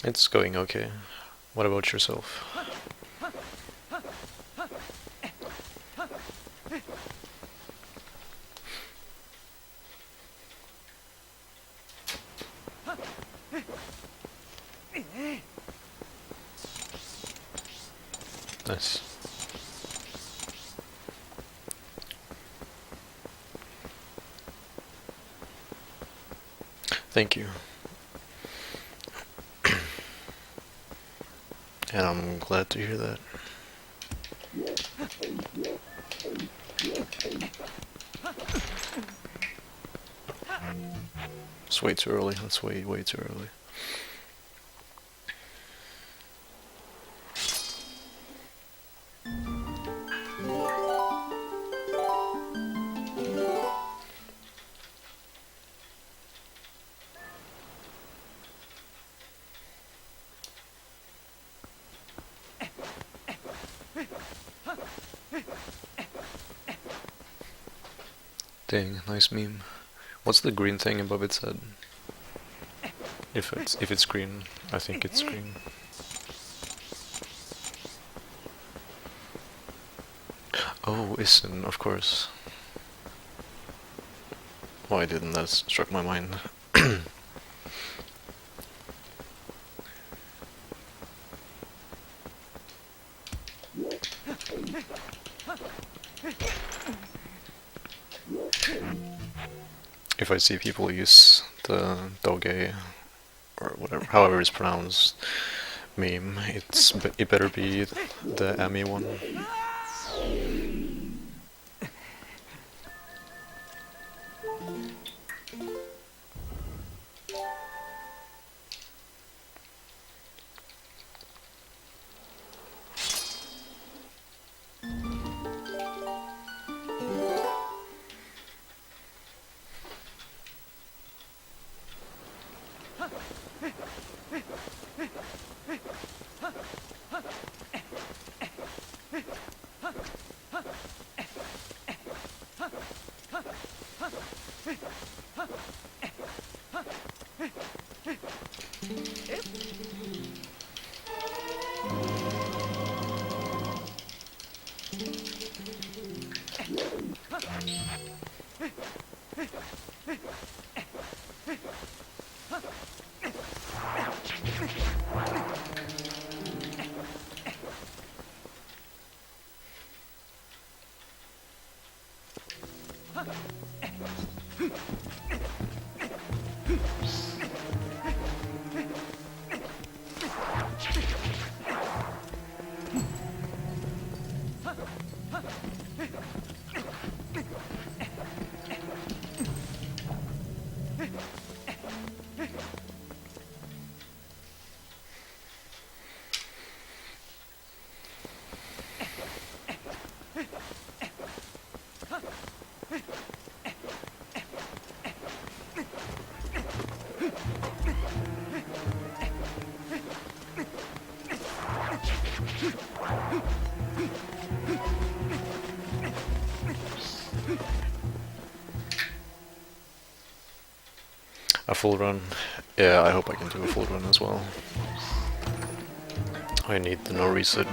It's going okay. What about yourself? Nice. Thank you. And I'm glad to hear that. It's way too early. That's way too early. Dang, nice meme. What's the green thing above its head? If it's green, I think it's green. Oh, Isin, of course. Why didn't that struck my mind? If I see people use the doge or whatever, however it's pronounced, meme, it better be the Ami one. A full run? Yeah, I hope I can do a full run as well. I need the no reset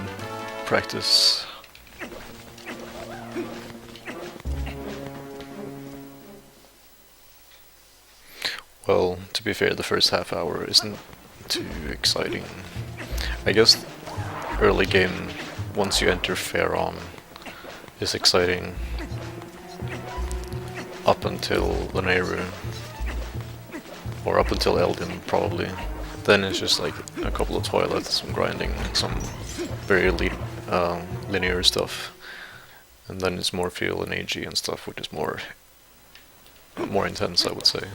practice. Well, to be fair, the first half hour isn't too exciting. I guess early game, once you enter Pharaon, is exciting up until Lanayru, or up until Elden probably. Then it's just like a couple of Twilight, some grinding, some very linear stuff, and then it's more feel and AG and stuff, which is more intense, I would say.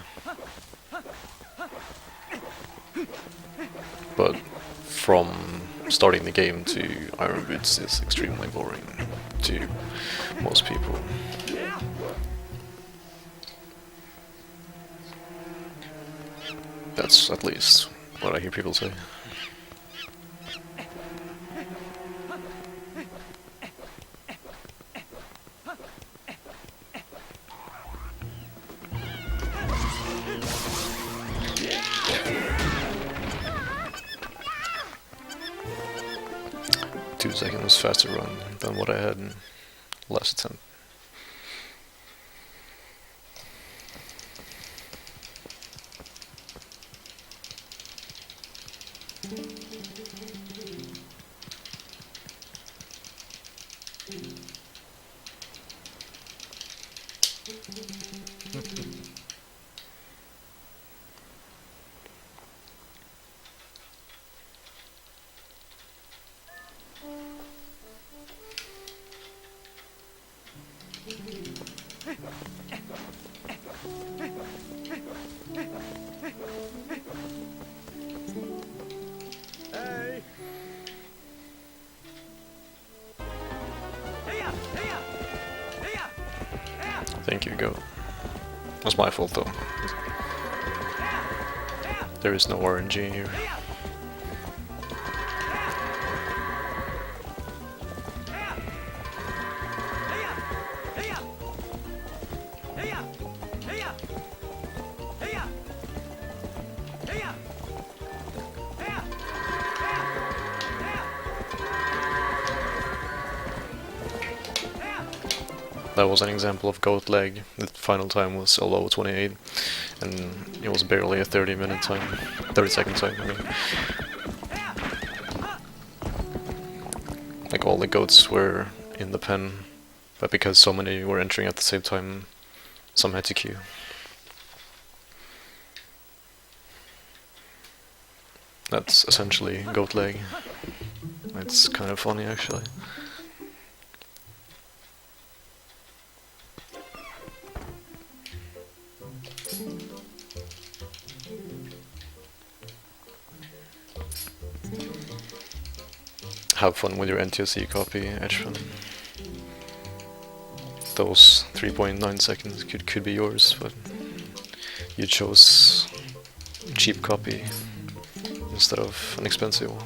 But from starting the game to Iron Boots is extremely boring to most people. That's at least what I hear people say. 2 seconds faster run than what I had in last attempt. Thank you, go. That's my fault though. There is no RNG here. That was an example of goat lag. The final time was a low 28, and it was barely a 30-minute time, 30-second time. I mean, like all the goats were in the pen, but because so many were entering at the same time, some had to queue. That's essentially goat lag. It's kind of funny actually. Have fun with your NTSC copy, Edgefun. Those 3.9 seconds could be yours, but you chose cheap copy instead of an expensive one.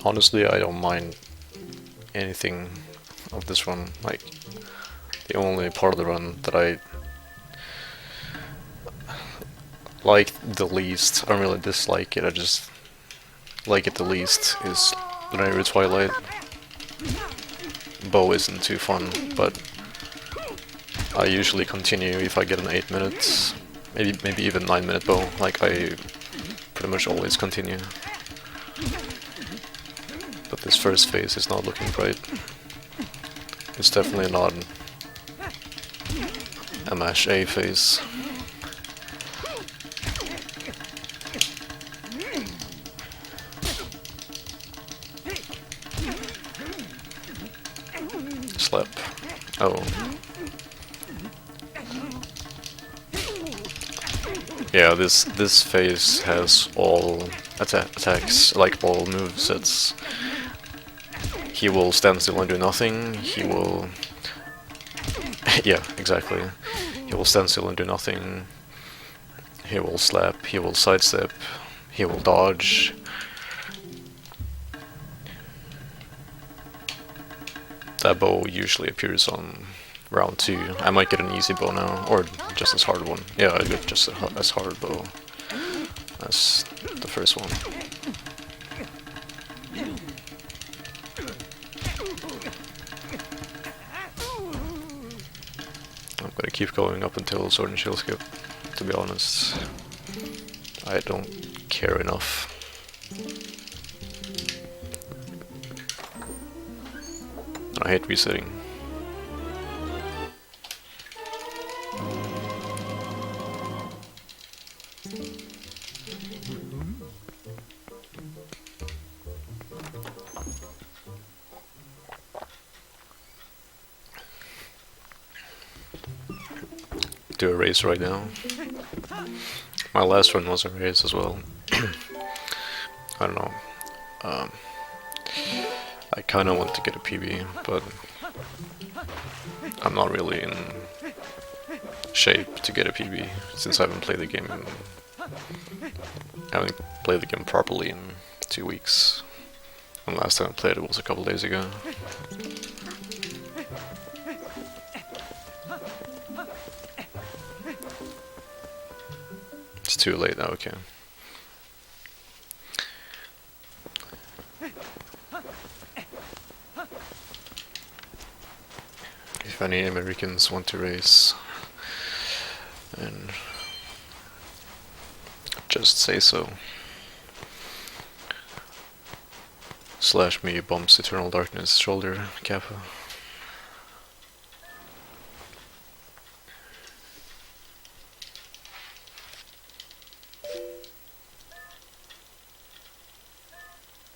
Honestly, I don't mind anything of this run. Like, the only part of the run that I like the least, I don't really dislike it, I just like it the least, is Lunar Twilight. Bow isn't too fun, but I usually continue if I get an 8 minutes, maybe even 9-minute bow. Like, I pretty much always continue. But this first phase is not looking bright. It's definitely not a mash A phase. Slap. Oh. Yeah, this phase has all attacks, like all movesets. He will stand still and do nothing, he will... yeah, exactly. He will stand still and do nothing, he will slap, he will sidestep, he will dodge. That bow usually appears on round 2. I might get an easy bow now, or just as hard one. Yeah, I got just as hard bow as the first one. I'm gonna keep going up until Sword and Shield skip, to be honest. I don't care enough. I hate resetting. Do a race right now. My last run was a race as well. I don't know. I kind of want to get a PB, but I'm not really in shape to get a PB since I haven't played the game. I haven't played the game properly in 2 weeks. And last time I played it was a couple days ago. It's too late now, okay. If any Americans want to race, and just say so. Slash me bumps Eternal Darkness shoulder Kappa.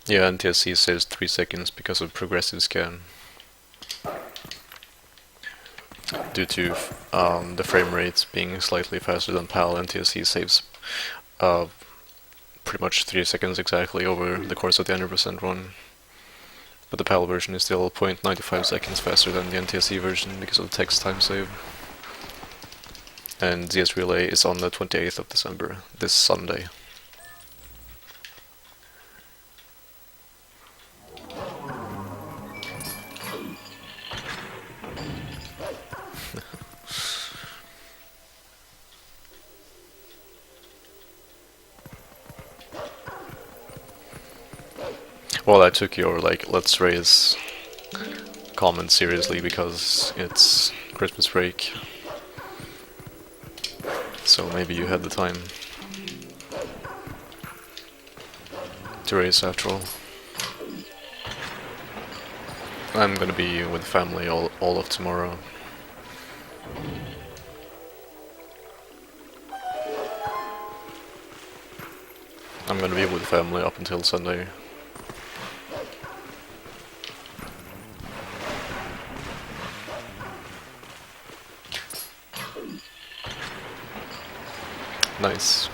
Yeah, NTSC saves 3 seconds because of progressive scan. Due to the frame rate being slightly faster than PAL, NTSC saves pretty much 3 seconds exactly over the course of the 100% run. But the PAL version is still 0.95 seconds faster than the NTSC version because of the text time save. And ZS Relay is on the 28th of December, this Sunday. Well, I took your, like, let's race comment seriously because it's Christmas break. So maybe you had the time to race after all. I'm gonna be with family all of tomorrow. I'm gonna be with family up until Sunday. Nice.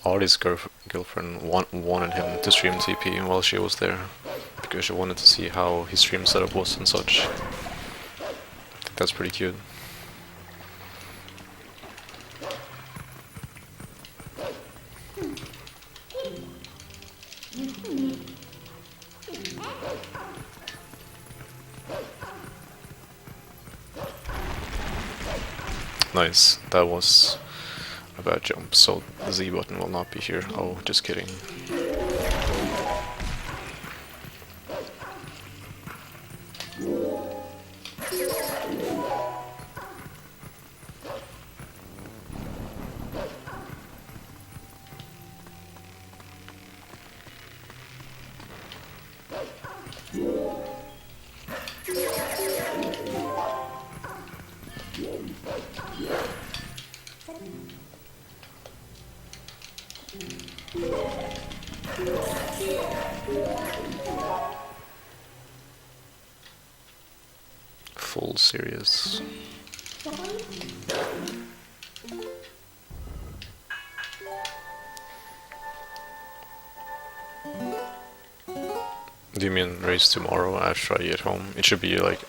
Artie's girlfriend wanted him to stream TP while she was there, because she wanted to see how his stream setup was and such. I think that's pretty cute. Nice, that was a bad jump, so the Z button will not be here. Oh, just kidding. Full serious. Do you mean race tomorrow after I get home? It should be like...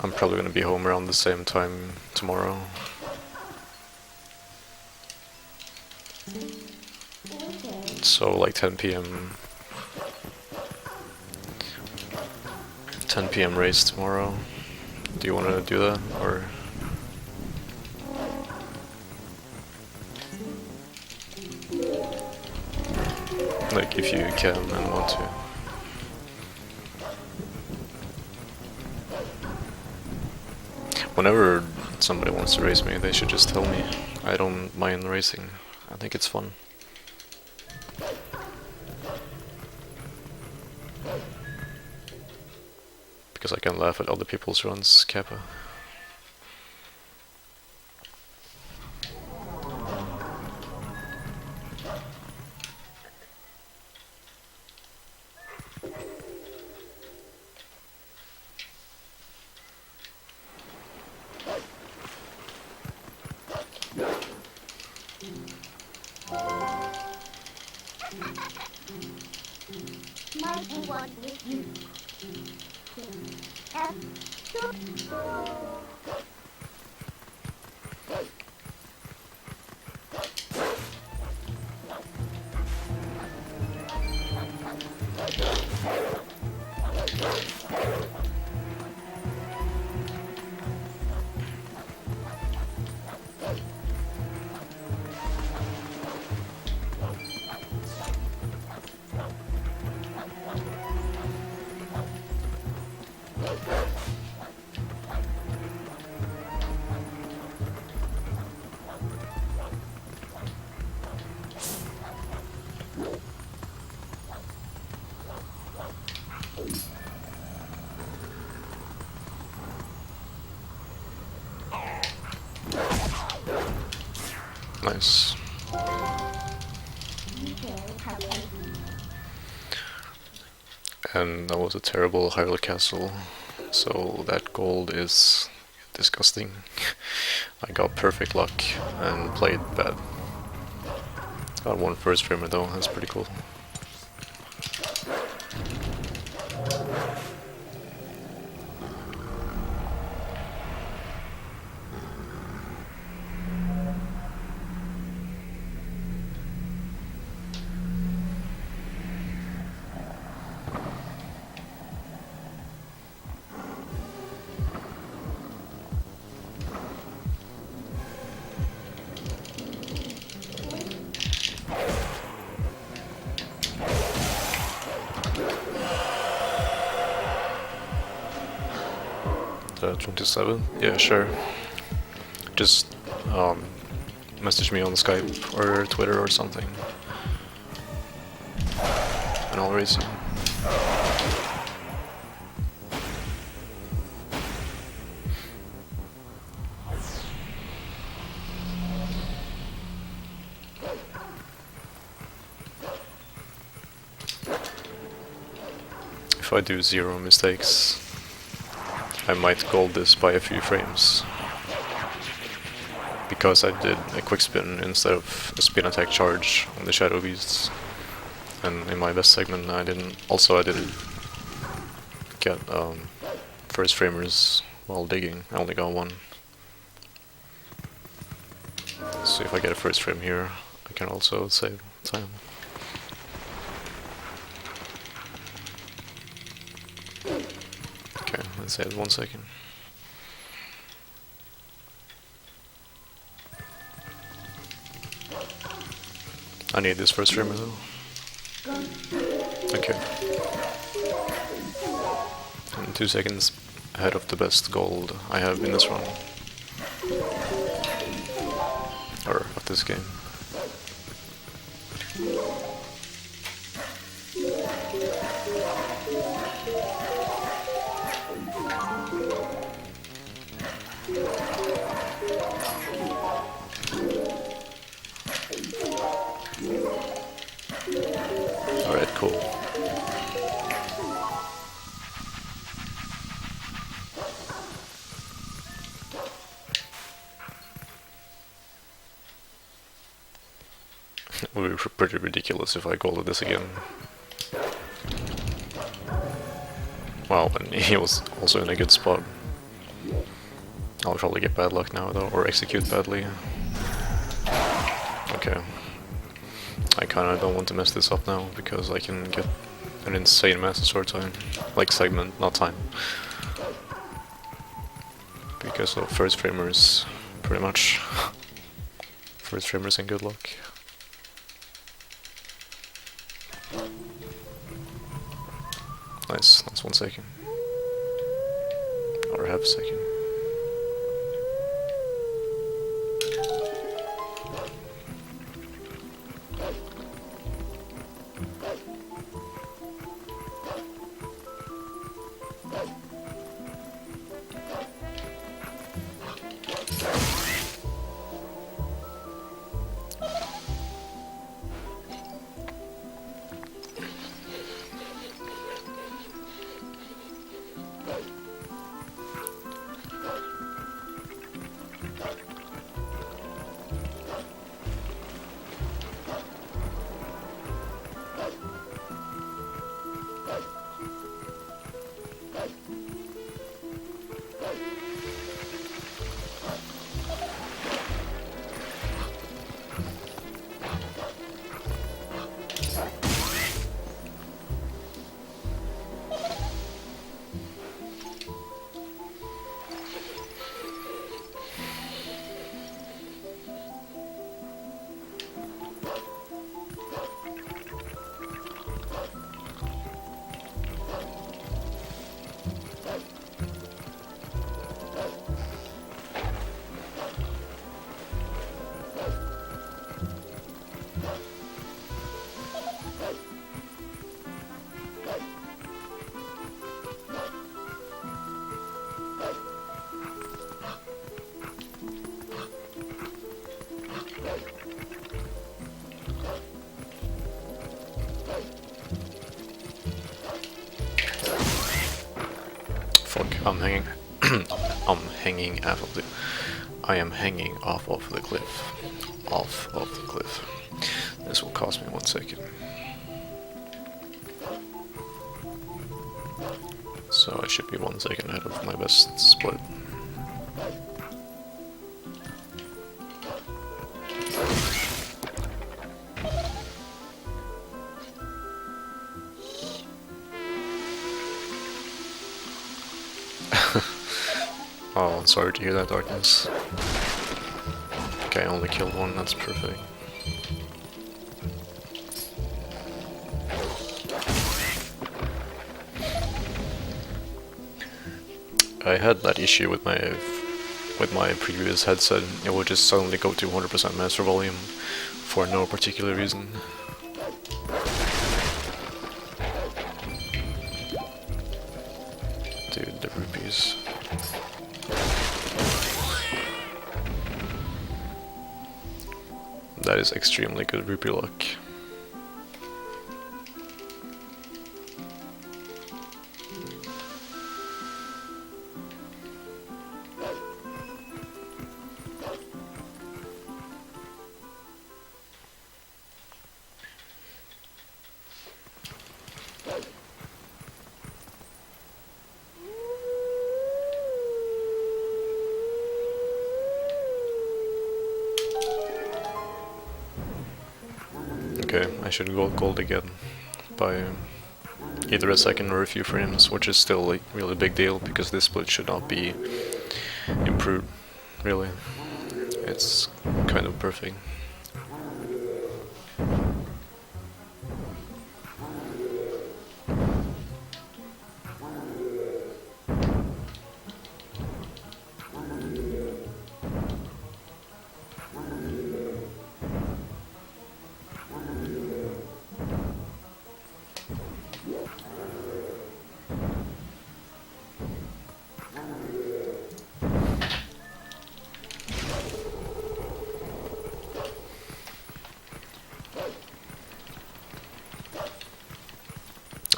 I'm probably gonna be home around the same time tomorrow. So like 10 PM. 10 PM race tomorrow. Do you want to do that, or? Like, if you can and want to. Whenever somebody wants to race me, they should just tell me. I don't mind racing. I think it's fun. Because I can laugh at other people's runs, Kappa. Nice. And that was a terrible Hyrule Castle, so that gold is disgusting. I got perfect luck and played bad. Got one first framer though, that's pretty cool. The 27? Yeah, sure. Just message me on Skype or Twitter or something. And I'll raise you. If I do 0 mistakes, I might gold this by a few frames. Because I did a quick spin instead of a spin attack charge on the Shadow Beasts. And in my best segment I didn't get first framers while digging. I only got one. So if I get a first frame here, I can also save time. Okay, let's save 1 second. I need this first framer though. Okay. I'm 2 seconds ahead of the best gold I have in this run. Or of this game. Alright, cool. It would be pretty ridiculous if I golded this again. Wow, and he was also in a good spot. I'll probably get bad luck now though, or execute badly. Okay. I kinda don't want to mess this up now, because I can get an insane Master Sword time. Like segment, not time. Because of first framers, pretty much. First framers and good luck. Nice, that's 1 second. Or half a second. fuck, I'm hanging. I'm hanging off of the. I am hanging off of the cliff. Off of the cliff. This will cost me 1 second. So I should be 1 second ahead of my best split. Oh, sorry to hear that, Darkness. Okay, I only killed one, that's perfect. I had that issue with my previous headset. It would just suddenly go to 100% master volume for no particular reason. Dude, the rupees. That is extremely good rupee luck. Okay, I should go gold again by either a second or a few frames, which is still like really big deal because this split should not be improved, really. It's kind of perfect.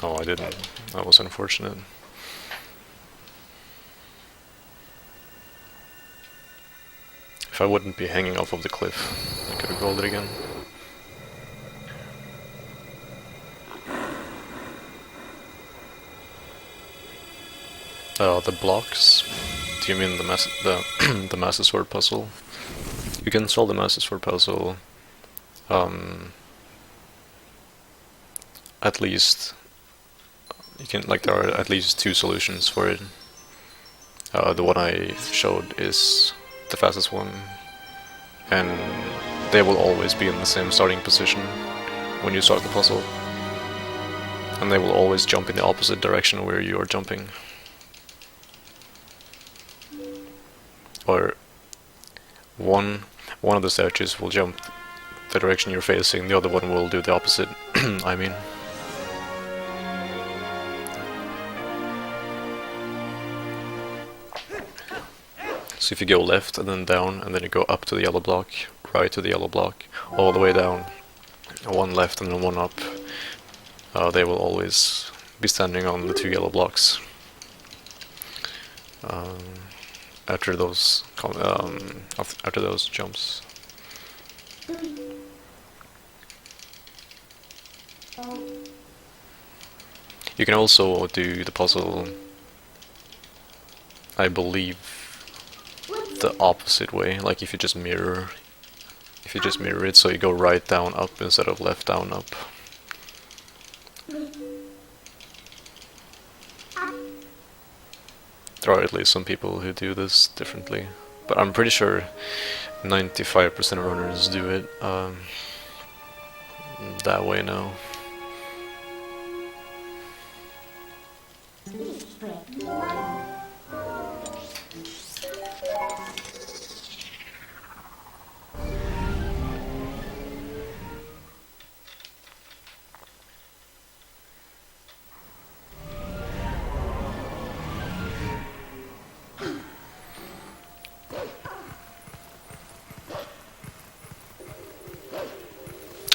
Oh, I didn't. That was unfortunate. If I wouldn't be hanging off of the cliff, I could have rolled it again. The blocks? Do you mean the the Master Sword puzzle? You can solve the Master Sword puzzle at least you can, like, there are at least 2 solutions for it. The one I showed is the fastest one, and they will always be in the same starting position when you start the puzzle, and they will always jump in the opposite direction where you are jumping. Or one of the statues will jump the direction you're facing, the other one will do the opposite. I mean. So if you go left and then down, and then you go up to the yellow block, right to the yellow block, all the way down, one left and then one up, they will always be standing on the 2 yellow blocks. After those jumps. You can also do the puzzle, I believe, the opposite way, like if you just mirror it, so you go right down up instead of left down up. There are at least some people who do this differently, but I'm pretty sure 95% of runners do it that way now.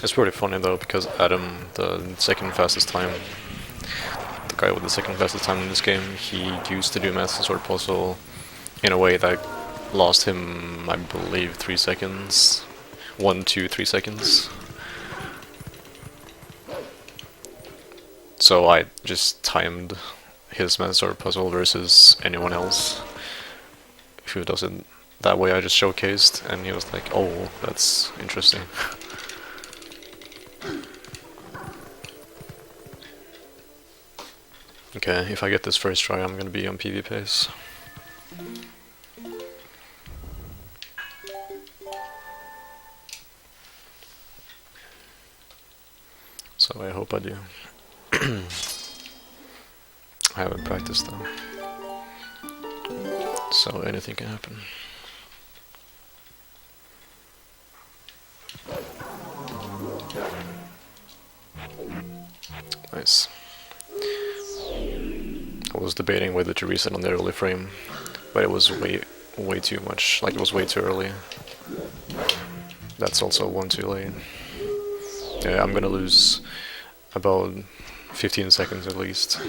It's pretty funny though, because Adam, the second fastest time, guy with the second fastest time in this game. He used to do Master Sword puzzle in a way that lost him, I believe, 3 seconds. 1, 2, 3 seconds. So I just timed his Master Sword puzzle versus anyone else who does it that way. I just showcased, and he was like, "Oh, that's interesting." Okay, if I get this first try, I'm gonna be on PV pace. So I hope I do. I haven't practiced though, so anything can happen. Nice. I was debating whether to reset on the early frame, but it was way too much. Like, it was way too early. That's also one too late. Yeah, I'm gonna lose about 15 seconds at least.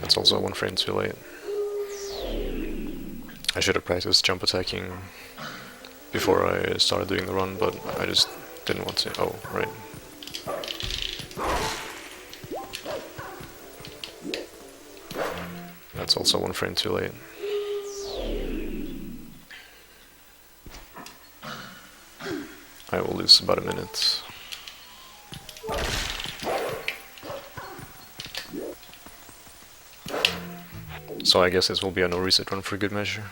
That's also 1 frame too late. I should have practiced jump attacking before I started doing the run, but I just didn't want to. Oh, right. That's also 1 frame too late. I will lose about a minute. So I guess this will be a no reset run for good measure.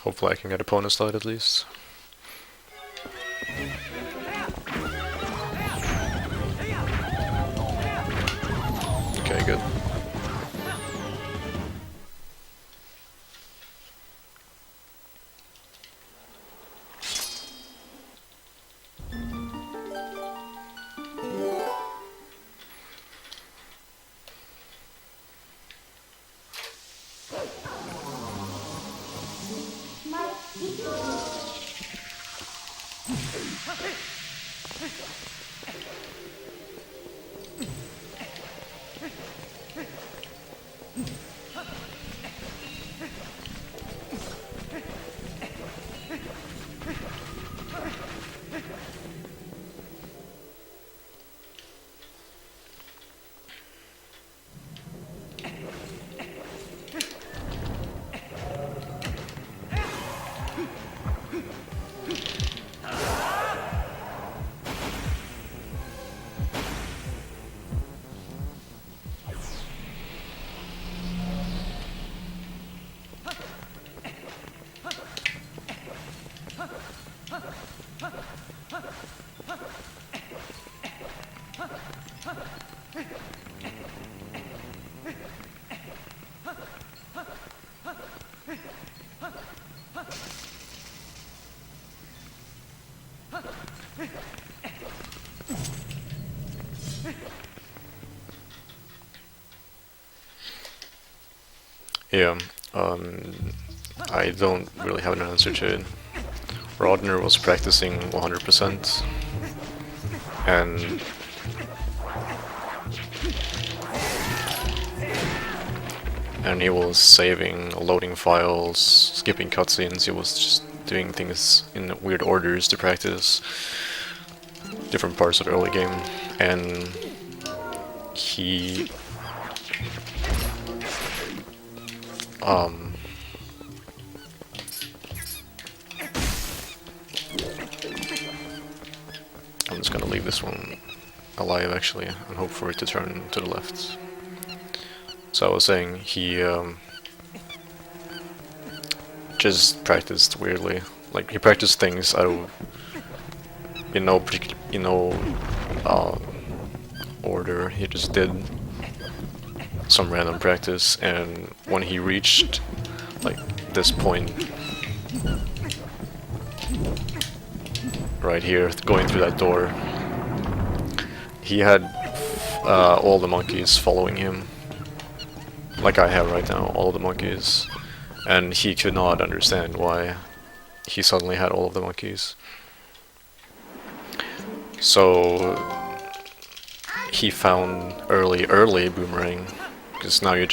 Hopefully I can get a bonus slide at least. Okay, good. Yeah, I don't really have an answer to it. Rodner was practicing 100%, and he was saving, loading files, skipping cutscenes. He was just doing things in weird orders to practice different parts of the early game, and he I'm just gonna leave this one alive actually and hope for it to turn to the left. So I was saying he just practiced weirdly. Like, he practiced things out of order. He just did some random practice, and when he reached this point right here, going through that door, he had all the monkeys following him, like I have right now, all the monkeys, and he could not understand why he suddenly had all of the monkeys. So he found early boomerang, because now you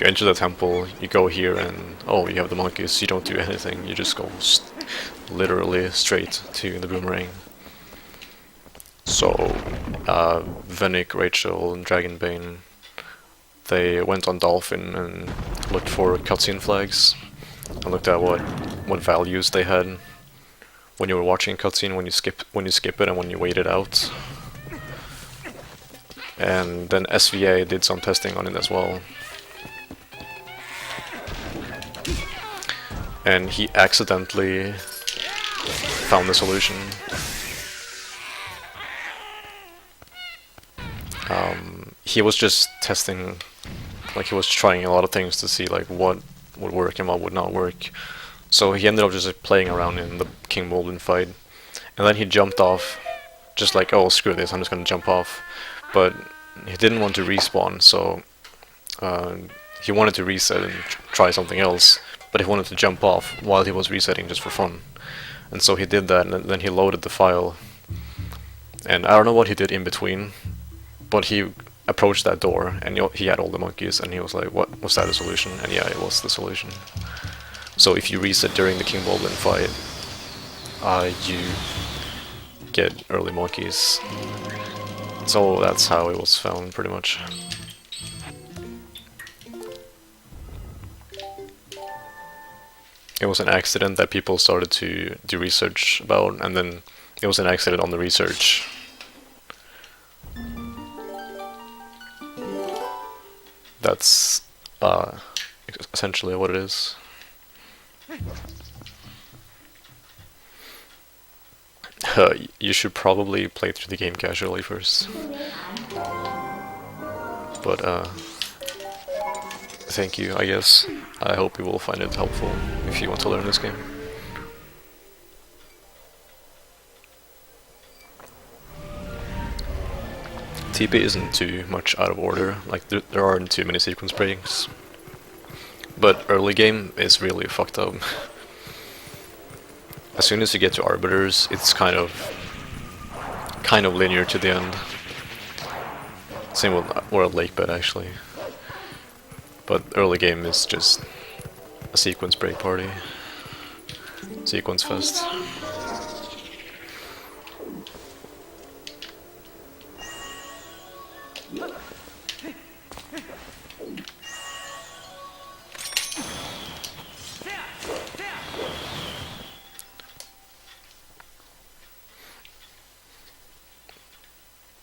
enter the temple, you go here, and oh, you have the monkeys, you don't do anything, you just go literally straight to the boomerang. So Venick, Rachel, and Dragonbane, they went on Dolphin and looked for cutscene flags, and looked at what values they had when you were watching a cutscene, when you skip it, and when you wait it out. And then SVA did some testing on it as well. And he accidentally found the solution. He was just testing, like he was trying a lot of things to see like what would work and what would not work. So he ended up just like, playing around in the King Bolden fight, and then he jumped off, just like, oh screw this, I'm just gonna jump off. But he didn't want to respawn, so he wanted to reset and try something else, but he wanted to jump off while he was resetting just for fun. And so he did that, and then he loaded the file. And I don't know what he did in between, but he approached that door, and he had all the monkeys, and he was like, what, was that a solution? And yeah, it was the solution. So if you reset during the King Bolden fight, you get early monkeys. So that's how it was found, pretty much. It was an accident that people started to do research about, and then it was an accident on the research. That's essentially what it is. You should probably play through the game casually first. But thank you, I guess. I hope you will find it helpful if you want to learn this game. TP isn't too much out of order, like there aren't too many sequence breaks. But early game is really fucked up. As soon as you get to Arbiters, it's kind of linear to the end. Same with World Lake Bed actually. But early game is just a sequence break party. Sequence fest.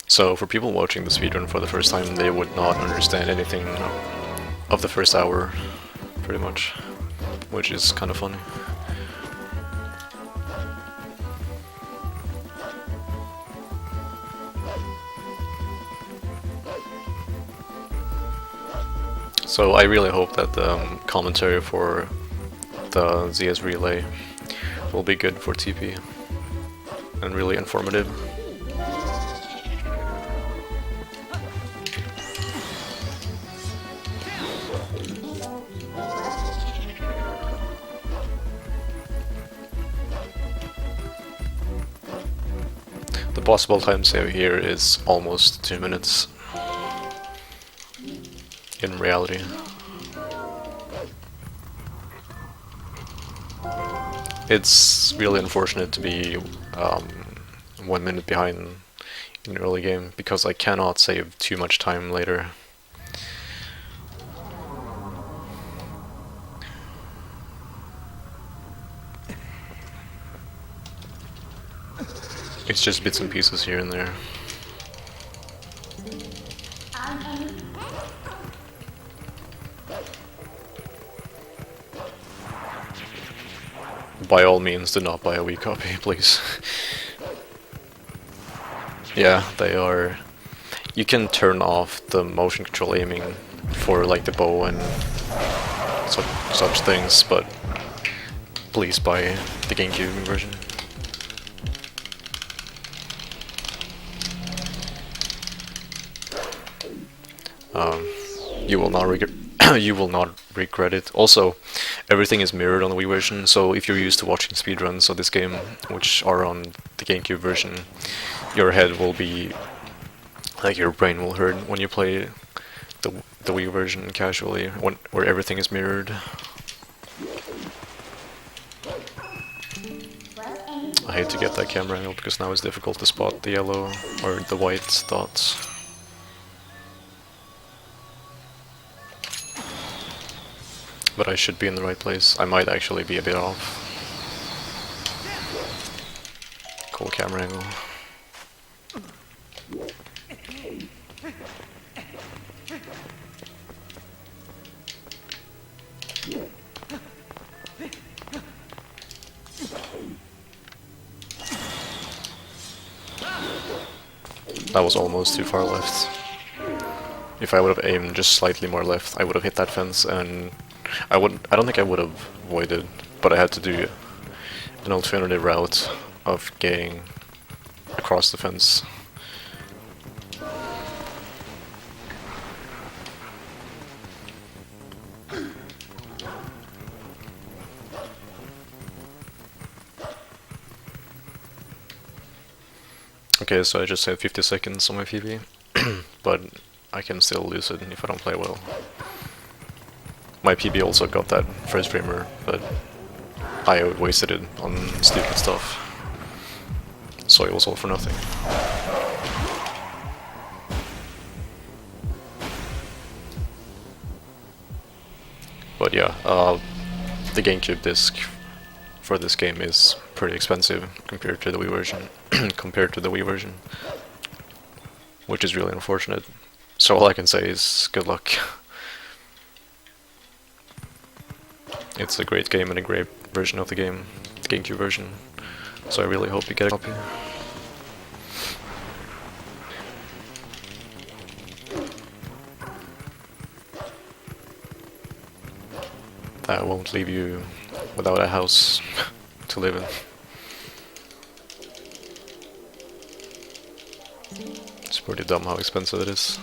So for people watching the speedrun for the first time, they would not understand anything of the first hour, pretty much, which is kind of funny. So I really hope that the commentary for the ZS Relay will be good for TP and really informative. The possible time save here is almost 2 minutes in reality. It's really unfortunate to be 1 minute behind in early game, because I cannot save too much time later. It's just bits and pieces here and there. By all means, do not buy a Wii copy, please. Yeah, they are... You can turn off the motion control aiming for like the bow and so such things, but please buy the GameCube version. You will not regret. You will not regret it. Also, everything is mirrored on the Wii version, so if you're used to watching speedruns of this game, which are on the GameCube version, your head will be like your brain will hurt when you play the Wii version casually, where everything is mirrored. I hate to get that camera angle because now it's difficult to spot the yellow or the white dots. But I should be in the right place. I might actually be a bit off. Cool camera angle. That was almost too far left. If I would have aimed just slightly more left, I would have hit that fence, and I don't think I would have avoided, but I had to do an alternative route of getting across the fence. Okay, so I just had 50 seconds on my PB, but I can still lose it if I don't play well. My PB also got that first framer, but I wasted it on stupid stuff, so it was all for nothing. But yeah, the GameCube disc for this game is pretty expensive compared to the Wii version, which is really unfortunate. So all I can say is good luck. It's a great game and a great version of the game, the GameCube version. So I really hope you get a copy. That won't leave you without a house to live in. It's pretty dumb how expensive it is.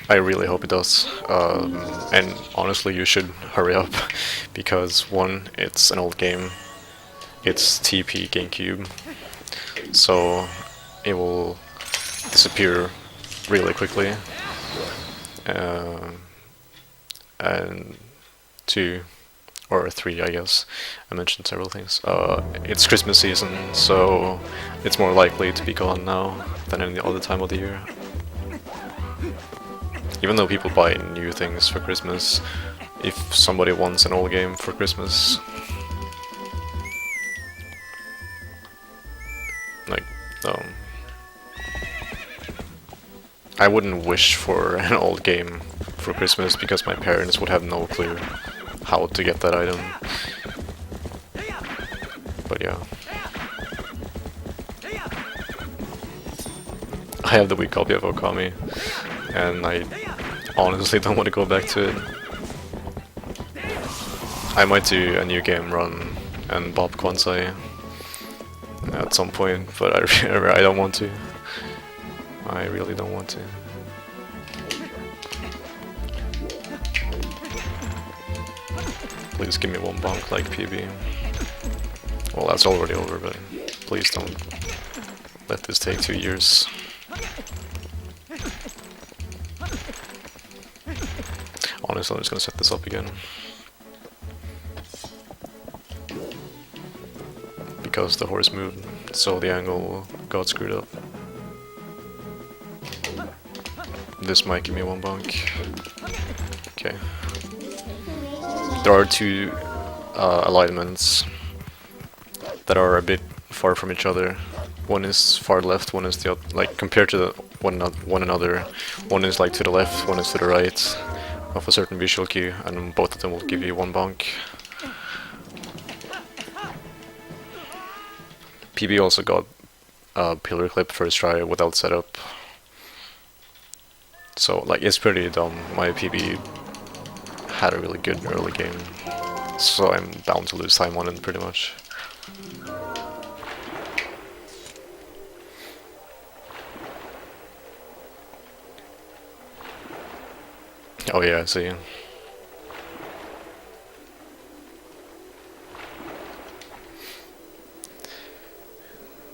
I really hope it does, and honestly you should hurry up, because one, it's an old game, it's TP GameCube, so it will disappear really quickly, and two, or three I guess, I mentioned several things, it's Christmas season, so it's more likely to be gone now than any other time of the year. Even though people buy new things for Christmas, if somebody wants an old game for Christmas, like, I wouldn't wish for an old game for Christmas because my parents would have no clue how to get that item. But yeah. I have the Wii copy of Okami, and I honestly don't want to go back to it. I might do a new game run and Bob Kwansai at some point, but I don't want to. I really don't want to. Please give me one bonk like PB. Well, that's already over, but please don't let this take 2 years. Honestly, I'm just gonna set this up again. because the horse moved, so the angle got screwed up. This might give me 1 bonk. Okay. There are 2 alignments that are a bit far from each other. One is far left, one is the other, like compared to one another. One is like to the left, one is to the right of a certain visual cue, and both of them will give you 1 bonk. PB also got a pillar clip first try without setup. So like it's pretty dumb. My PB had a really good early game, so I'm bound to lose time on it pretty much. Oh yeah, I see.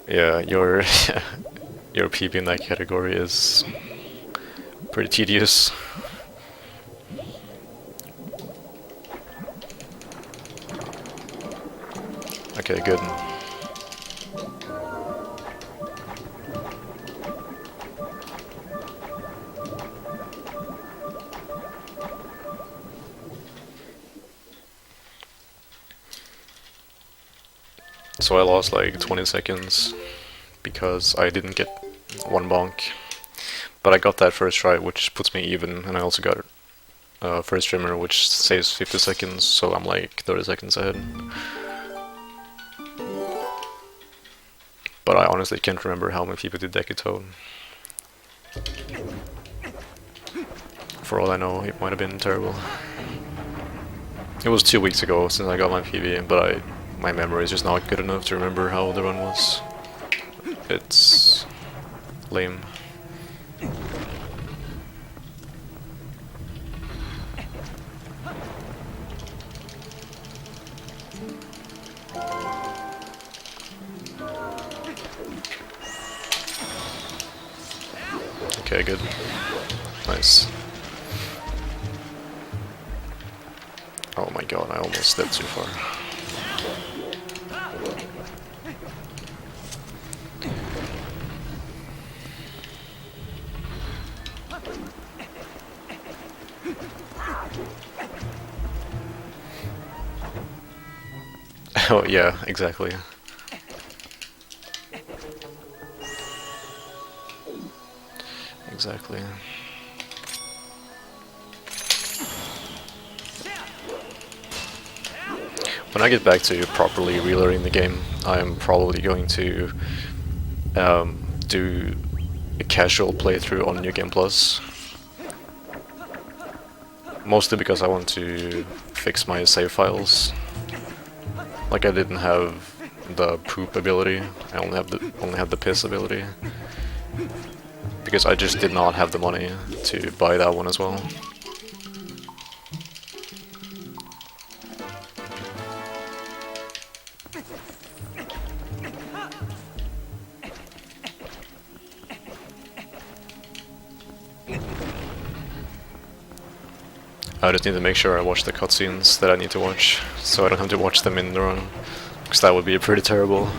Yeah, your your PB in that category is pretty tedious. Okay, good. So I lost like 20 seconds because I didn't get 1 bonk. But I got that first try, which puts me even, and I also got first trimmer, which saves 50 seconds, so I'm like 30 seconds ahead. But I honestly can't remember how many people did Dekito. For all I know, it might have been terrible. It was 2 weeks ago since I got my PB, but my memory is just not good enough to remember how the run was. It's lame. Okay, good. Nice. Oh my god, I almost stepped too far. Oh yeah, exactly. Exactly. When I get back to properly relearning the game, I'm probably going to do a casual playthrough on New Game Plus. Mostly because I want to fix my save files. Like I didn't have the poop ability, I only had the piss ability. Because I just did not have the money to buy that one as well. I just need to make sure I watch the cutscenes that I need to watch, so I don't have to watch them in the run, because that would be pretty terrible.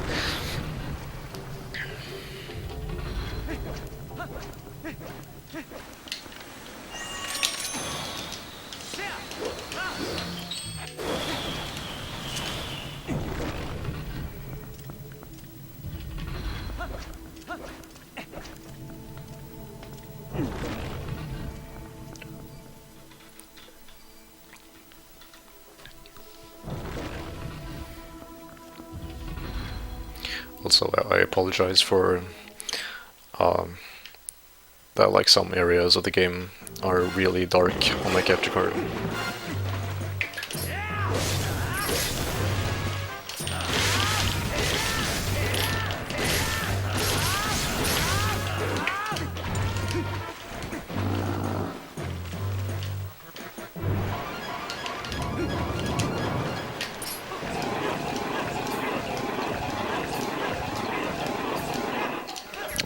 Also, I apologize for that like some areas of the game are really dark on my capture card.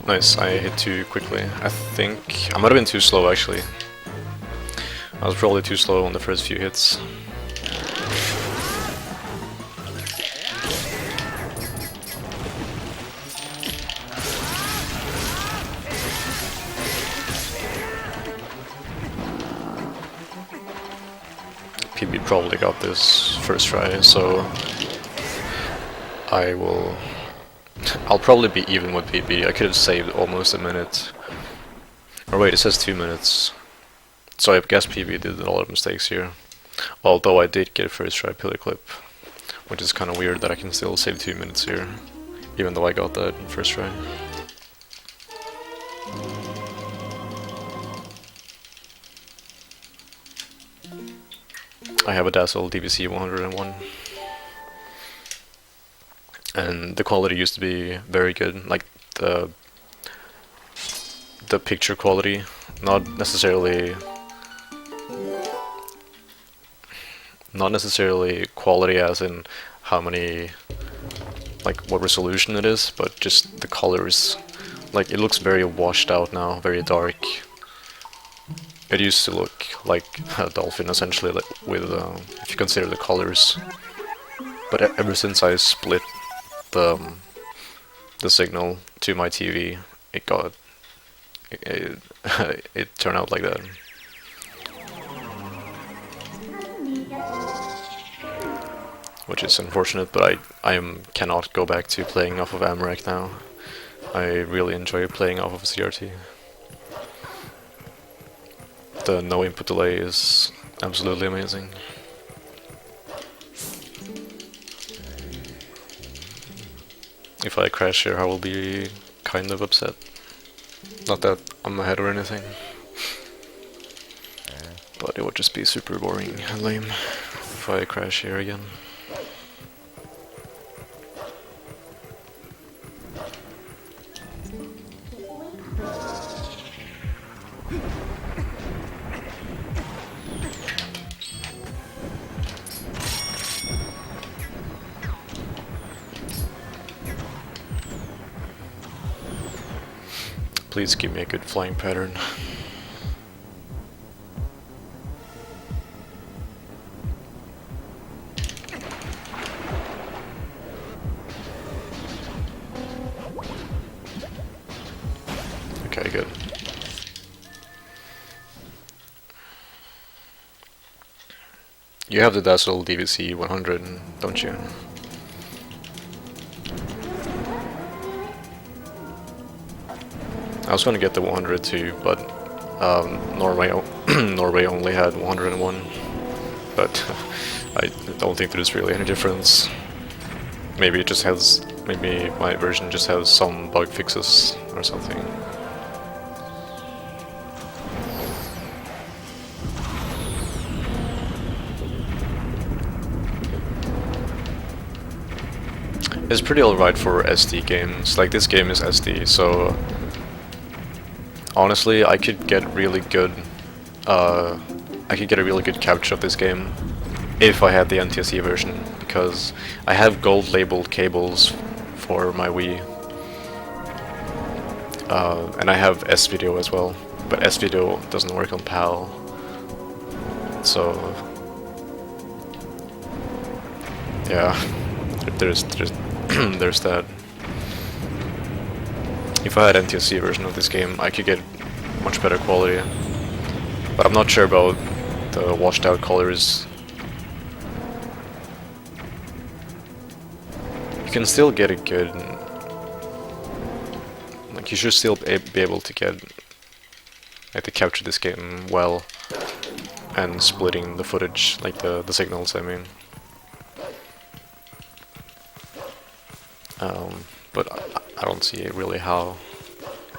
Nice, I hit too quickly. I think I might have been too slow actually. I was probably too slow on the first few hits. PB probably got this first try, so I'll probably be even with PB. I could have saved almost a minute. Or wait, it says 2 minutes. So I guess PB did a lot of mistakes here. Although I did get a first try pillar clip, which is kind of weird that I can still save 2 minutes here, even though I got that first try. I have a Dazzle DVC 101, and the quality used to be very good, like the picture quality, not necessarily quality as in how many, like what resolution it is, but just the colors. Like it looks very washed out now, very dark. It used to look like a dolphin essentially, like, with if you consider the colors. But ever since I split the signal to my TV, it turned out like that. Which is unfortunate, but I cannot go back to playing off of AMRAC now. I really enjoy playing off of CRT. The no input delay is absolutely amazing. If I crash here, I will be kind of upset. Not that I'm ahead or anything, but it would just be super boring and lame if I crash here again. Please give me a good flying pattern. Okay, good. You have the Dazzle DVC 100, don't you? I was gonna get the 100 too, but Norway only had 101. But I don't think there's really any difference. Maybe it just has, maybe my version just has some bug fixes or something. It's pretty alright for SD games. Like this game is SD, so honestly, I could get really good. I could get a really good capture of this game if I had the NTSC version, because I have gold labeled cables for my Wii, and I have S-Video as well, but S-Video doesn't work on PAL, so yeah, there's there's that. If I had NTSC version of this game, I could get much better quality, but I'm not sure about the washed out colors. You can still get a good, like you should still be able to get, like to capture this game well, and splitting the footage, like the signals, I mean. But I don't see really how.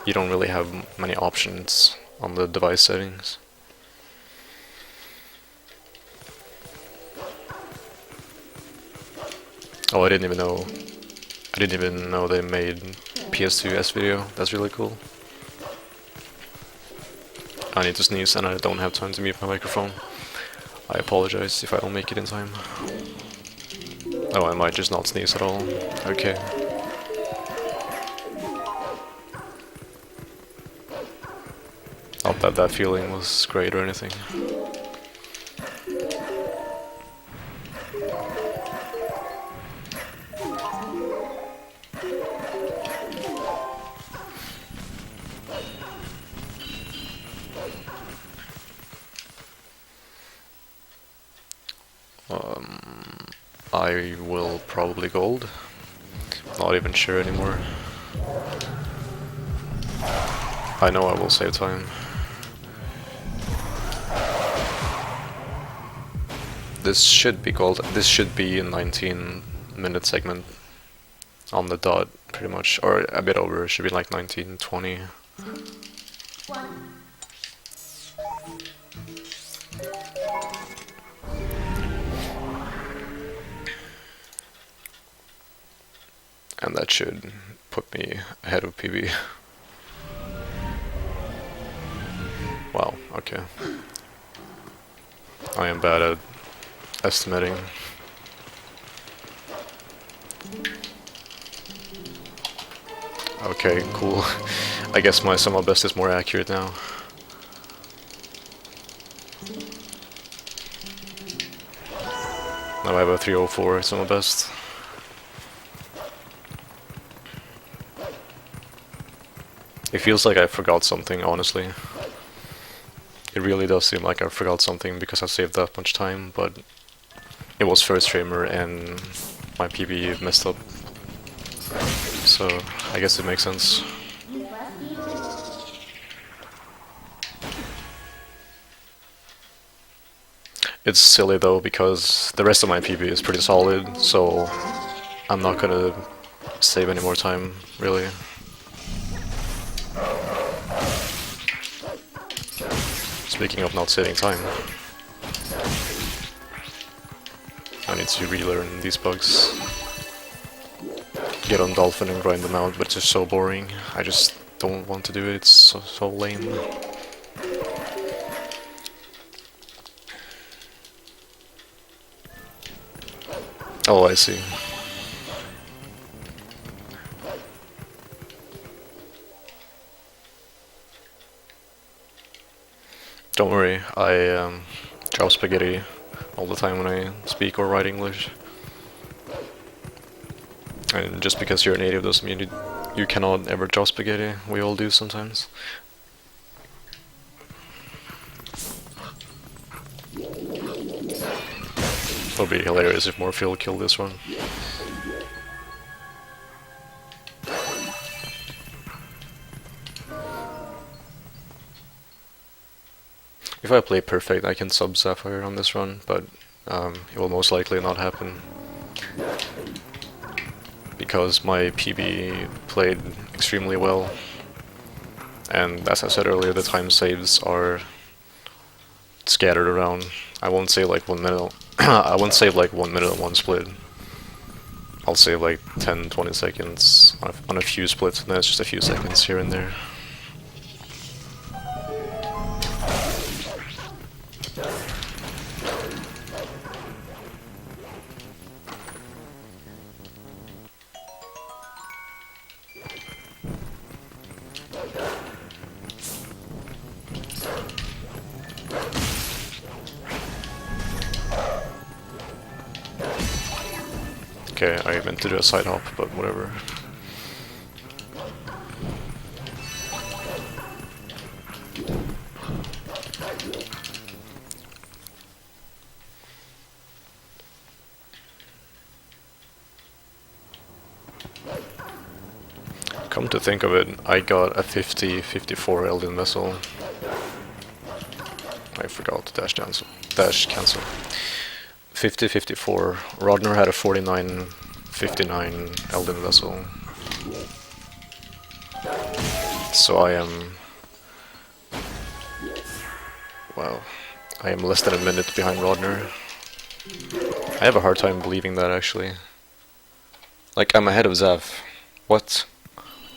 You don't really have many options on the device settings. Oh, I didn't even know they made PS2 S-Video. That's really cool. I need to sneeze and I don't have time to mute my microphone. I apologize if I don't make it in time. Oh, I might just not sneeze at all. Okay. Not that that feeling was great or anything. I will probably gold. Not even sure anymore. I know I will save time. This should be gold. This should be a 19-minute segment on the dot, pretty much, or a bit over. It should be like 19:20. And that should put me ahead of PB. Wow, okay. I am bad at estimating. Okay, cool. I guess my summer best is more accurate now. Now I have a 304 summer best. It feels like I forgot something, honestly. It really does seem like I forgot something because I saved that much time, but it was first framer and my PB messed up. So I guess it makes sense. It's silly though because the rest of my PB is pretty solid, so I'm not gonna save any more time, really. Speaking of not saving time, I need to relearn these bugs. Get on Dolphin and grind them out, but it's just so boring. I just don't want to do it, it's so lame. Oh, I see. Don't worry, I drop spaghetti all the time when I speak or write English. And just because you're a native doesn't mean you cannot ever drop spaghetti. We all do sometimes. It would be hilarious if Morpheal killed this one. If I play perfect, I can sub Sapphire on this run, but it will most likely not happen. Because my PB played extremely well. And as I said earlier, the time saves are scattered around. I won't save like 1 minute. I won't save like 1 minute on one split. I'll save like 10-20 seconds on a few splits, and then it's just a few seconds here and there. Okay, I meant to do a side hop, but whatever. Come to think of it, I got a 50-54 Elden Vessel. I forgot to dash cancel. 50-54. Rodner had a 49-59 Elden Vessel. So I am... Wow. I am less than a minute behind Rodner. I have a hard time believing that, actually. Like, I'm ahead of Zav. What?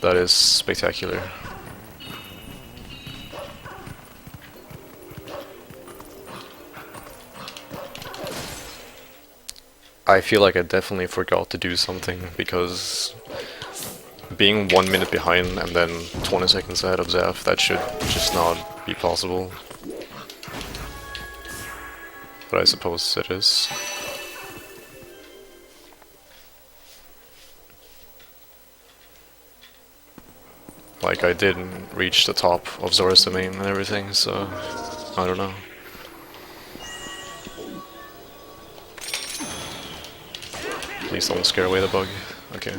That is spectacular. I feel like I definitely forgot to do something, because being 1 minute behind and then 20 seconds ahead of Zaf, that should just not be possible. But I suppose it is. Like, I didn't reach the top of Zora's domain and everything, so I don't know. Please don't scare away the bug. Okay.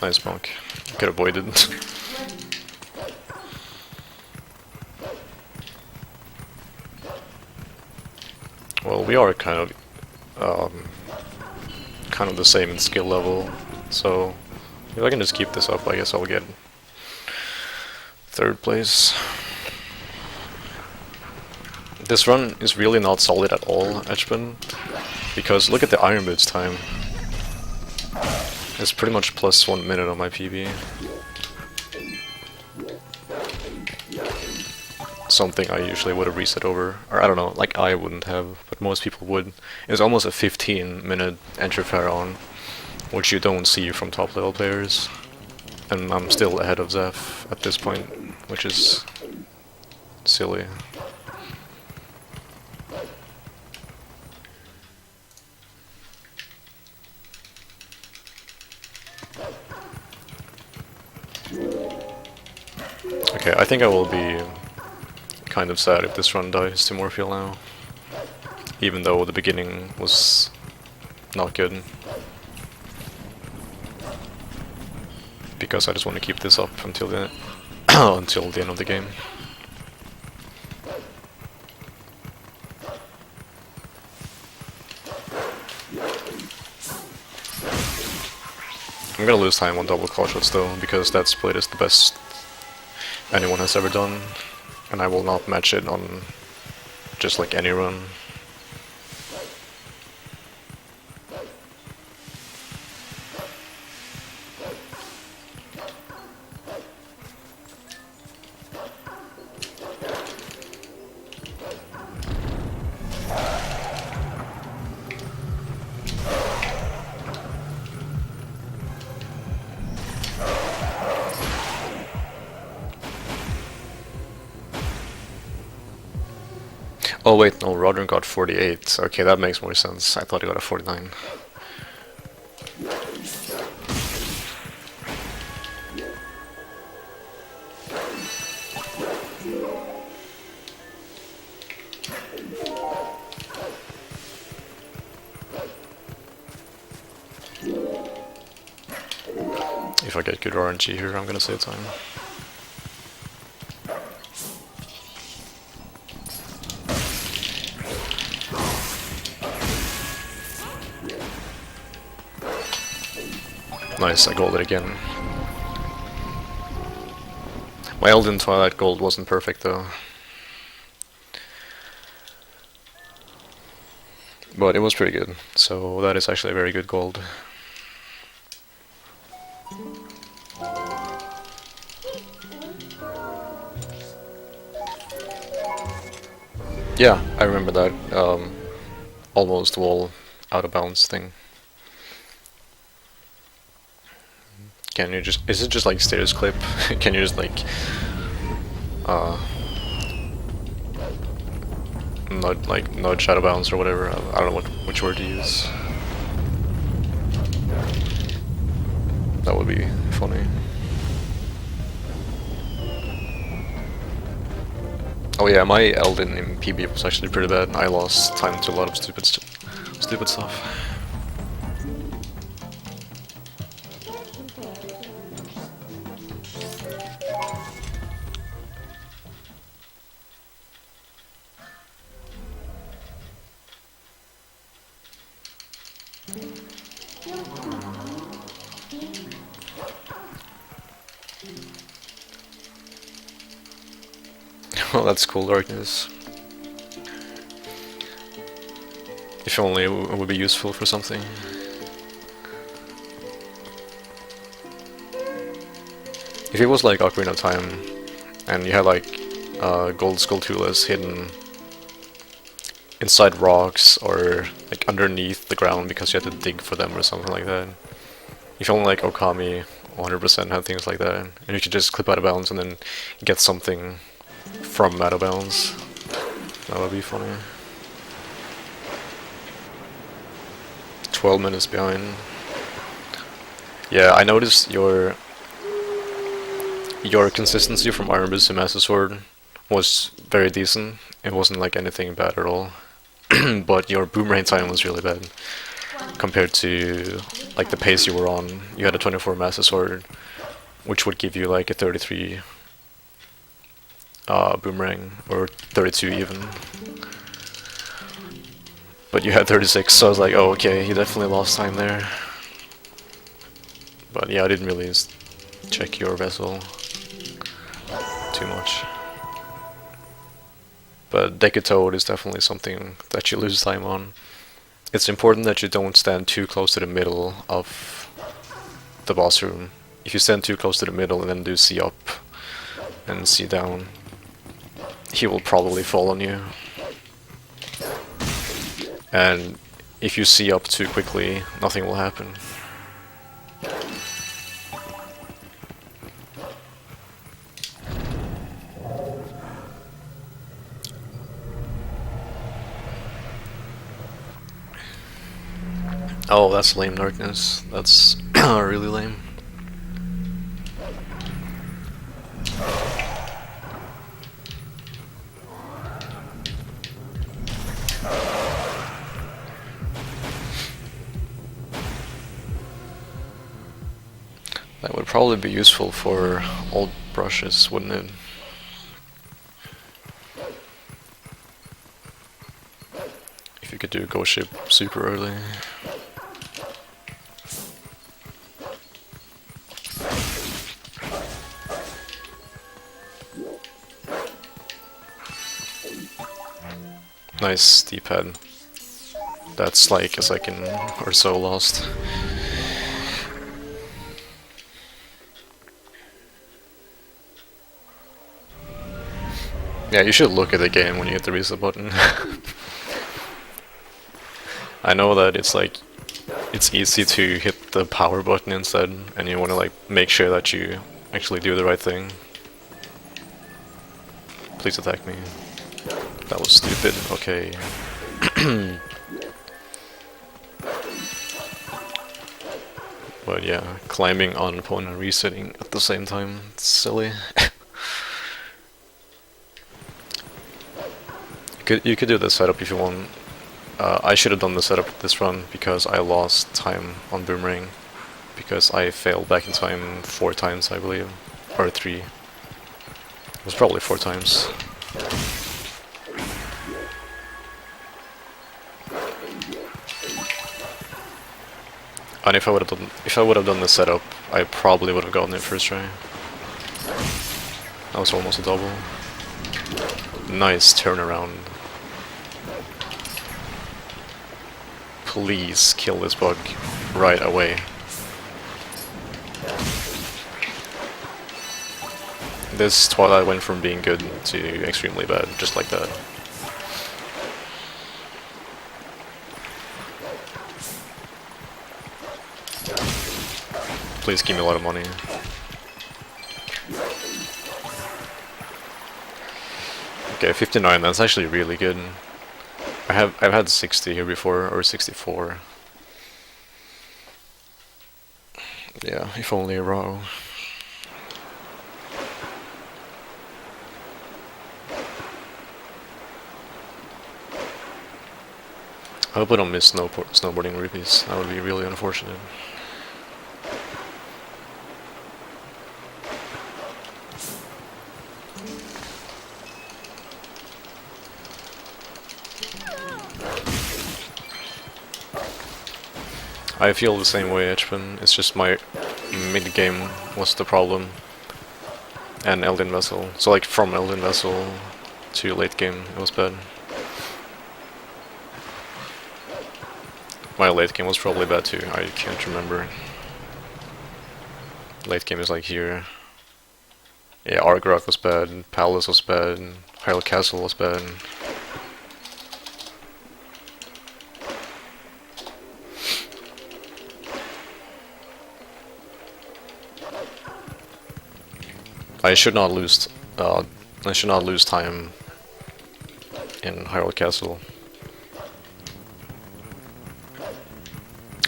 Nice bonk. Could avoid it. Well, we are kind of the same in skill level, so if I can just keep this up, I guess I'll get 3rd place. This run is really not solid at all, Edgeman, because look at the Iron Boots time. It's pretty much plus 1 minute on my PB. Something I usually would have reset over, or I don't know, like I wouldn't have, but most people would. It's almost a 15-minute entry pharaon, which you don't see from top level players. And I'm still ahead of Zeph at this point, which is silly. Okay, I think I will be kind of sad if this run dies to Morpheal now. Even though the beginning was not good. Because I just want to keep this up until the until the end of the game. I'm gonna lose time on double call shots though, because that split is the best anyone has ever done, and I will not match it on just like any run. Oh wait, no, Rodrin got 48. Okay, that makes more sense. I thought he got a 49. If I get good RNG here, I'm gonna save time. Nice, I golded again. My Elden Twilight gold wasn't perfect though. But it was pretty good, so that is actually a very good gold. Yeah, I remember that almost wall out of bounds thing. Can you just, is it just like stairs clip? Can you just like nudge shadow bounce or whatever? I don't know which word to use. That would be funny. Oh yeah, my Elden in PB was actually pretty bad. I lost time to a lot of stupid stuff. Well, that's cool, darkness. If only it would be useful for something. If it was like Ocarina of Time, and you had like gold Skulltulas hidden inside rocks or like underneath the ground because you had to dig for them or something like that. If only like Okami 100% had things like that, and you could just clip out of bounds and then get something from out of bounds. That would be funny. 12 minutes behind. Yeah, I noticed your your consistency from Iron Boots to Master Sword was very decent. It wasn't like anything bad at all. But your boomerang time was really bad compared to like the pace you were on. You had a 24 Master Sword, which would give you like a 33 boomerang, or 32 even. But you had 36, so I was like, oh, okay, you definitely lost time there. But yeah, I didn't really check your vessel too much. But Decatoad is definitely something that you lose time on. It's important that you don't stand too close to the middle of the boss room. If you stand too close to the middle and then do C up and C down, he will probably fall on you. And if you C up too quickly, nothing will happen. Oh, that's lame, Darkness. That's really lame. That would probably be useful for old brushes, wouldn't it? If you could do Ghost Ship super early. Nice D-pad. That's like a second or so lost. Yeah, you should look at the game when you hit the reset button. I know that it's like, it's easy to hit the power button instead, and you want to like make sure that you actually do the right thing. Please attack me. That was stupid. Okay. But yeah, climbing on opponent and resetting at the same time, it's silly. You could do the setup if you want. I should have done the setup this run because I lost time on Boomerang. Because I failed back in time 4 times, I believe. Or 3. It was probably 4 times. And if I would have done the setup, I probably would have gotten it first try. That was almost a double. Nice turnaround. Please kill this bug right away. This Twilight went from being good to extremely bad, just like that. Please give me a lot of money. Okay, 59, that's actually really good. I've had 60 here before, or 64. Yeah, if only a row. I hope I don't miss snowboarding rupees. That would be really unfortunate. I feel the same way, Edgepin. It's just my mid-game was the problem. And Elden Vessel. So like from Elden Vessel to late game, it was bad. My late game was probably bad too, I can't remember. Late game is like here. Yeah, Argrok was bad, Palace was bad, Hyrule Castle was bad. I should not lose time in Hyrule Castle.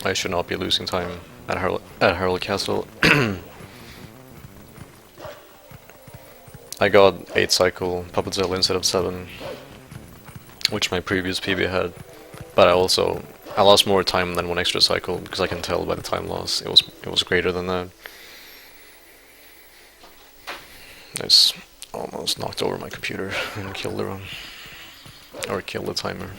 I should not be losing time at Hyrule Castle. I got 8 cycle Puppetzel instead of 7, which my previous PB had. But I lost more time than 1 extra cycle because I can tell by the time loss it was greater than that. I just almost knocked over my computer and killed the run. Or killed the timer.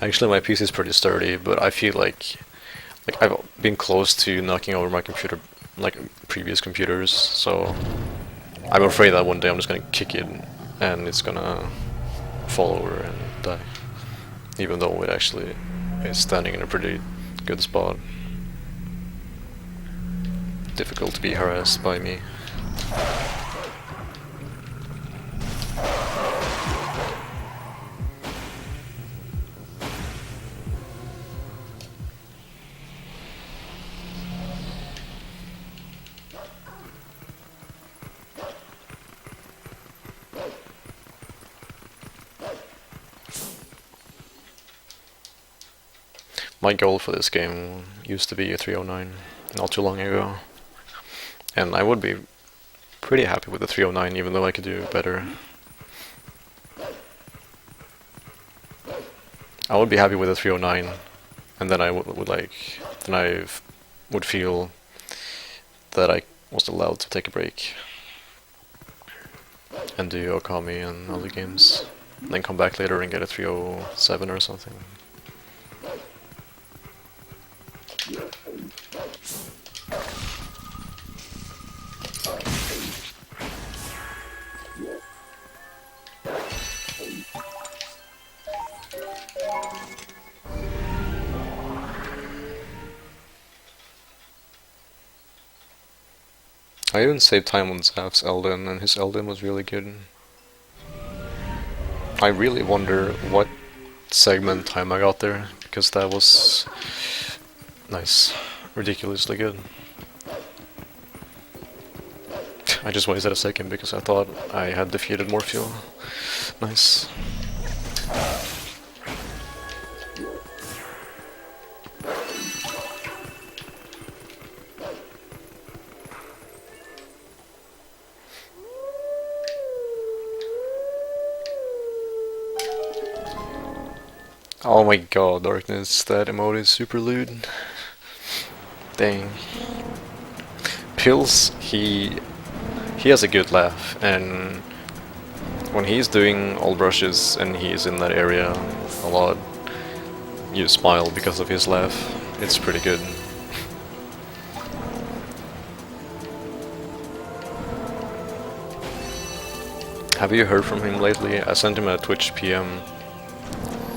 Actually, my PC is pretty sturdy, but I feel like I've been close to knocking over my computer, like previous computers, so I'm afraid that one day I'm just gonna kick it and it's gonna fall over and die. Even though it actually is standing in a pretty good spot. Difficult to be harassed by me. My goal for this game used to be a 309 not too long ago, and I would be pretty happy with the 309 even though I could do better. I would be happy with a 309, and then I would feel that I was allowed to take a break and do Okami and other games, and then come back later and get a 307 or something. I even saved time on Zaf's Elden, and his Elden was really good. I really wonder what segment time I got there, because that was nice. Ridiculously good. I just wasted a second because I thought I had defeated Morpheo. Nice. Oh my god, Darkness, that emote is super lewd. Dang. Pills, he has a good laugh, and when he's doing all brushes and he's in that area a lot, you smile because of his laugh. It's pretty good. Have you heard from him lately? I sent him a Twitch PM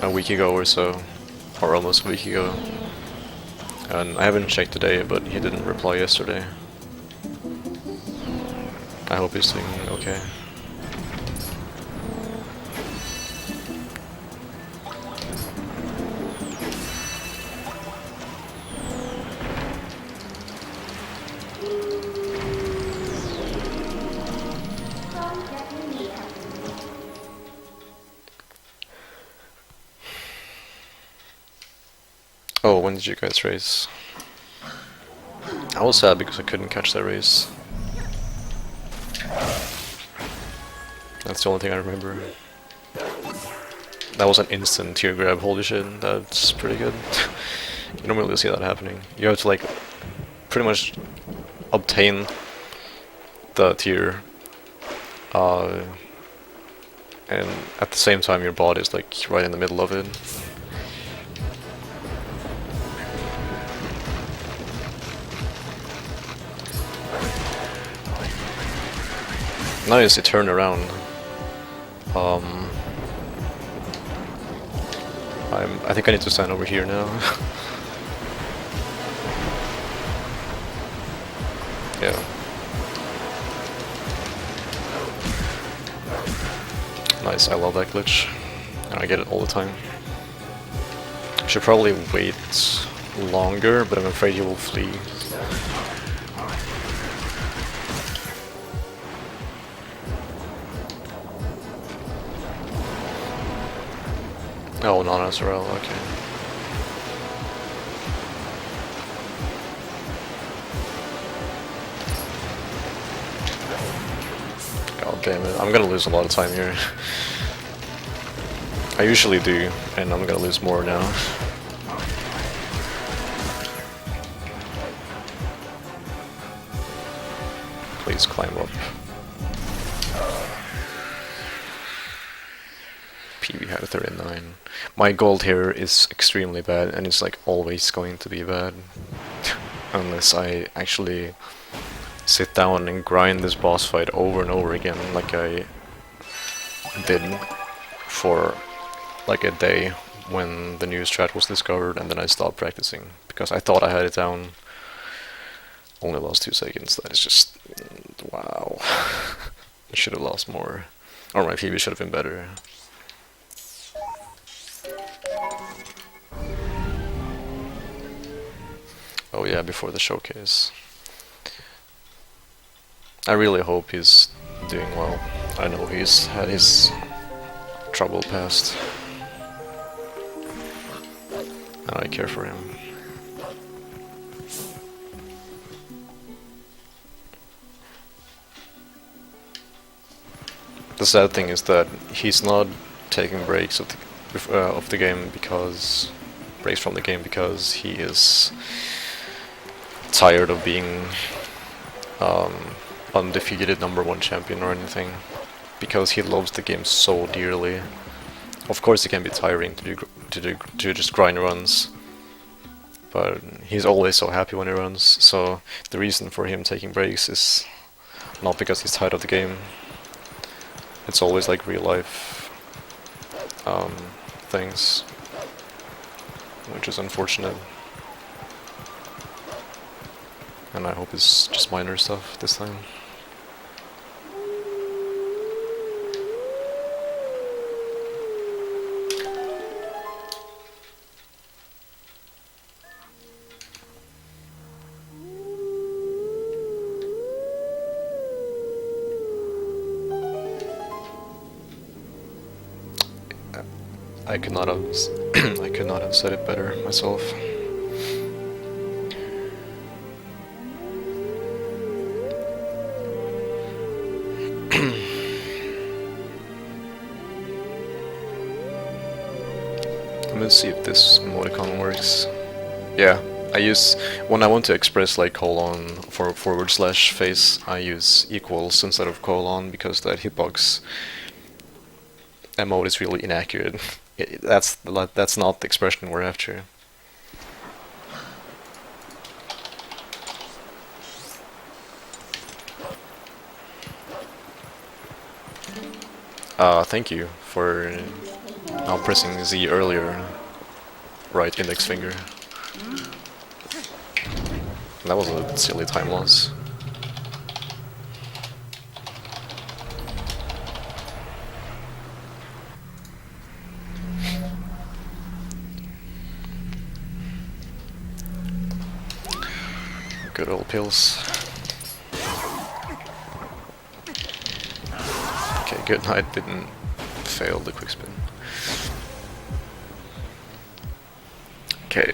a week ago or so, or almost a week ago, and I haven't checked today, but he didn't reply yesterday. I hope he's doing okay. Oh, when did you guys race? I was sad because I couldn't catch that race. That's the only thing I remember. That was an instant tier grab, holy shit, that's pretty good. You don't really see that happening. You have to like pretty much obtain the tier and at the same time your body is like right in the middle of it. Nice, it turned around. I think I need to stand over here now. Yeah. Nice, I love that glitch. And I get it all the time. I should probably wait longer, but I'm afraid he will flee. Oh, non-SRL, okay. God damn it, I'm gonna lose a lot of time here. I usually do, and I'm gonna lose more now. Please climb up. PB had a 39. My gold here is extremely bad, and it's like always going to be bad. Unless I actually sit down and grind this boss fight over and over again, like I did for like a day when the new strat was discovered, and then I stopped practicing because I thought I had it down. Only lost 2 seconds. That is just wow. I should have lost more, or my PB should have been better. Oh yeah, before the showcase. I really hope he's doing well. I know he's had his trouble past, and I care for him. The sad thing is that he's not taking breaks of the game because from the game because he is tired of being undefeated #1 champion or anything, because he loves the game so dearly. Of course, it can be tiring to just grind runs, but he's always so happy when he runs. So the reason for him taking breaks is not because he's tired of the game. It's always like real life things, which is unfortunate. And I hope it's just minor stuff this time. I could not have I could not have said it better myself. Let's see if this emoticon works. Yeah, I use, when I want to express like colon for / face, I use equals instead of colon, because that hitbox emote is really inaccurate. That's not the expression we're after. Thank you for pressing Z earlier. Right index finger. That was a silly time loss. Good old pills. Okay, good night didn't fail the quick spin. Okay,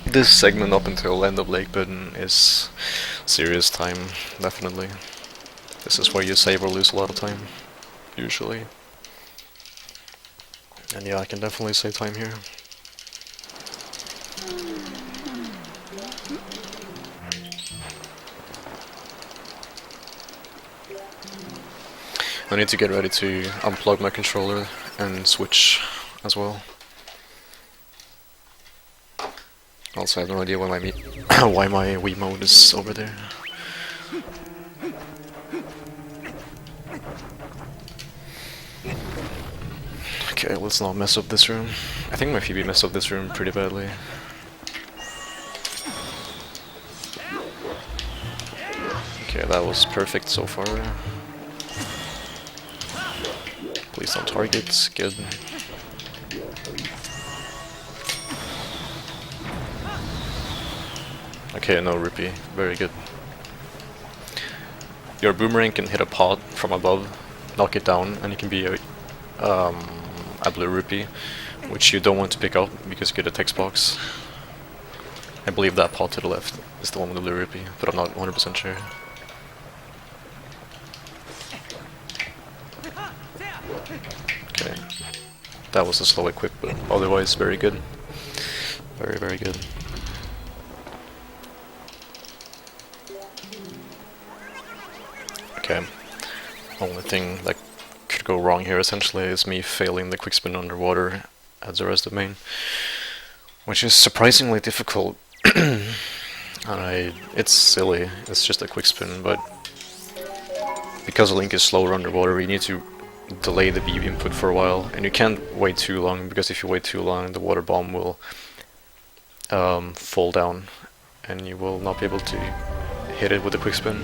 this segment up until end of Lake Button is serious time, definitely. This is where you save or lose a lot of time, usually. And yeah, I can definitely save time here. I need to get ready to unplug my controller and switch as well. Also, I have no idea why my why my Wii mode is over there. Okay, let's not mess up this room. I think my PB messed up this room pretty badly. Okay, that was perfect so far. Please don't target. Good. Okay, no rupee. Very good. Your boomerang can hit a pot from above, knock it down, and it can be a blue rupee, which you don't want to pick up because you get a text box. I believe that pot to the left is the one with the blue rupee, but I'm not 100% sure. Okay. That was a slow equip, but otherwise very good. Very, very good. Okay. Only thing that could go wrong here essentially is me failing the quick spin underwater as the rest of main, which is surprisingly difficult. And it's silly, it's just a quick spin, but because Link is slower underwater, you need to delay the beam input for a while, and you can't wait too long, because if you wait too long, the water bomb will fall down, and you will not be able to hit it with a quick spin.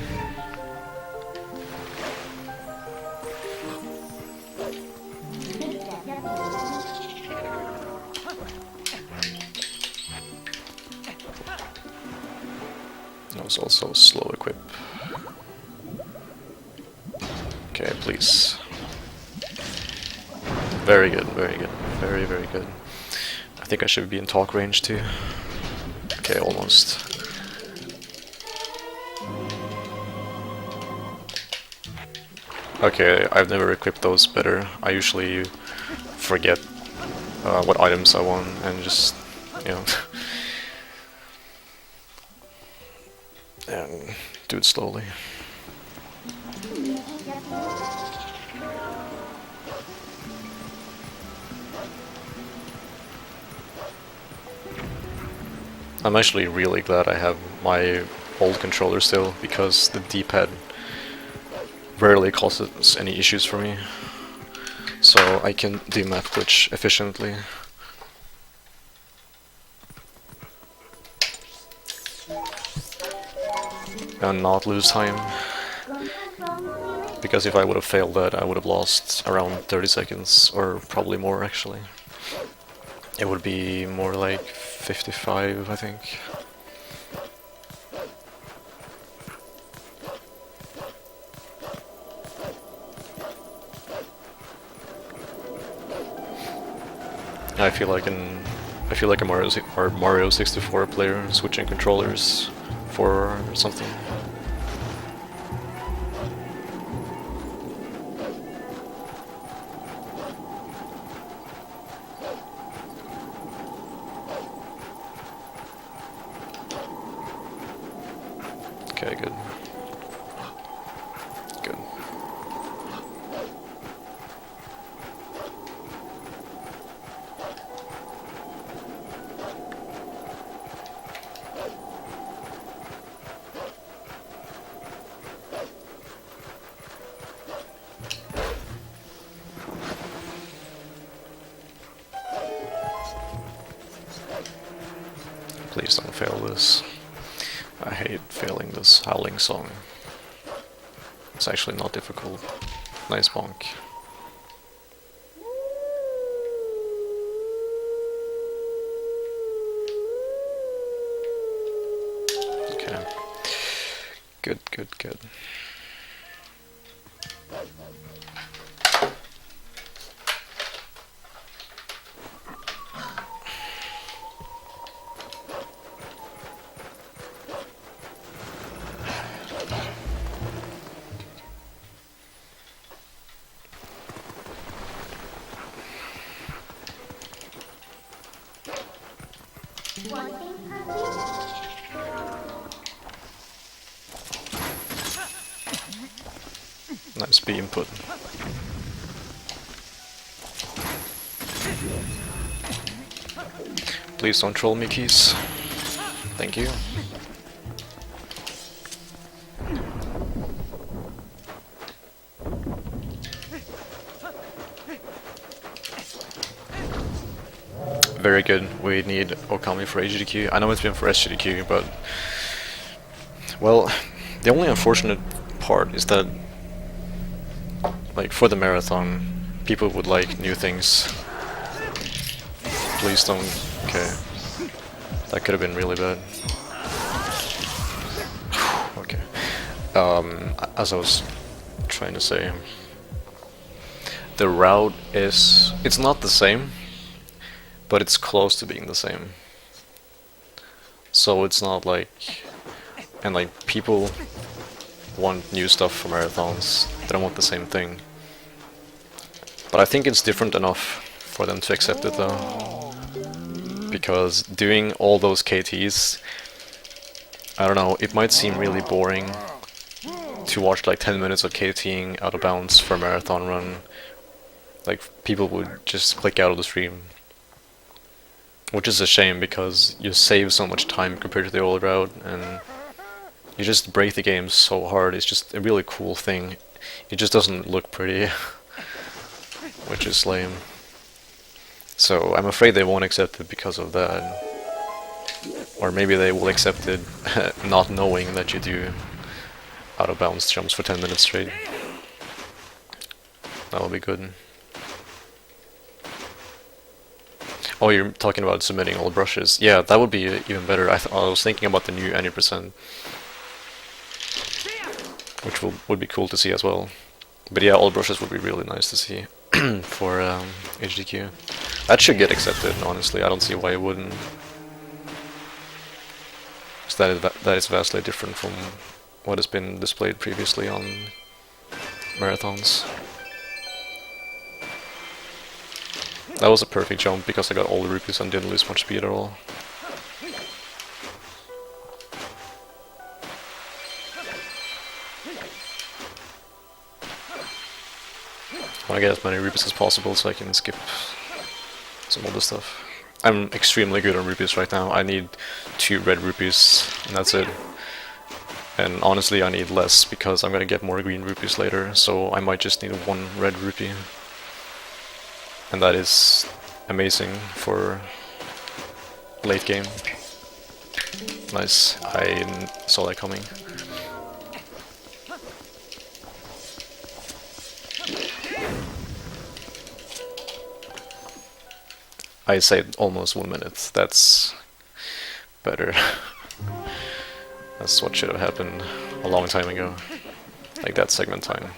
That was also a slow equip. Okay, please. Very good, very good. Very, very good. I think I should be in talk range too. Okay, almost. Okay, I've never equipped those better. I usually forget what items I want and just, you know, and do it slowly. I'm actually really glad I have my old controller still, because the D-pad rarely causes any issues for me. So I can do map glitch efficiently. And not lose time. Because if I would have failed that, I would have lost around 30 seconds, or probably more actually. It would be more like 55, I think. I feel like a Mario 64 player switching controllers for or something. Okay, good. Good. Please don't fail this. I hate failing this howling song. It's actually not difficult. Nice bonk. Okay. Good, good, good. Nice B input. Please don't troll me, keys. Thank you. Very good. We need Okami for HDQ. I know it's been for SGDQ, but... well, the only unfortunate part is that, like, for the marathon, people would like new things. Please don't... okay. That could have been really bad. Okay. As I was trying to say, the route is... it's not the same, but it's close to being the same. So it's not like... and like, people want new stuff for marathons, they don't want the same thing. But I think it's different enough for them to accept it though. Because doing all those KTs, I don't know, it might seem really boring to watch like 10 minutes of KTing out of bounds for a marathon run. Like, people would just click out of the stream. Which is a shame, because you save so much time compared to the old route, and you just break the game so hard. It's just a really cool thing. It just doesn't look pretty, which is lame. So I'm afraid they won't accept it because of that. Or maybe they will accept it not knowing that you do out of bounds jumps for 10 minutes straight. That would be good. Oh, you're talking about submitting all brushes. Yeah, that would be even better. I was thinking about the new any percent, which would be cool to see as well. But yeah, all brushes would be really nice to see for HDQ. That should get accepted, honestly. I don't see why it wouldn't. Because that is vastly different from what has been displayed previously on marathons. That was a perfect jump because I got all the rupees and didn't lose much speed at all. I want to get as many rupees as possible so I can skip some other stuff. I'm extremely good on rupees right now. I need 2 red rupees and that's it. And honestly I need less because I'm gonna get more green rupees later, so I might just need 1 red rupee. And that is amazing for late game. Nice, I saw that coming. I saved almost 1 minute, that's better. That's what should have happened a long time ago. Like that segment time.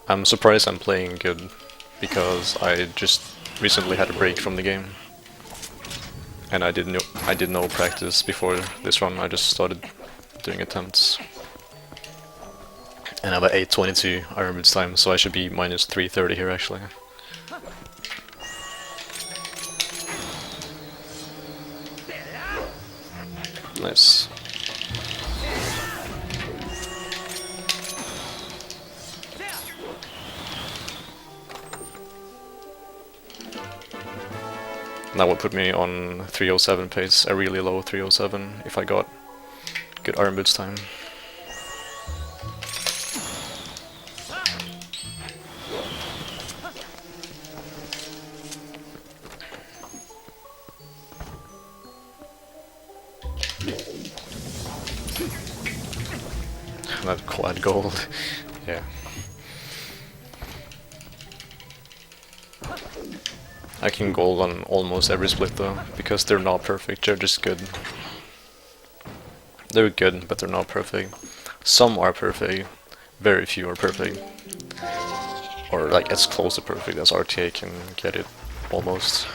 I'm surprised I'm playing good, because I just recently had a break from the game. And I did no practice before this run, I just started doing attempts. And I have an 8:22 Iron Boots time, so I should be minus 330 here actually. Nice. That would put me on 307 pace, a really low 307 if I got good Iron Boots time. That quad gold, yeah. I can gold on almost every split though, because they're not perfect, they're just good. They're good, but they're not perfect. Some are perfect, very few are perfect. Or like as close to perfect as RTA can get it, almost.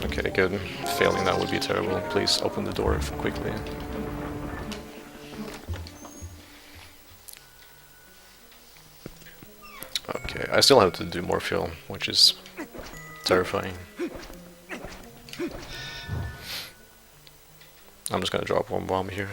Okay, good. Failing that would be terrible. Please open the door quickly. Okay, I still have to do more fuel, which is terrifying. I'm just gonna drop 1 bomb here.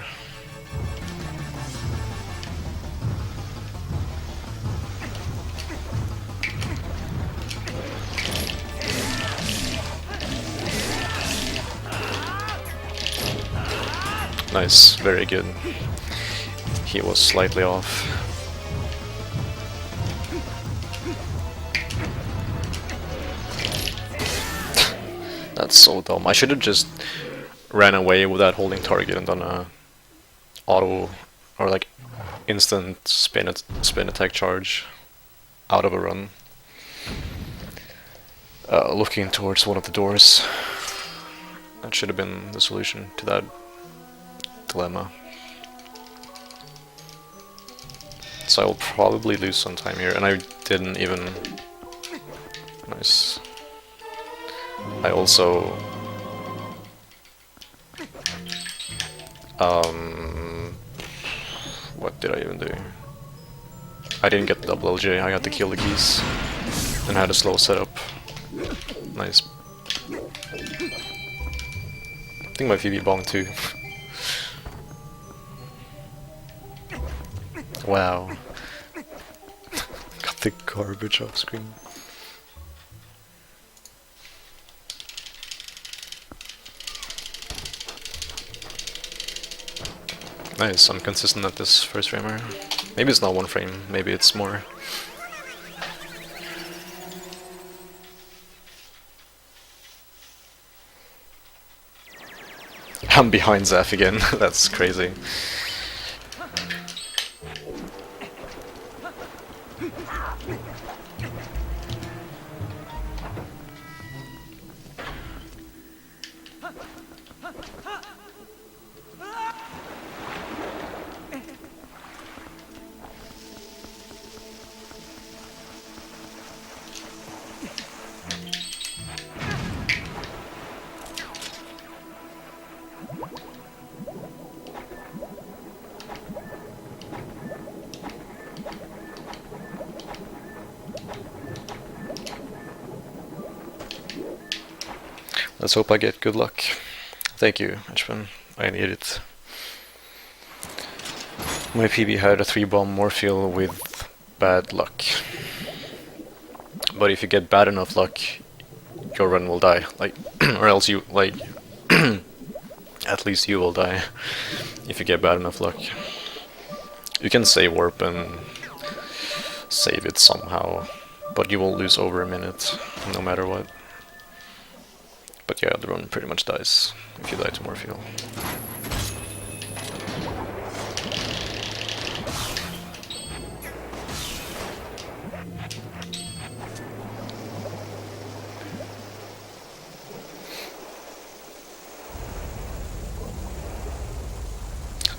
Nice, very good. He was slightly off. That's so dumb. I should have just ran away without holding target and done a auto or like instant spin attack charge out of a run. Looking towards one of the doors. That should have been the solution to that dilemma. So I will probably lose some time here, and I didn't even... Nice. I also what did I even do? I didn't get the double LJ, I got to kill the geese and had a slow setup. Nice. I think my Phoebe bonged too. Wow. Got the garbage off screen. Nice, I'm consistent at this first framer. Maybe it's not one frame, maybe it's more. I'm behind Zaf again, that's crazy. Let's hope I get good luck. Thank you, Ashman. I need it. My PB had a 3-bomb Morpheal with bad luck. But if you get bad enough luck, your run will die. Like, or else you, like, at least you will die if you get bad enough luck. You can save warp and save it somehow, but you will lose over a minute, no matter what. But yeah, the run pretty much dies if you die to Morpheal.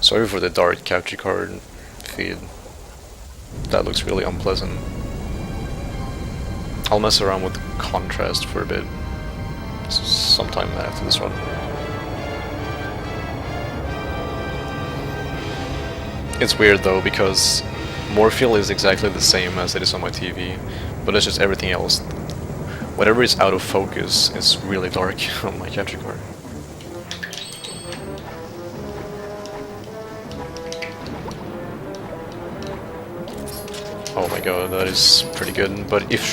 Sorry for the dark capture card feed. That looks really unpleasant. I'll mess around with contrast for a bit sometime after this run. It's weird though, because Morpheal is exactly the same as it is on my TV, but it's just everything else. Whatever is out of focus is really dark on my capture card. Oh my god, that is pretty good, but if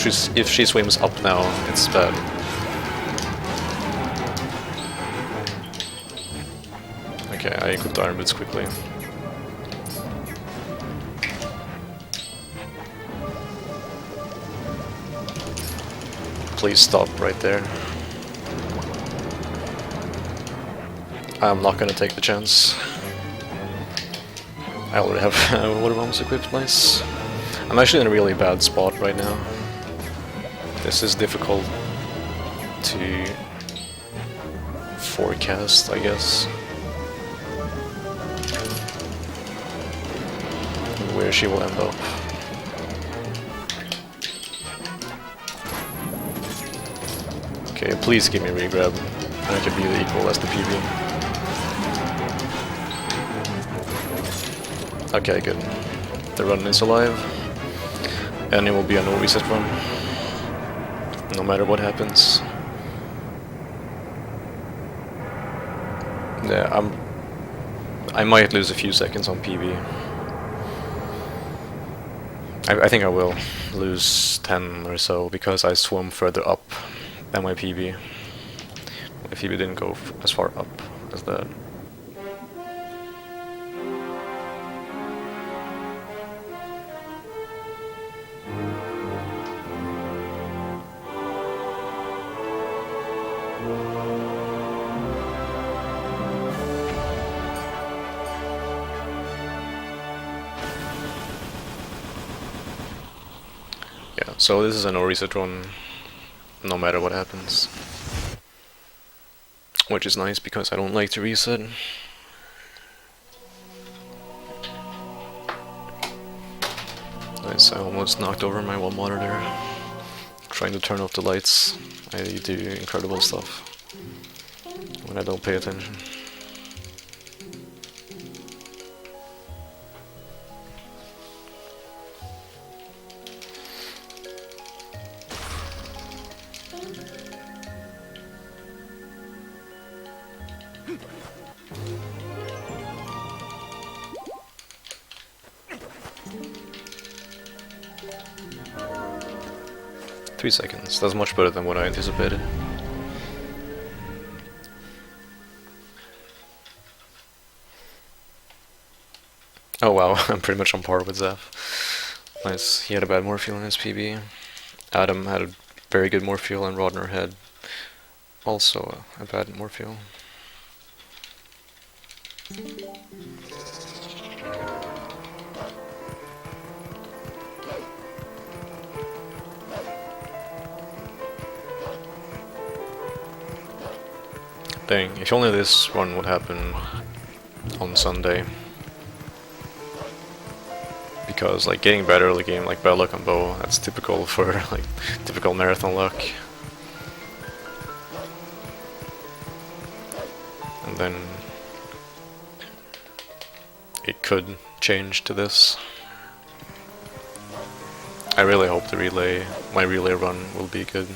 she swims up now, it's bad. Okay, I equipped Iron Boots quickly. Please stop right there. I'm not gonna take the chance. I already have water bombs equipped, nice. I'm actually in a really bad spot right now. This is difficult to forecast, I guess. Where she will end up. Okay, please give me a regrab, and I can be the equal as the PB. Okay, good. The run is alive, and it will be a no reset run, no matter what happens. Yeah, I might lose a few seconds on PB. I think I will lose 10 or so because I swam further up than my PB. My PB didn't go as far up as that. Yeah, so this is a no reset run, no matter what happens. Which is nice because I don't like to reset. Nice, I almost knocked over my wall monitor. trying to turn off the lights. I do incredible stuff when I don't pay attention. Three seconds. That's much better than what I anticipated. Oh wow, I'm pretty much on par with Zeph. Nice. He had a bad Morpheal in his PB. Adam had a very good Morpheal, and Rodner had also a bad Morpheal. Dang, if only this run would happen on Sunday. Because like getting better early game, like bad luck on bow, that's typical for like typical marathon luck. And then it could change to this. I really hope the relay, my relay run will be good.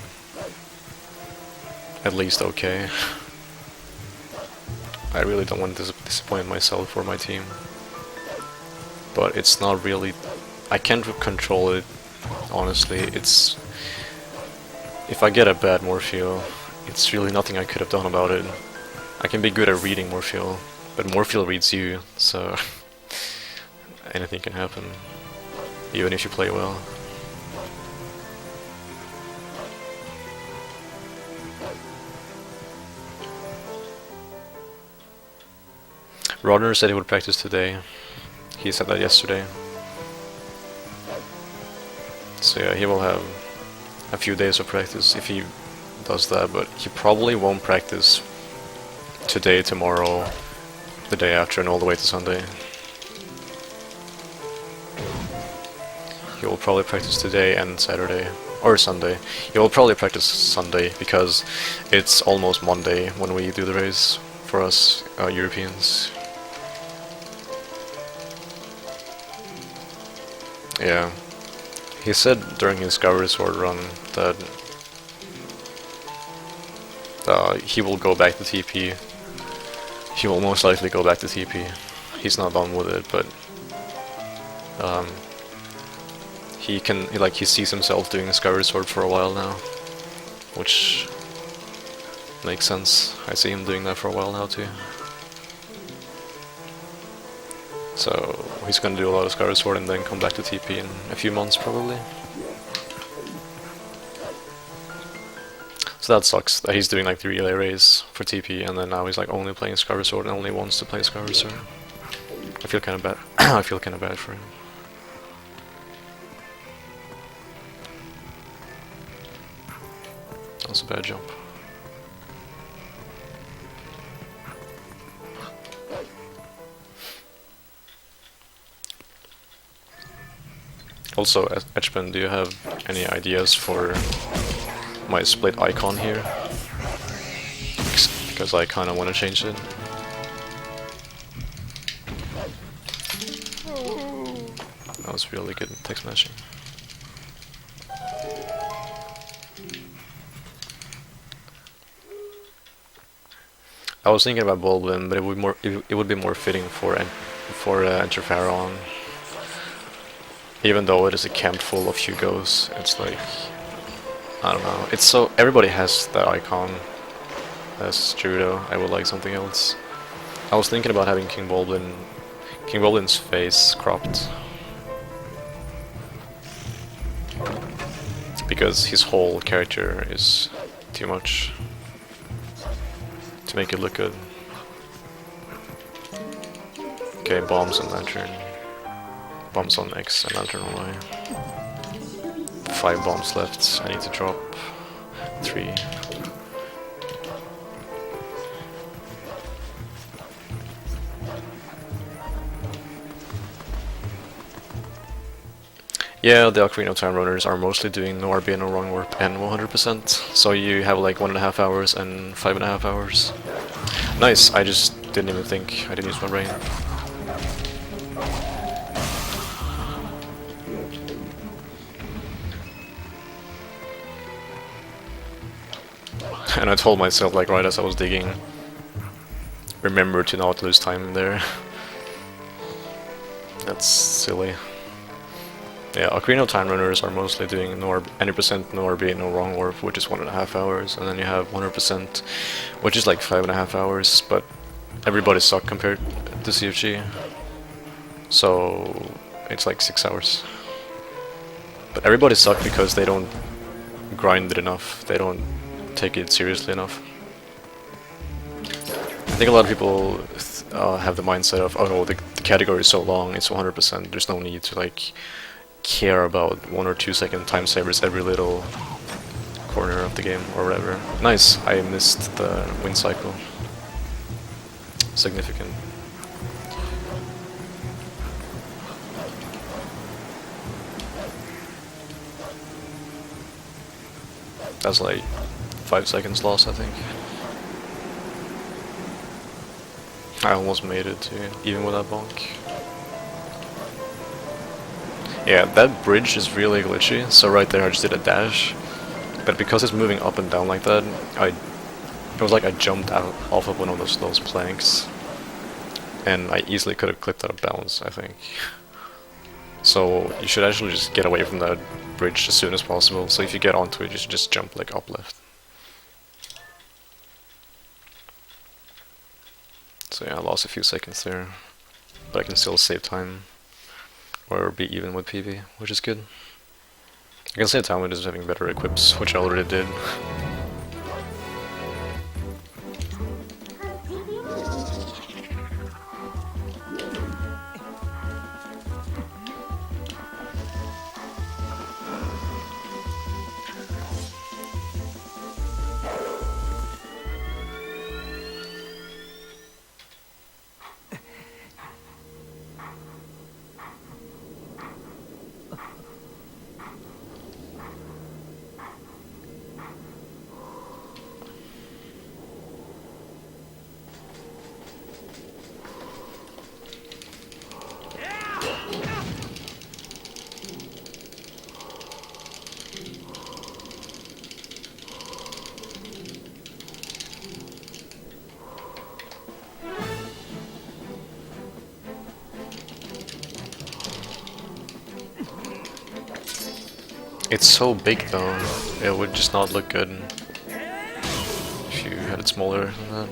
At least okay. I really don't want to disappoint myself or my team. But it's not really... I can't control it, honestly. It's... If I get a bad Morpheal, it's really nothing I could have done about it. I can be good at reading Morpheal, but Morpheal reads you, so... anything can happen, even if you play well. Rodner said he would practice today. He said that yesterday. So yeah, he will have a few days of practice if he does that, but he probably won't practice today, tomorrow, the day after, and all the way to Sunday. He will probably practice today and Saturday, or Sunday. He will probably practice Sunday, because it's almost Monday when we do the race for us Europeans. Yeah, he said during his Skyward Sword run that he will go back to TP. He will most likely go back to TP. He's not done with it, but he sees himself doing Skyward Sword for a while now, which makes sense. I see him doing that for a while now too. So he's gonna do a lot of Skyward Sword and then come back to TP in a few months probably. So that sucks that he's doing like the relay race for TP and then now he's like only playing Skyward Sword and only wants to play Skyward Sword. I feel kind of bad. I feel kind of bad for him. That was a bad jump. Also, Etchman, do you have any ideas for my split icon here? Because I kind of want to change it. That was really good text mashing. I was thinking about Bulblin, but it would be more fitting for Enter Pharaon. Even though it is a camp full of Hugos, it's like, I don't know. It's so everybody has that icon. That's true though. I would like something else. I was thinking about having King Bulblin's face cropped, because his whole character is too much to make it look good. Okay, bombs and lantern. Bombs on X and lantern on Y. 5 bombs left. I need to drop 3. Yeah, the Ocarina of Time runners are mostly doing no RB, no wrong warp, and 100%. So you have like 1.5 hours and 5.5 hours. Nice, I just didn't even think. I didn't use my brain. And I told myself, like, right as I was digging, remember to not lose time there. That's silly. Yeah, Ocarina of Time runners are mostly doing no any percent no RB, no wrong warp, which is 1.5 hours, and then you have 100%, which is like 5.5 hours, but everybody suck compared to CFG. So it's like 6 hours. But everybody suck because they don't grind it enough, they don't take it seriously enough. I think a lot of people have the mindset of, oh no, the category is so long, it's 100%, there's no need to like care about 1 or 2 second time savers every little corner of the game or whatever. Nice, I missed the win cycle. Significant. That's like 5 seconds lost, I think. I almost made it too, even with that bonk. Yeah, that bridge is really glitchy, so right there I just did a dash. But because it's moving up and down like that, it was like I jumped out off of one of those planks. And I easily could have clipped out of bounds, I think. So you should actually just get away from that bridge as soon as possible. So if you get onto it, you should just jump like up left. So yeah, I lost a few seconds there, but I can still save time or be even with PB, which is good. I can save time with just having better equips, which I already did. It's so big though, it would just not look good if you had it smaller than that.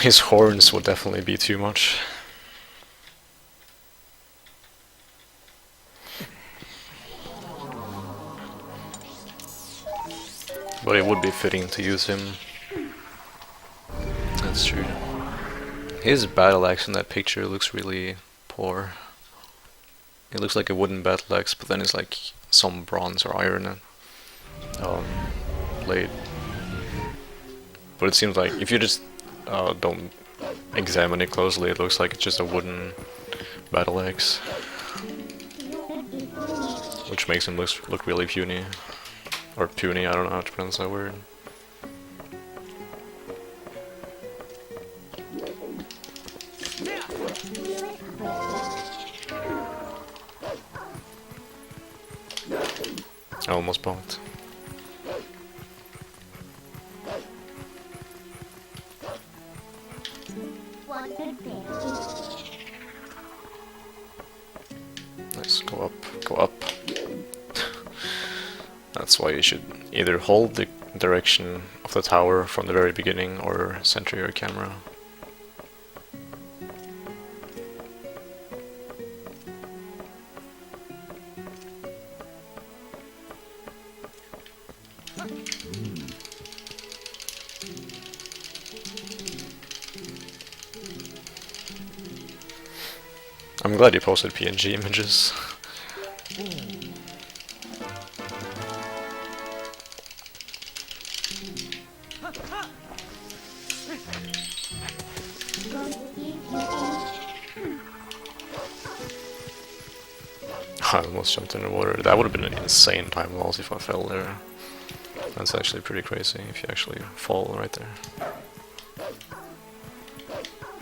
His horns would definitely be too much. But it would be fitting to use him. That's true. His battle axe in that picture looks really poor. It looks like a wooden battle axe, but then it's like some bronze or iron blade. But it seems like if you just don't examine it closely, it looks like it's just a wooden battle axe, which makes him look really puny. Or puny, I don't know how to pronounce that word. I almost bonked. Nice, go up, go up. That's why you should either hold the direction of the tower from the very beginning or center your camera. I'm glad you posted PNG images. I almost jumped in the water. That would have been an insane time loss if I fell there. That's actually pretty crazy if you actually fall right there.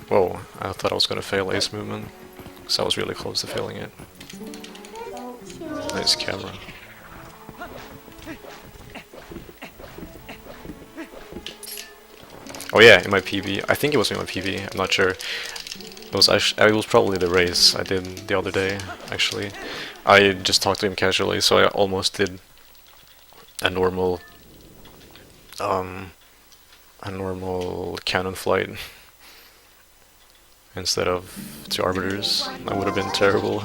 Whoa, I thought I was gonna fail ace movement, because I was really close to failing it. Nice camera. Oh yeah, in my PB. I think it was in my PB, I'm not sure. It was probably the race I did the other day, actually. I just talked to him casually, so I almost did a normal cannon flight instead of 2 arbiters. That would have been terrible.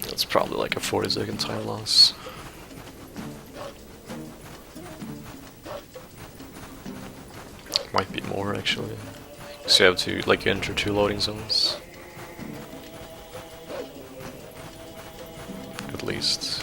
That's probably like a 40-second time loss. Might be more actually. So you have to like enter 2 loading zones. At least.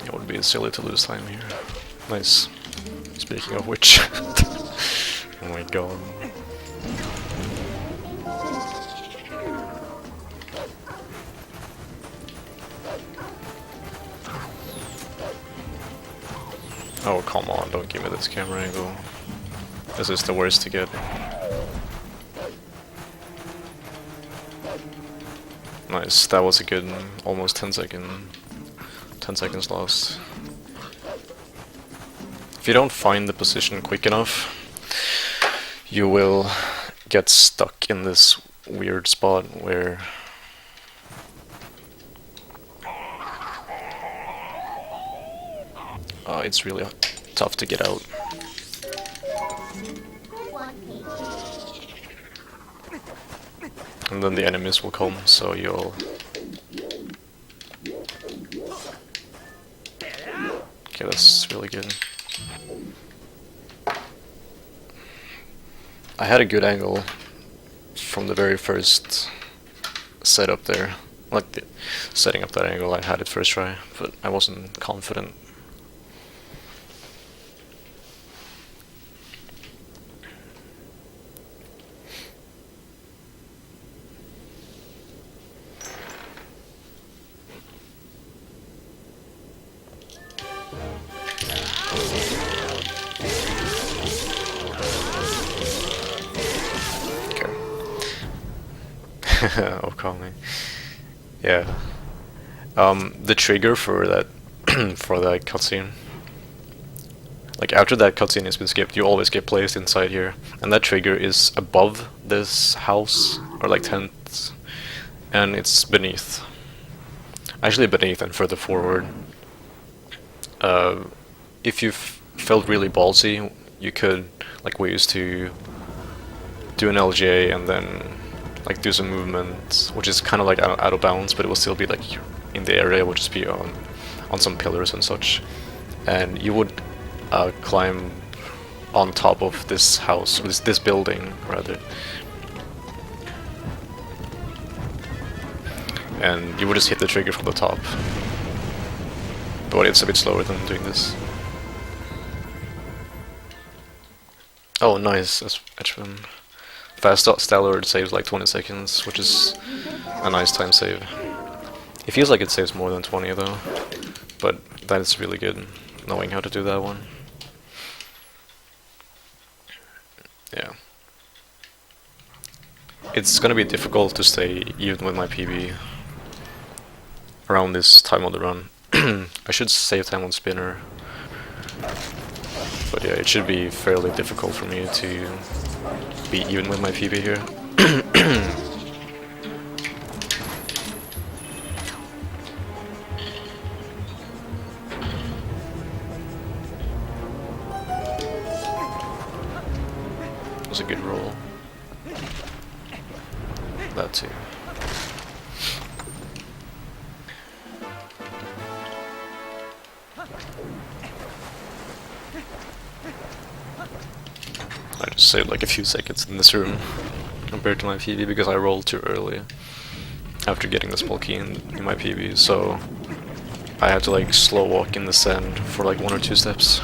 It would be silly to lose time here. Nice. Speaking of which. Oh my god. Oh come on, don't give me this camera angle. This is the worst to get. Nice, that was a good almost 10 seconds lost. If you don't find the position quick enough, you will get stuck in this weird spot where it's really tough to get out. And then the enemies will come, so you'll... Okay, that's really good. I had a good angle from the very first setup there. Like setting up that angle, I had it first try, but I wasn't confident. Of calling. Yeah. The trigger for that for that cutscene. Like after that cutscene has been skipped, you always get placed inside here, and that trigger is above this house or like tent, and it's beneath. Actually, beneath and further forward. If you felt really ballsy, you could, like we used to, do an LGA and then like do some movement, which is kind of like out of bounds, but it will still be like in the area, will just be on some pillars and such, and you would climb on top of this house, this building rather, and you would just hit the trigger from the top, but it's a bit slower than doing this. Oh nice, that's Edgeman. Fast Stellar saves like 20 seconds, which is a nice time save. It feels like it saves more than 20 though, but that is really good, knowing how to do that one. Yeah. It's gonna be difficult to stay even with my PB around this time of the run. I should save time on spinner. But yeah, it should be fairly difficult for me to be even with my PB here. It was a good roll. That too. I just saved like a few seconds in this room compared to my PB because I rolled too early after getting the small key in my PB, so I had to like slow walk in the sand for like 1 or 2 steps.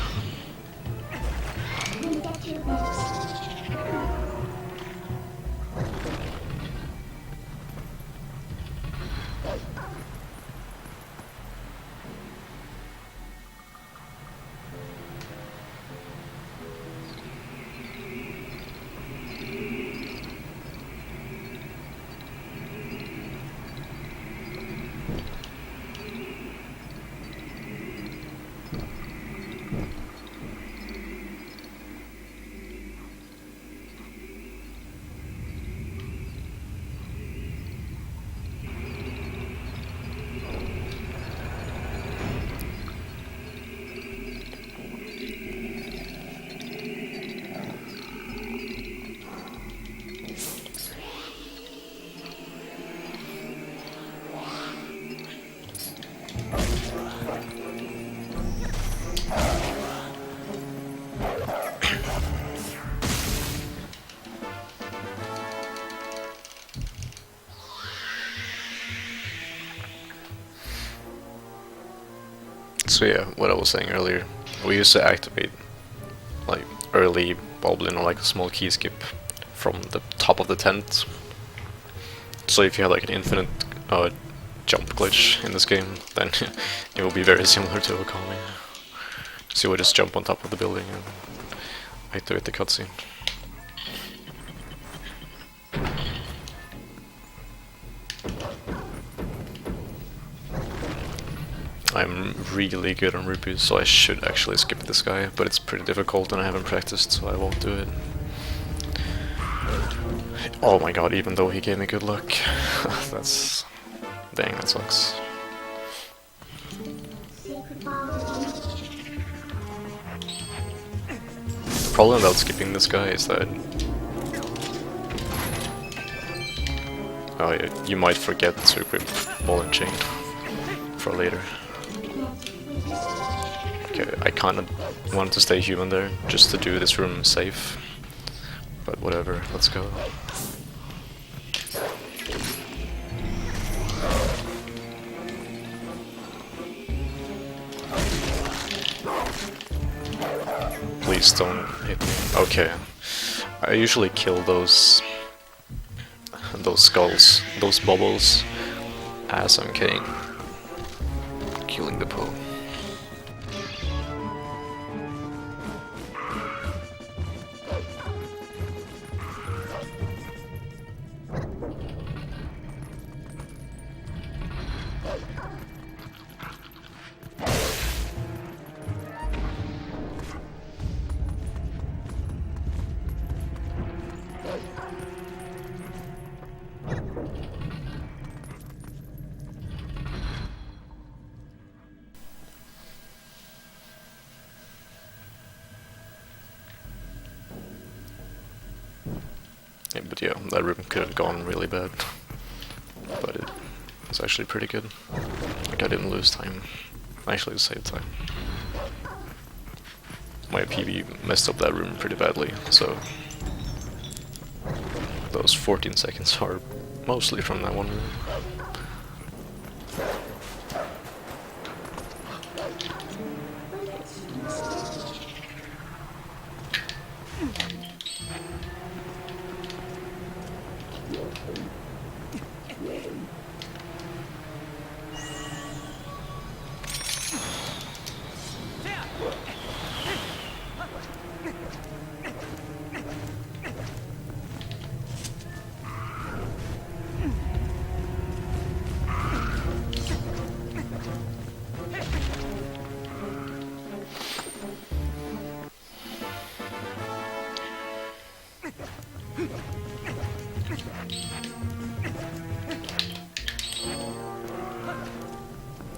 So yeah, what I was saying earlier, we used to activate like early Boblin or like a small key skip from the top of the tent. So if you had like an infinite jump glitch in this game, then it will be very similar to Okami. So you would just jump on top of the building and activate the cutscene. I'm really good on rupees, so I should actually skip this guy, but it's pretty difficult and I haven't practiced, so I won't do it. Oh my god, even though he gave me good luck. That's... dang, that sucks. The problem about skipping this guy is that... oh, yeah, you might forget to equip ball and chain for later. Okay, I kind of wanted to stay human there, just to do this room safe. But whatever, let's go. Please don't hit me. Okay. I usually kill those skulls, those bubbles, as I'm killing the pool. Yeah, but yeah, that room could have gone really bad, but it was actually pretty good. Like I didn't lose time, I actually saved time. My PB messed up that room pretty badly, so those 14 seconds are mostly from that one room.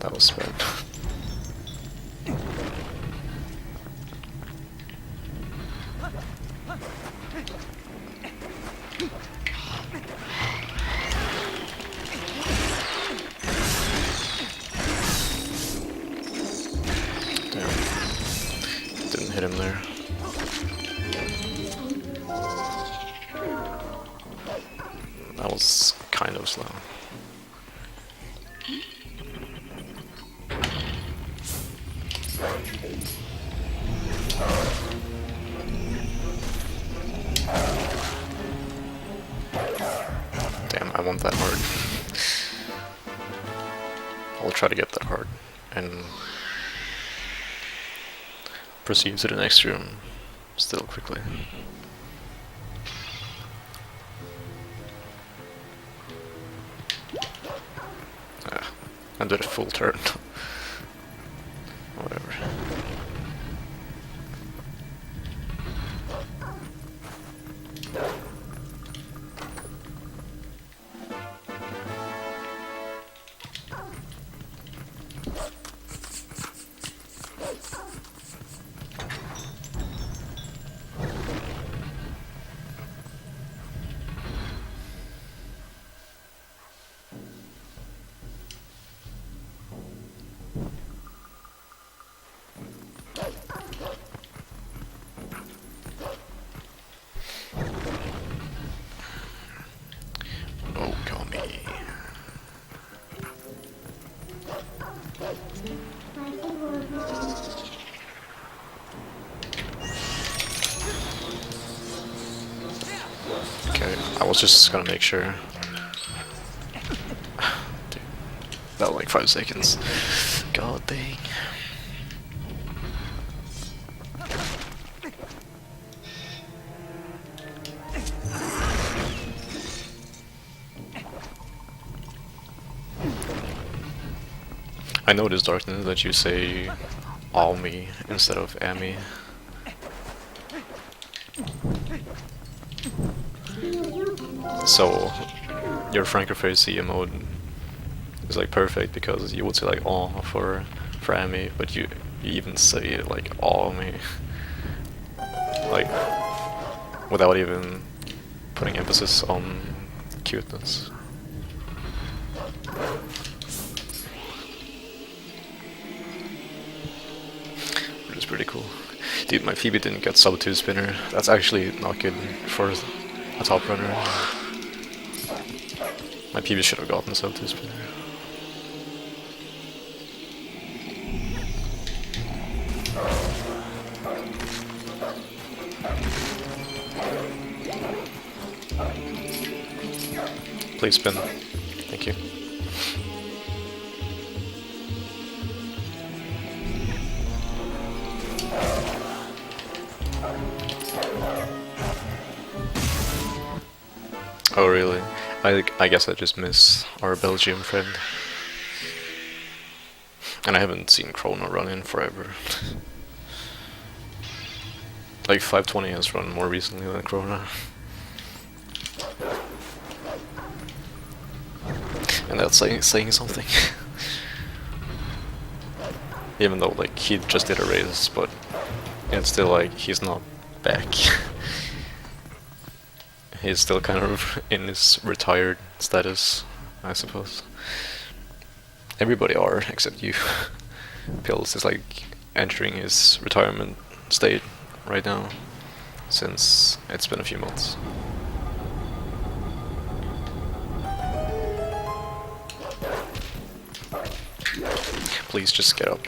That was bad. Damn. Didn't hit him there. That was kind of slow. Damn, I want that heart. I'll try to get that heart and proceed to the next room still quickly. I did a full turn. Whatever. Okay, I was just gonna make sure. Dude, that was like 5 seconds. God dang. I noticed, Darkness, that you say all me instead of Amy. So your Francophrasia mode is like perfect because you would say like all for Amy, but you even say like all me, like without even putting emphasis on cuteness. Which is pretty cool. Dude, my Phoebe didn't get sub 2 spinner. That's actually not good for a top runner. My Phoebe should have gotten sub 2 spinner. Please spin. Thank you. Oh really? I guess I just miss our Belgium friend. And I haven't seen Chrono run in forever. Like 520 has run more recently than Chrono. And that's saying something. Even though like he just did a race, but it's still like he's not back. He's still kind of in his retired status, I suppose. Everybody are, except you. Pills is like entering his retirement state right now, since it's been a few months. Please just get up.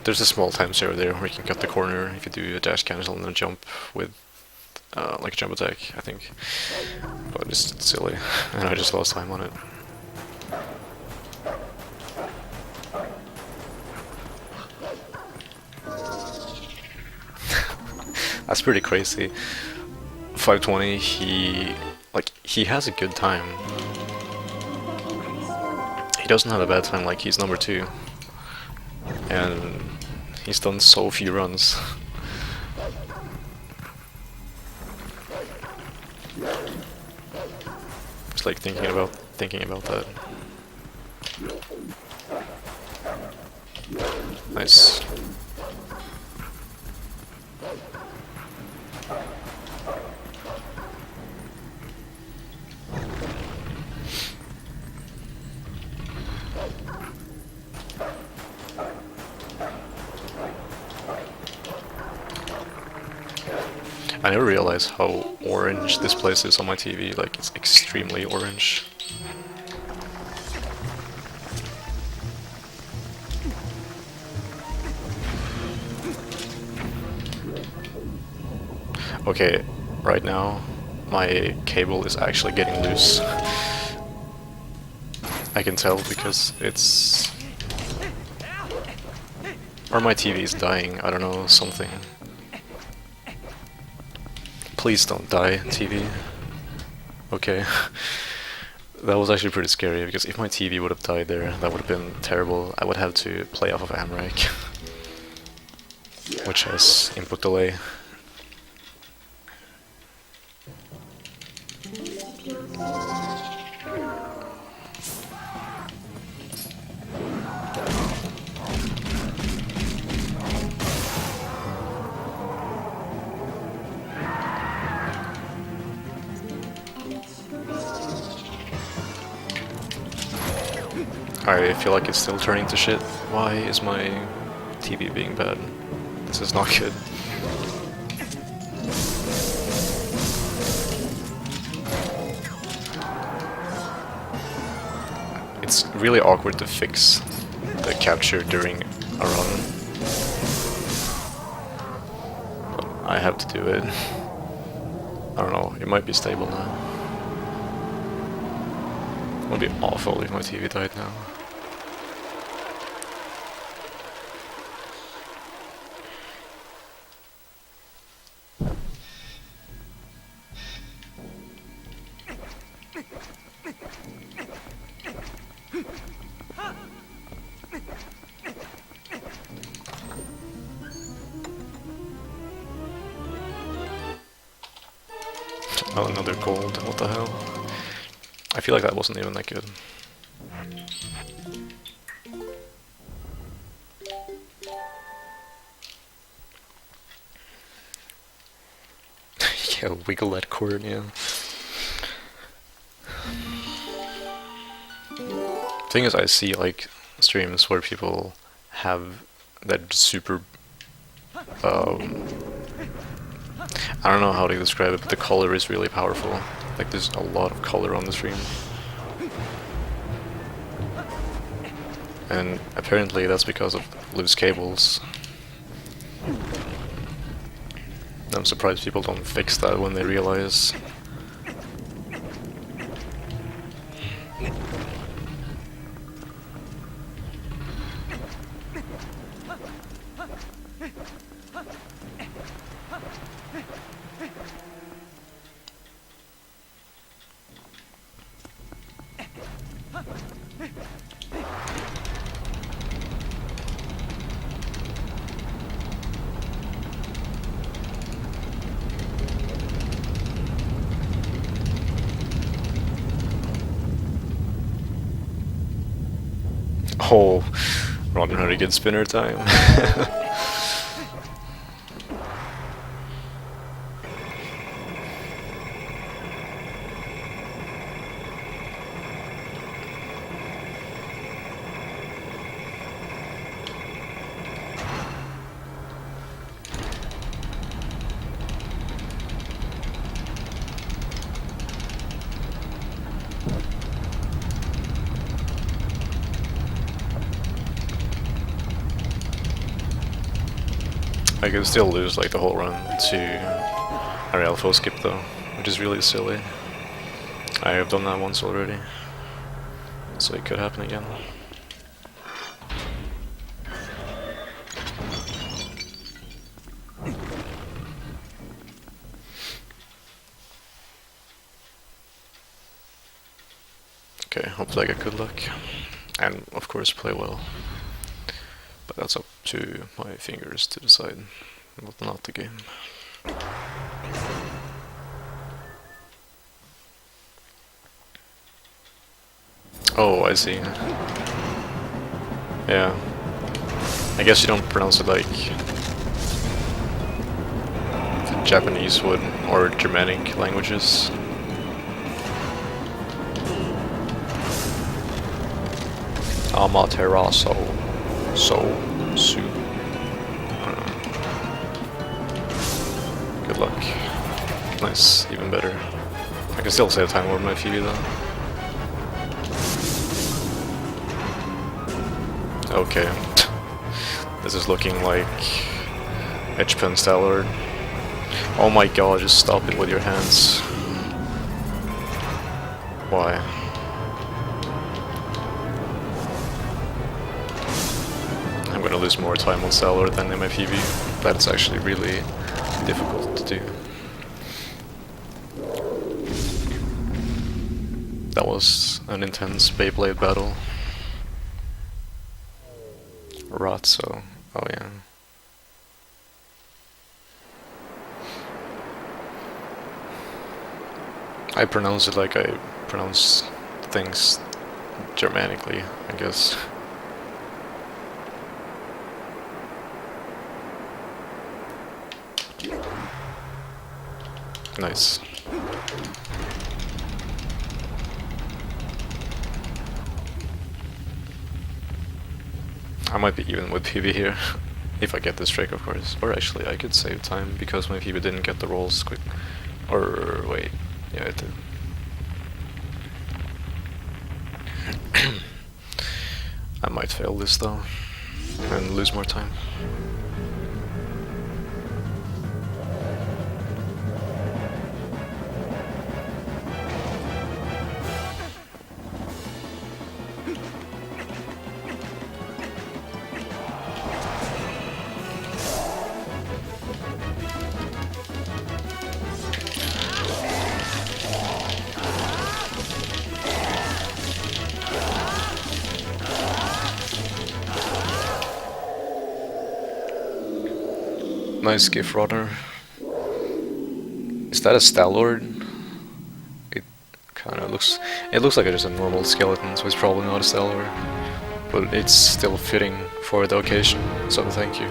There's a small time zero there where you can cut the corner if you do a dash cancel and then jump with like a jump attack, I think. But it's silly, and I just lost time on it. That's pretty crazy. 520, he has a good time. He doesn't have a bad time, like he's number 2. And he's done so few runs. Just like thinking about that. Nice. I never realized how orange this place is on my TV, like it's extremely orange. Okay, right now my cable is actually getting loose. I can tell because it's... Or my TV is dying, I don't know, something. Please don't die, TV. Okay. That was actually pretty scary, because if my TV would have died there, that would have been terrible. I would have to play off of AMRAC, which has input delay. I feel like it's still turning to shit. Why is my TV being bad? This is not good. It's really awkward to fix the capture during a run. But I have to do it. I don't know, it might be stable now. It would be awful if my TV died now. Oh, another gold, what the hell? I feel like that wasn't even that good. Yeah, wiggle that cord, yeah. Thing is, I see like streams where people have that super I don't know how to describe it, but the color is really powerful. Like there's a lot of color on the stream. And apparently that's because of loose cables. I'm surprised people don't fix that when they realize. Oh, Robin Hood a good spinner time. I could still lose like the whole run to a real full skip though, which is really silly. I have done that once already, so it could happen again. Okay, hopefully I get good luck, and of course play well. But that's up to my fingers to decide, not the game. Oh, I see. Yeah. I guess you don't pronounce it like the Japanese would, or Germanic languages. Amaterasu. Su. Good luck. Nice, even better. I can still save time over my Phoebe though. Okay. This is looking like Edge Pen Stallard. Oh my god, just stop it with your hands. Why? I'm gonna lose more time on Stallard than in my PV. That's actually really difficult to do. That was an intense Beyblade battle. Ratso. Oh yeah. I pronounce it like I pronounce things Germanically, I guess. Nice. I might be even with PB here, if I get this trick, of course. Or actually, I could save time because my PB didn't get the rolls quick. Or wait, yeah, it did. I might fail this though, and lose more time. Nice gift runner. Is that a Stallord? It kinda looks... It looks like it's just a normal skeleton, so it's probably not a Stallord. But it's still fitting for the occasion, so thank you.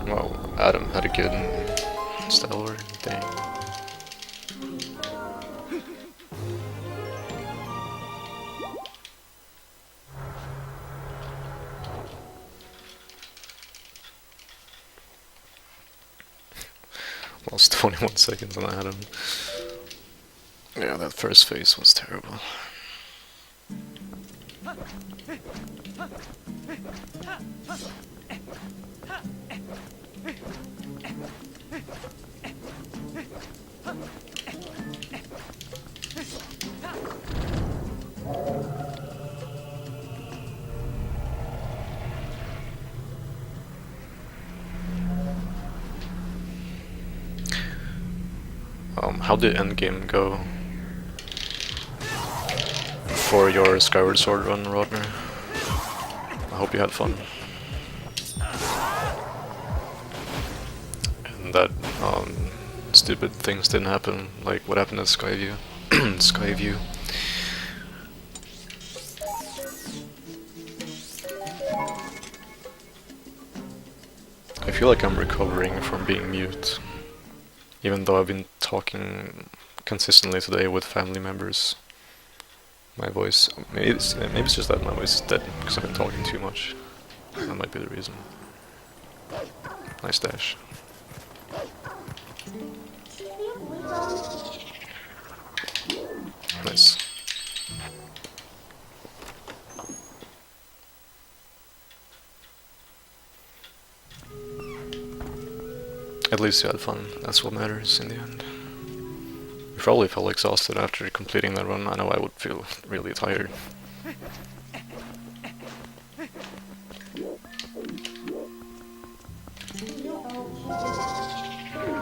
Wow, Adam had a good Stallord, dang. Lost 21 seconds on Adam. Yeah, that first phase was terrible. How did endgame go for your Skyward Sword run, Rodner? I hope you had fun. And that stupid things didn't happen, like what happened at Skyview. Skyview. I feel like I'm recovering from being mute, even though I've been talking consistently today with family members. My voice, maybe it's just that my voice is dead because I've been talking too much. That might be the reason. Nice dash. Nice. At least you had fun, that's what matters in the end. You probably felt exhausted after completing that run. I know I would feel really tired.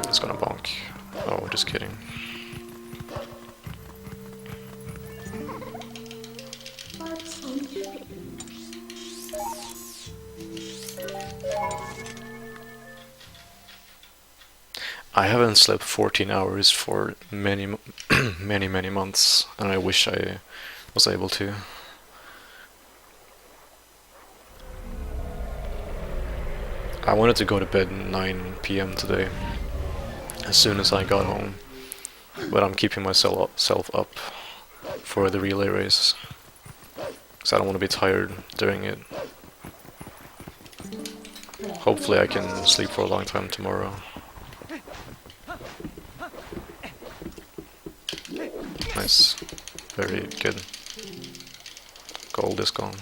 It's gonna bonk. Oh, just kidding. I haven't slept 14 hours for many, many months, and I wish I was able to. I wanted to go to bed at 9 p.m. today, as soon as I got home, but I'm keeping myself up for the relay race, because I don't want to be tired doing it. Hopefully I can sleep for a long time tomorrow. Nice. Very good. Gold is gone.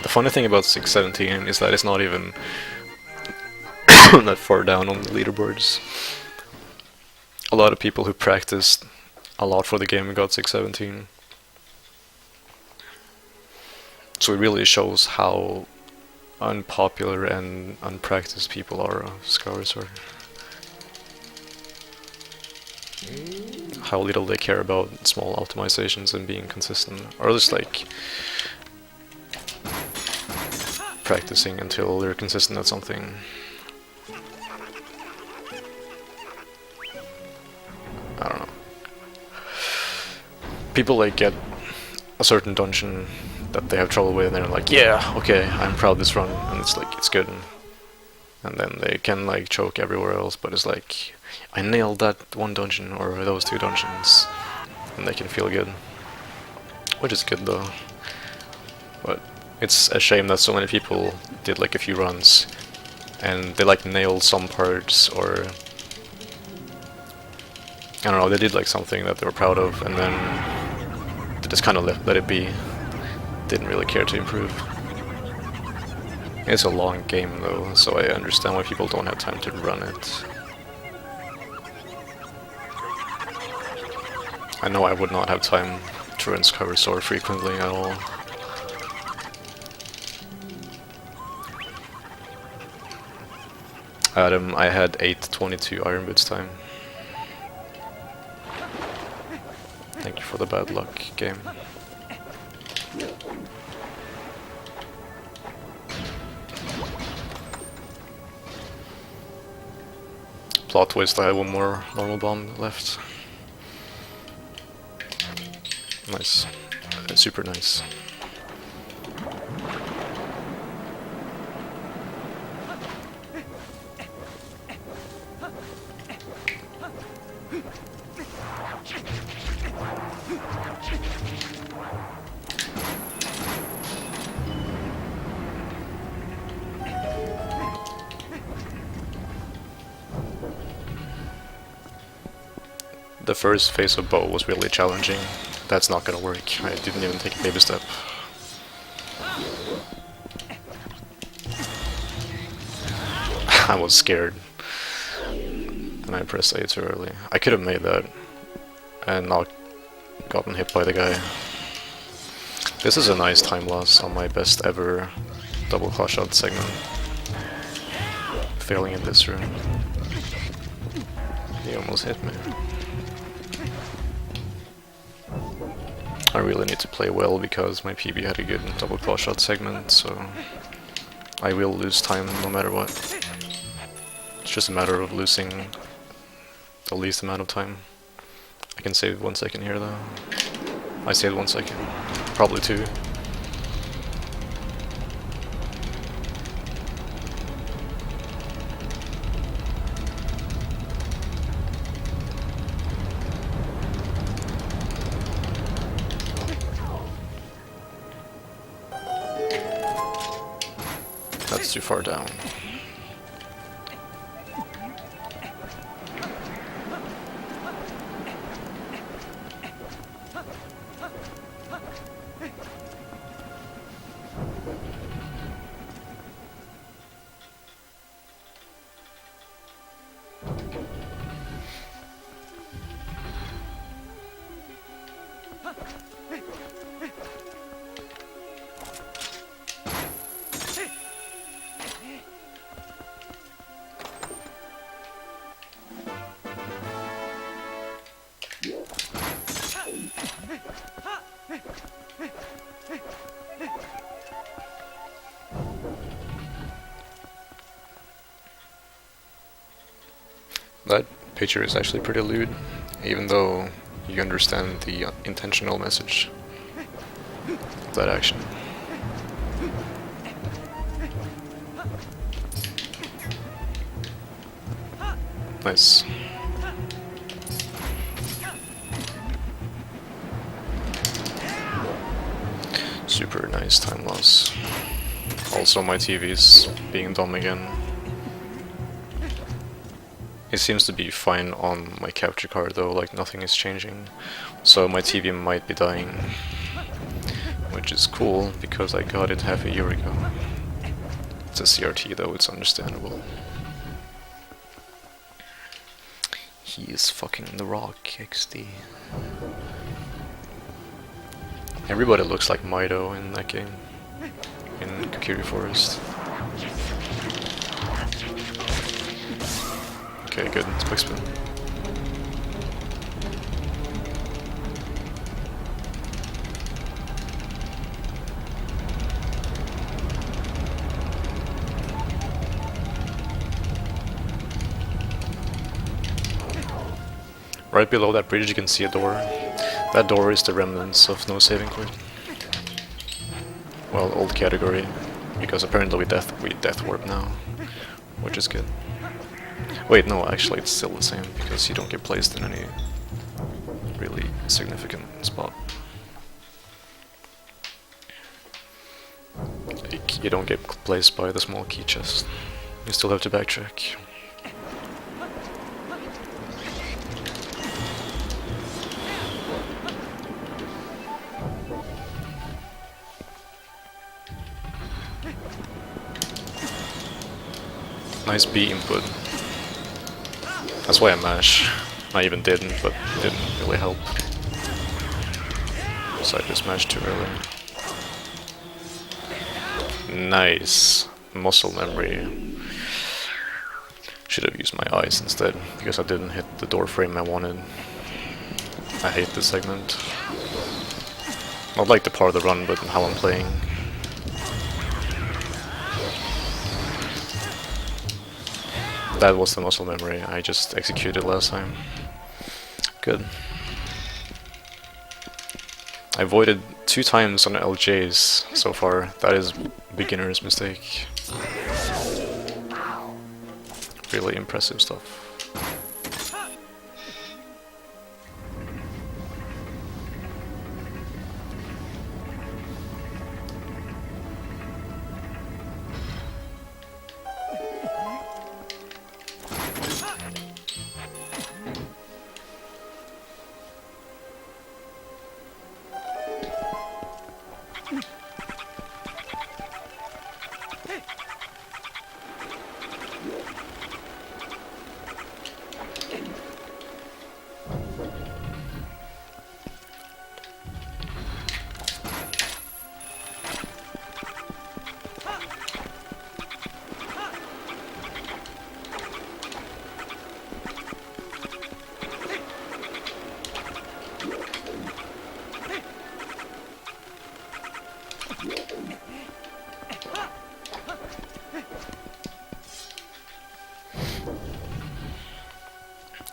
The funny thing about 617 is that it's not even that far down on the leaderboards. A lot of people who practiced a lot for the game got 617. So it really shows how unpopular and unpracticed people are, scholars are. How little they care about small optimizations and being consistent, or just like practicing until they're consistent at something. I don't know. People like get a certain dungeon that they have trouble with and they're like, yeah, okay, I'm proud of this run, and it's like, it's good. And then they can like choke everywhere else, but it's like, I nailed that one dungeon or those two dungeons, and they can feel good. Which is good though. But it's a shame that so many people did like a few runs and they like nailed some parts, or I don't know, they did like something that they were proud of and then they just kind of let it be. Didn't really care to improve. It's a long game though, so I understand why people don't have time to run it. I know I would not have time to run cover sword frequently at all. Adam, I had 8:22 Iron Boots time. Thank you for the bad luck game. Plot twist, I have one more normal bomb left. Nice. Super nice. The first phase of bow was really challenging. That's not gonna work. I didn't even take a baby step. I was scared. And I pressed A too early. I could have made that and not gotten hit by the guy. This is a nice time loss on my best ever double claw shot segment. Failing in this room. He almost hit me. I really need to play well because my PB had a good double claw shot segment, so I will lose time no matter what. It's just a matter of losing the least amount of time. I can save 1 second here though. I saved 1 second. Probably 2. That's too far down. That picture is actually pretty lewd, even though you understand the intentional message of that action. Nice. Super nice time loss. Also my TV's being dumb again. It seems to be fine on my capture card though, like nothing is changing. So my TV might be dying. Which is cool, because I got it half a year ago. It's a CRT though, it's understandable. He is fucking The Rock, XD. Everybody looks like Mido in that game. In Kokiri Forest. Okay, good. Quick spin. Right below that bridge you can see a door. That door is the remnants of No Saving Queen. Well, old category, because apparently we death warp now, which is good. Wait, no, actually it's still the same, because you don't get placed in any really significant spot. You don't get placed by the small key chest. You still have to backtrack. Nice B input. That's why I mash. I even didn't, but it didn't really help. So I just mashed too early. Nice. Muscle memory. Should have used my eyes instead, because I didn't hit the door frame I wanted. I hate this segment. Not like the part of the run, but how I'm playing. That was the muscle memory I just executed last time. Good. I avoided 2 times on LJs so far. That is beginner's mistake. Really impressive stuff.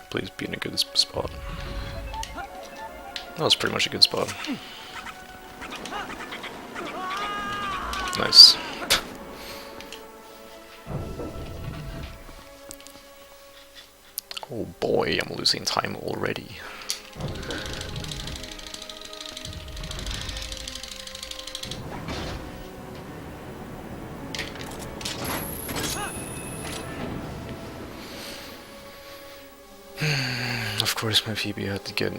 Please be in a good spot. That was pretty much a good spot. Nice. Oh boy, I'm losing time already. Of course my Phoebe had to get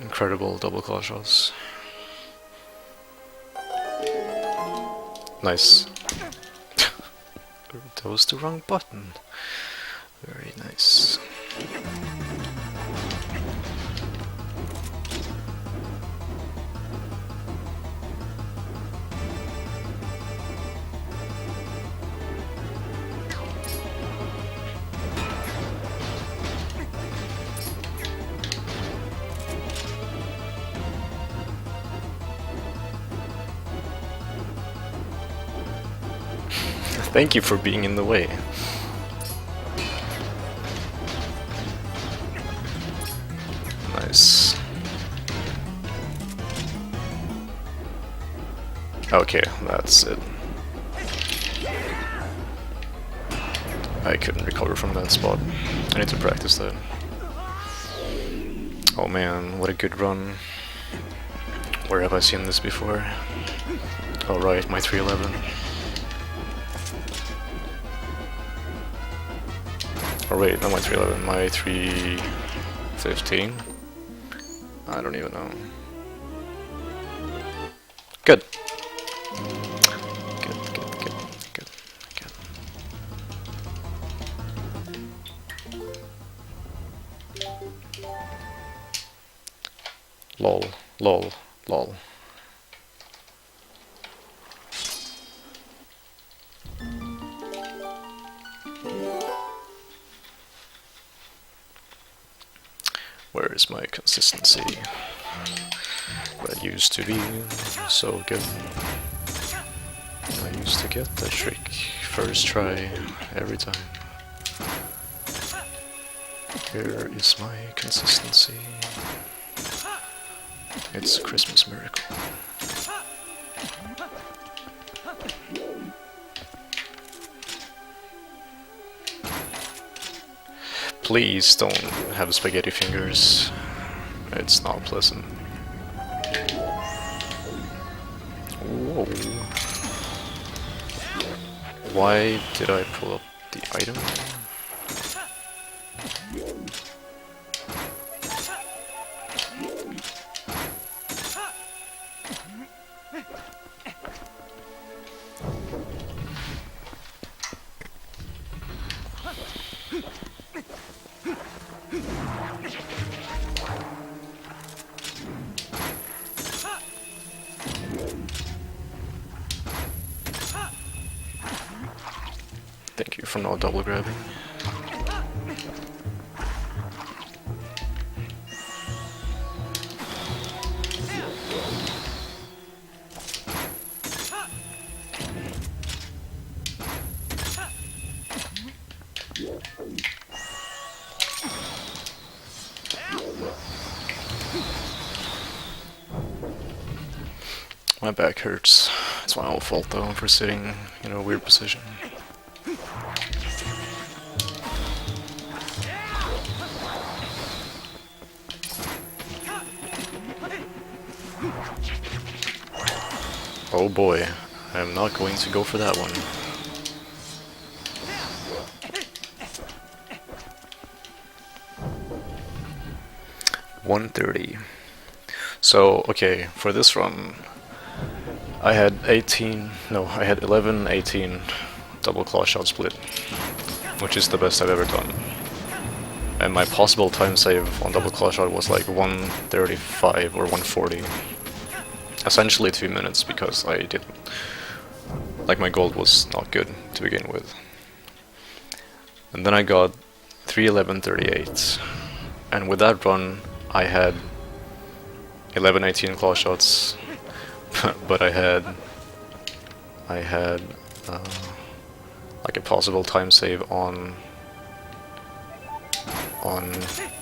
incredible double claw shots. Nice. That was the wrong button. Very nice. Thank you for being in the way. Nice. Okay, that's it. I couldn't recover from that spot. I need to practice that. Oh man, what a good run. Where have I seen this before? Oh right, my 311. Oh wait, not my 311, my 315? I don't even know. Good. Good. Lol. Where is my consistency? That used to be so good. I used to get that trick first try every time. Where is my consistency? It's a Christmas miracle. Please don't have spaghetti fingers. It's not pleasant. Whoa. Why did I pull up the item? Thank you for not double grabbing. My back hurts. It's my own fault though for sitting in a weird position. Oh boy, I'm not going to go for that one. $130. So, okay, for this run, I had 11, 18 double claw shot split, which is the best I've ever done. And my possible time save on double claw shot was like 135 or 140. Essentially 2 minutes, because I didn't... like, my gold was not good to begin with. And then I got 311.38, and with that run I had 11, 18 claw shots, but I had like a possible time save on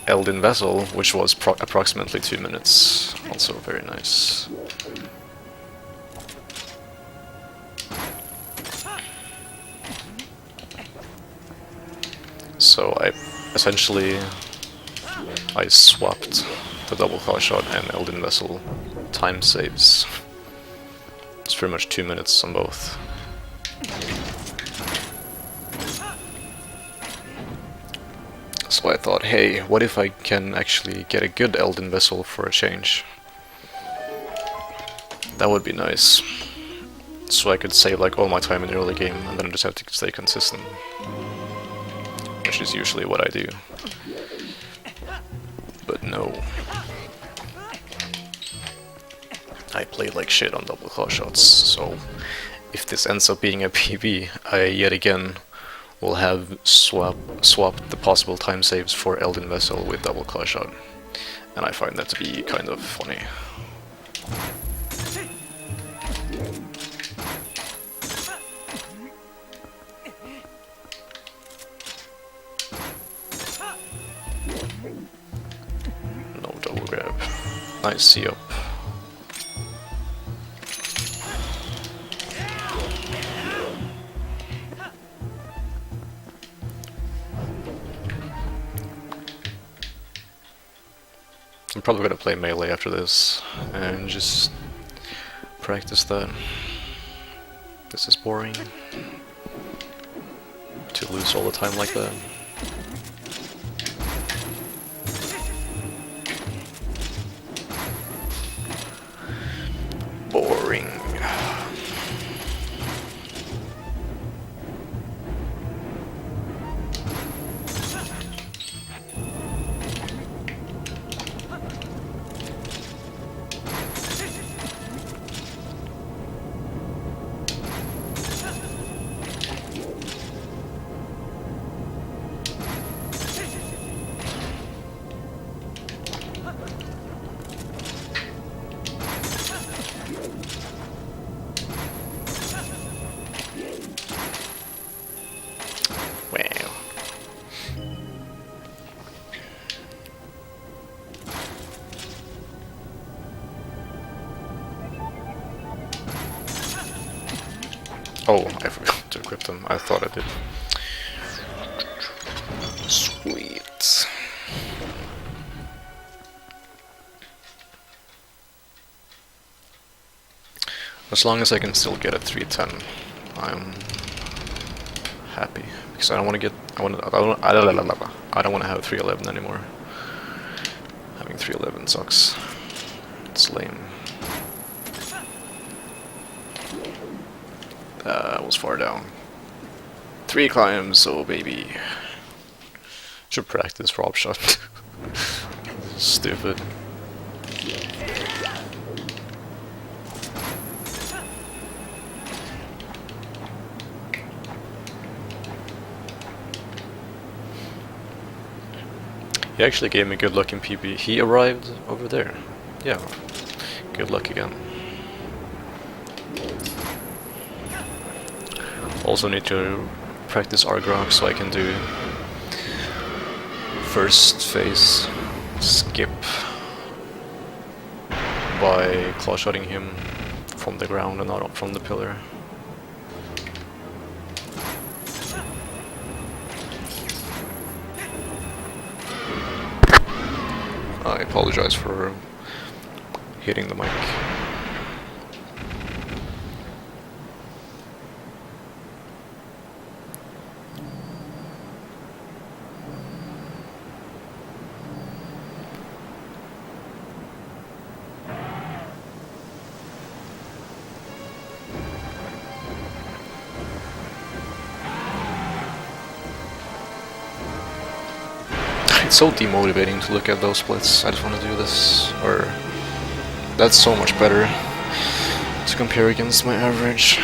Eldin Vessel, which was approximately 2 minutes. Also very nice. So I swapped the double claw shot and Eldin Vessel time saves. It's pretty much 2 minutes on both. So I thought, hey, what if I can actually get a good Eldin Vessel for a change? That would be nice. So I could save like all my time in the early game and then I just have to stay consistent. Which is usually what I do. But no. I played like shit on double claw shots, so if this ends up being a PB, I yet again will have swapped the possible time saves for Eldin Vessel with double claw shot. And I find that to be kind of funny. Nice C up. I'm probably gonna play melee after this and just practice that. This is boring. To lose all the time like that. Boring. Oh, I forgot to equip them. I thought I did. Sweet. As long as I can still get a 310, I'm happy. Because I don't want to get. I don't want to have 311 anymore. Having 311 sucks. It's lame. I was far down. 3 climbs, oh baby. Should practice drop shot. Stupid. He actually gave me good luck in PB. He arrived over there. Yeah. Good luck again. Also need to practice Argrok so I can do first phase skip by claw shotting him from the ground and not from the pillar. I apologize for hitting the mic. It's so demotivating to look at those splits. I just want to do this, or that's so much better to compare against my average.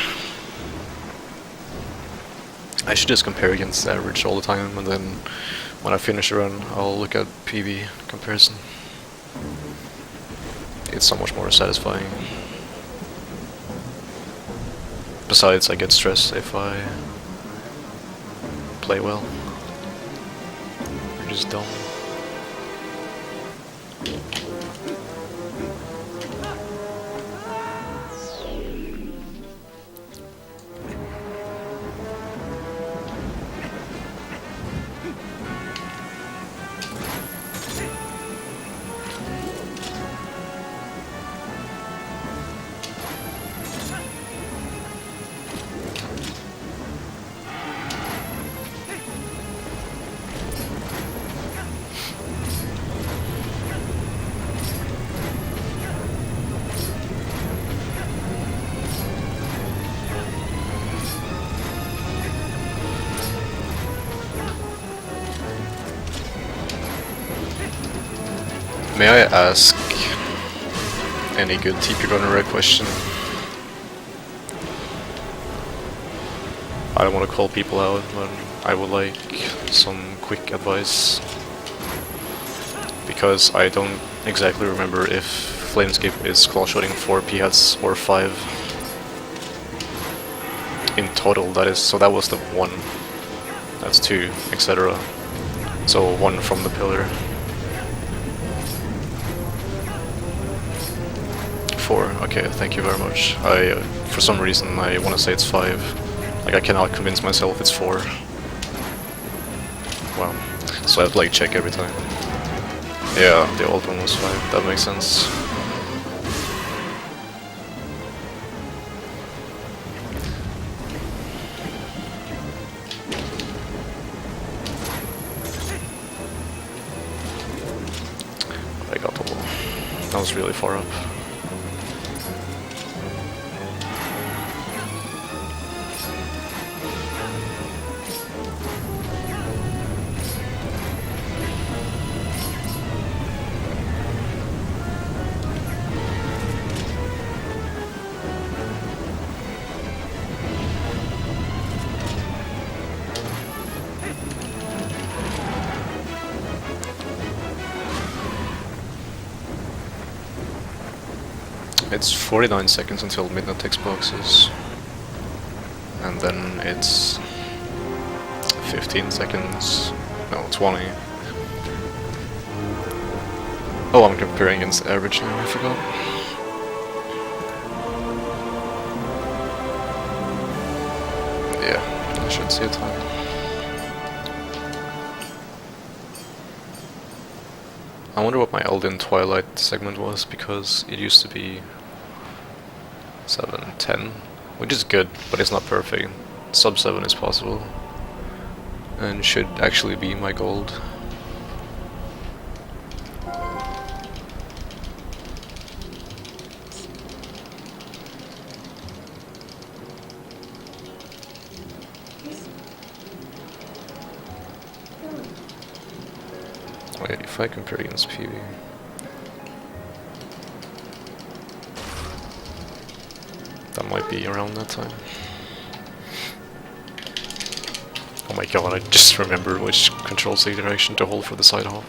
I should just compare against the average all the time, and then when I finish a run, I'll look at PB comparison. It's so much more satisfying. Besides, I get stressed if I play well. Just dumb. May I ask any good TP runner question? I don't want to call people out, but I would like some quick advice. Because I don't exactly remember if Flamescape is claw shooting 4 p-hats or 5 in total. That is, so that was the 1, that's 2, etc. So 1 from the pillar. 4. Okay, thank you very much. For some reason, I want to say it's 5. Like, I cannot convince myself it's 4. Wow. So I have to like check every time. Yeah, the old one was 5. That makes sense. I got the wall. That was really far up. It's 49 seconds until midnight text boxes, and then it's 15 seconds, no, 20. Oh, I'm comparing against average now, I forgot. Yeah, I should see a time. I wonder what my Elden Twilight segment was, because it used to be 7, 10, which is good, but it's not perfect. Sub 7 is possible, and should actually be my gold. Wait, if I compare against PV... that might be around that time. Oh my god, I just remembered which control stick direction to hold for the side hop.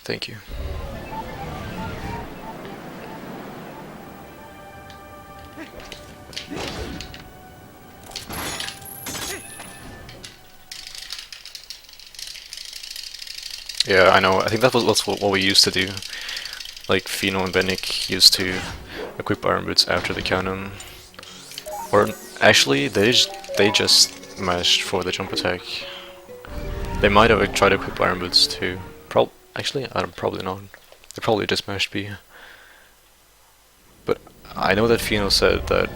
Thank you. Yeah, I know. I think that's what we used to do. Like, Fino and Bennick used to equip Iron Boots after the cannon. Or, actually, they just mashed for the jump attack. They might have tried to equip Iron Boots too. Actually, probably not. They probably just mashed B. But I know that Fino said that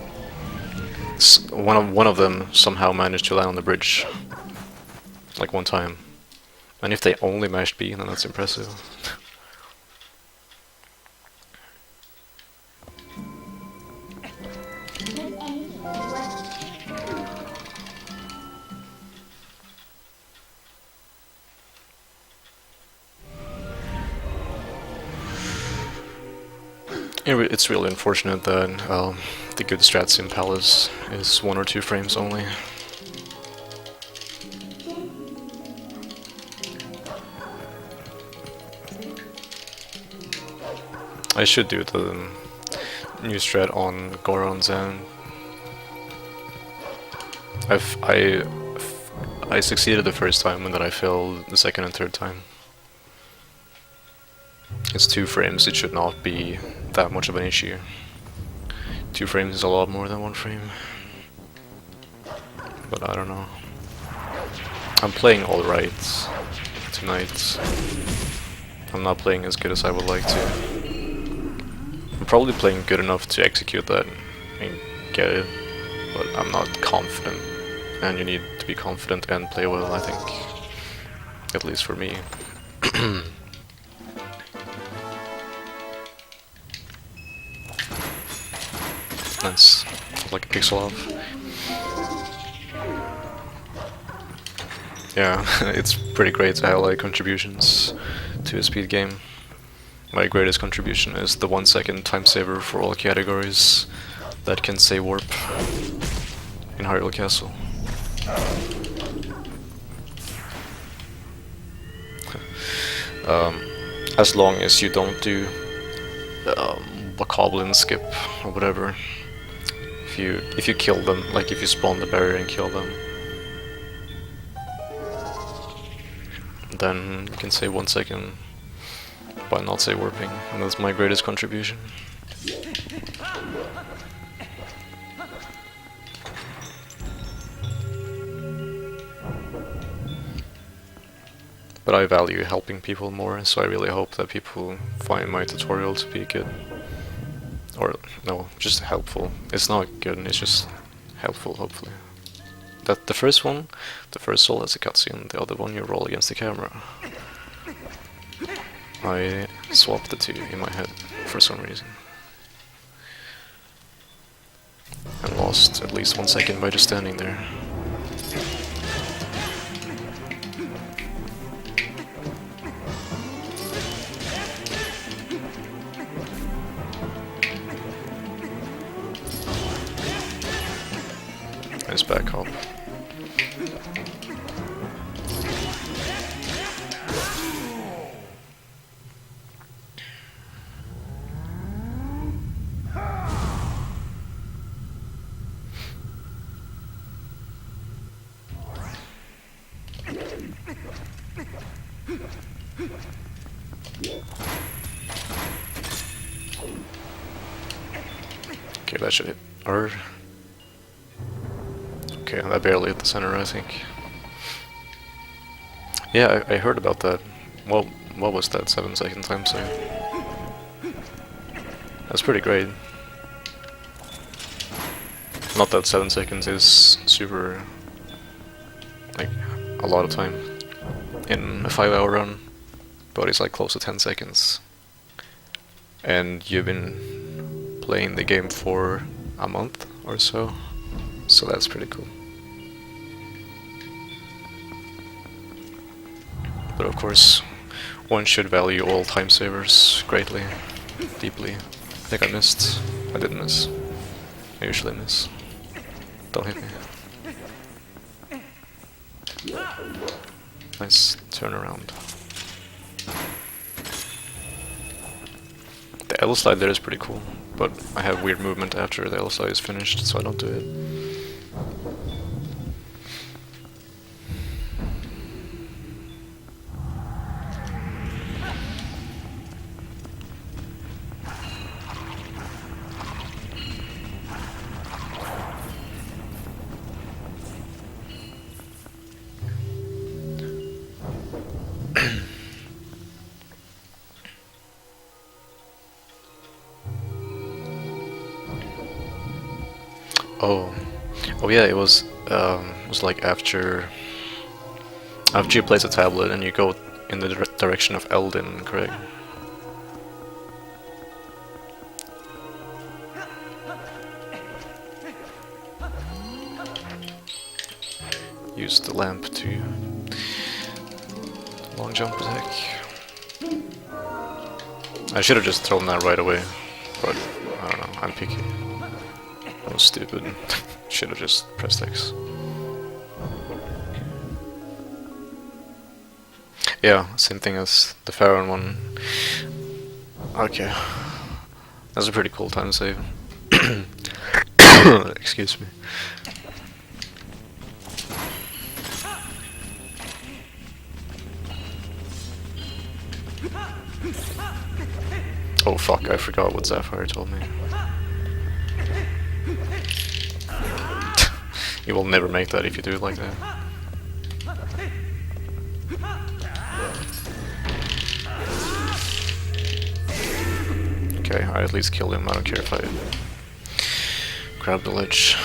one of them somehow managed to land on the bridge, like one time. And if they only mashed B, then that's impressive. It's really unfortunate that the good strats in Palace is 1 or 2 frames only. I should do the new strat on Gorons, and I succeeded the first time, and then I failed the second and third time. It's 2 frames, it should not be that much of an issue. 2 frames is a lot more than 1 frame. But I don't know. I'm playing alright tonight. I'm not playing as good as I would like to. I'm probably playing good enough to execute that and get it, but I'm not confident. And you need to be confident and play well, I think. At least for me. Nice. Like a pixel off. Yeah, it's pretty great to highlight contributions to a speed game. My greatest contribution is the 1 second time saver for all categories that can say warp in Hyrule Castle. as long as you don't do a goblin skip or whatever. If you kill them, like if you spawn the barrier and kill them, then you can save 1 second by not say warping, and that's my greatest contribution. But I value helping people more, so I really hope that people find my tutorial to be good. Or, no, just helpful. It's not good, it's just helpful, hopefully. That the first one, the first soul has a cutscene, the other one you roll against the camera. I swapped the two in my head for some reason. And lost at least 1 second by just standing there. Nice back hop. Okay, that should hit. Or okay, that barely hit the center, I think. Yeah, I heard about that. Well, what was that 7-second time save? That's pretty great. Not that 7 seconds is super, like, a lot of time in a 5-hour run, but it's like close to 10 seconds. And you've been playing the game for a month or so, so that's pretty cool. But of course, one should value all time savers greatly, deeply. I think I missed. I didn't miss. I usually miss. Don't hit me. Nice turnaround. The L slide there is pretty cool, but I have weird movement after the L slide is finished, so I don't do it. Oh yeah, it was like after you place a tablet and you go in the direction of Eldin, correct? Use the lamp to long jump attack. I should have just thrown that right away, but I don't know, I'm picky. I was stupid. Should have just pressed X. Yeah, same thing as the Pharaoh one. Okay. That's a pretty cool time save. Excuse me. Oh fuck, I forgot what Sapphire told me. You will never make that if you do it like that. Okay, I at least killed him, I don't care if I grab the ledge.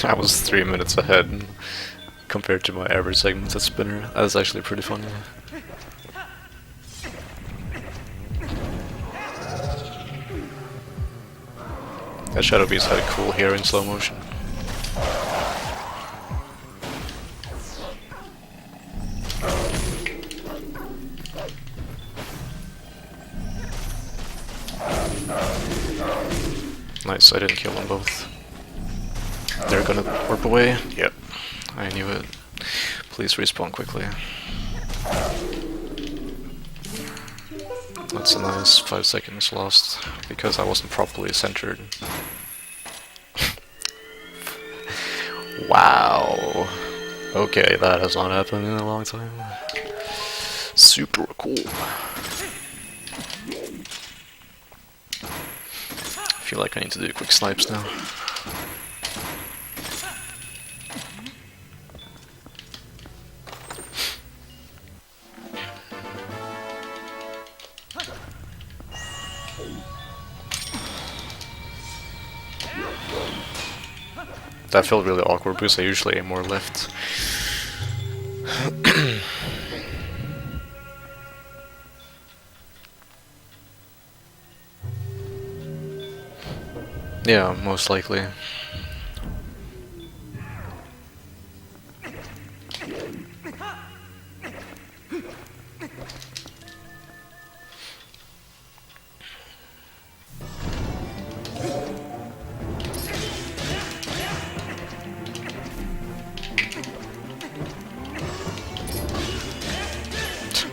I was 3 minutes ahead compared to my average segments at Spinner. That was actually pretty funny. That Shadow Beast had cool hair in slow motion. Nice, I didn't kill them both. They're gonna warp away. Yep, I knew it. Please respawn quickly. That's a nice 5 seconds lost, because I wasn't properly centered. Wow. Okay, that has not happened in a long time. Super cool. I feel like I need to do quick snipes now. That felt really awkward because I usually aim more left. Yeah, most likely.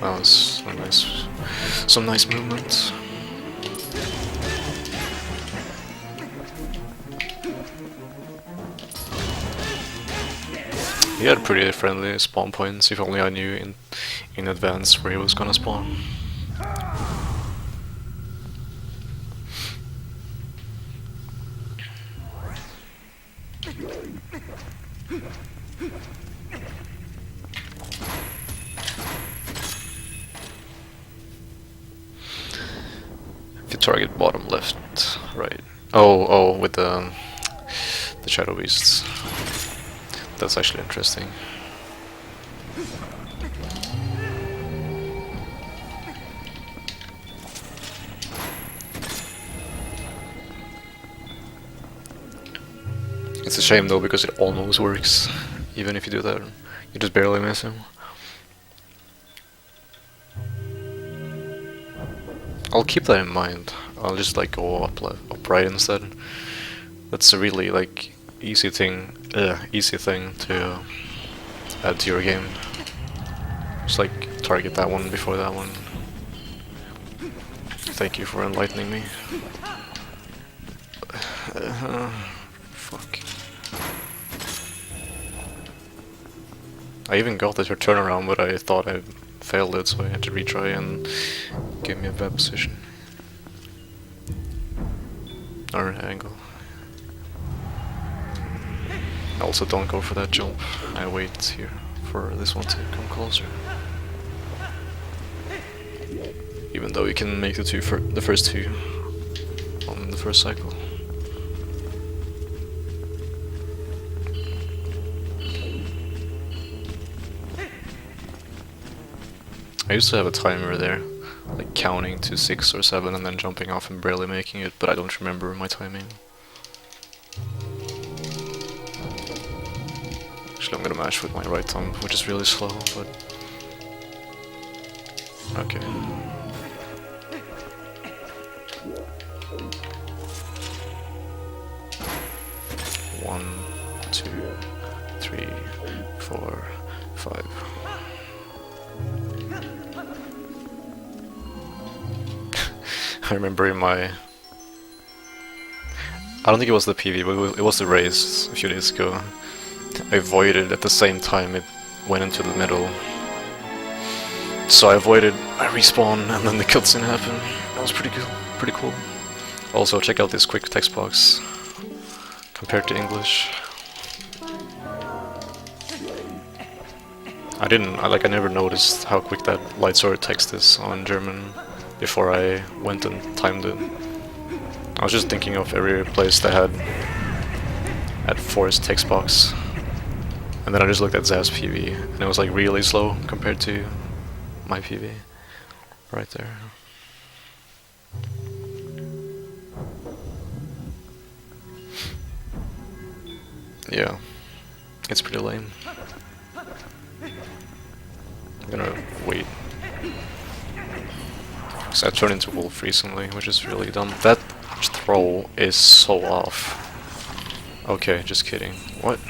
That was some nice movement. He had pretty friendly spawn points, if only I knew in advance where he was gonna spawn. If you target bottom left, right. Oh, with the shadow beasts. That's actually interesting. It's a shame though, because it almost works. Even if you do that, you just barely miss him. I'll keep that in mind. I'll just like go up right instead. That's a really like easy thing to add to your game. Just like target that one before that one. Thank you for enlightening me. Fuck. I even got this turnaround, but I thought I failed it, so I had to retry and give me a bad position. Or angle. I also don't go for that jump. I wait here for this one to come closer. Even though you can make the first two on the first cycle. I used to have a timer there, like counting to 6 or 7 and then jumping off and barely making it, but I don't remember my timing. Actually, I'm gonna mash with my right thumb, which is really slow, but... okay. 1, 2, 3, 4, 5. I remember in my... I don't think it was the PV, but it was the race a few days ago. I avoided at the same time it went into the middle. So I avoided a respawn and then the cutscene happened. That was pretty good, pretty cool. Also check out this quick text box compared to English. I never noticed how quick that light sword text is on German before I went and timed it. I was just thinking of every place that had forced text box. And then I just looked at Zaz's PV, and it was like really slow compared to my PV. Right there. Yeah, it's pretty lame. I'm gonna wait. Because I turned into wolf recently, which is really dumb. That throw is so off. Okay, just kidding. What?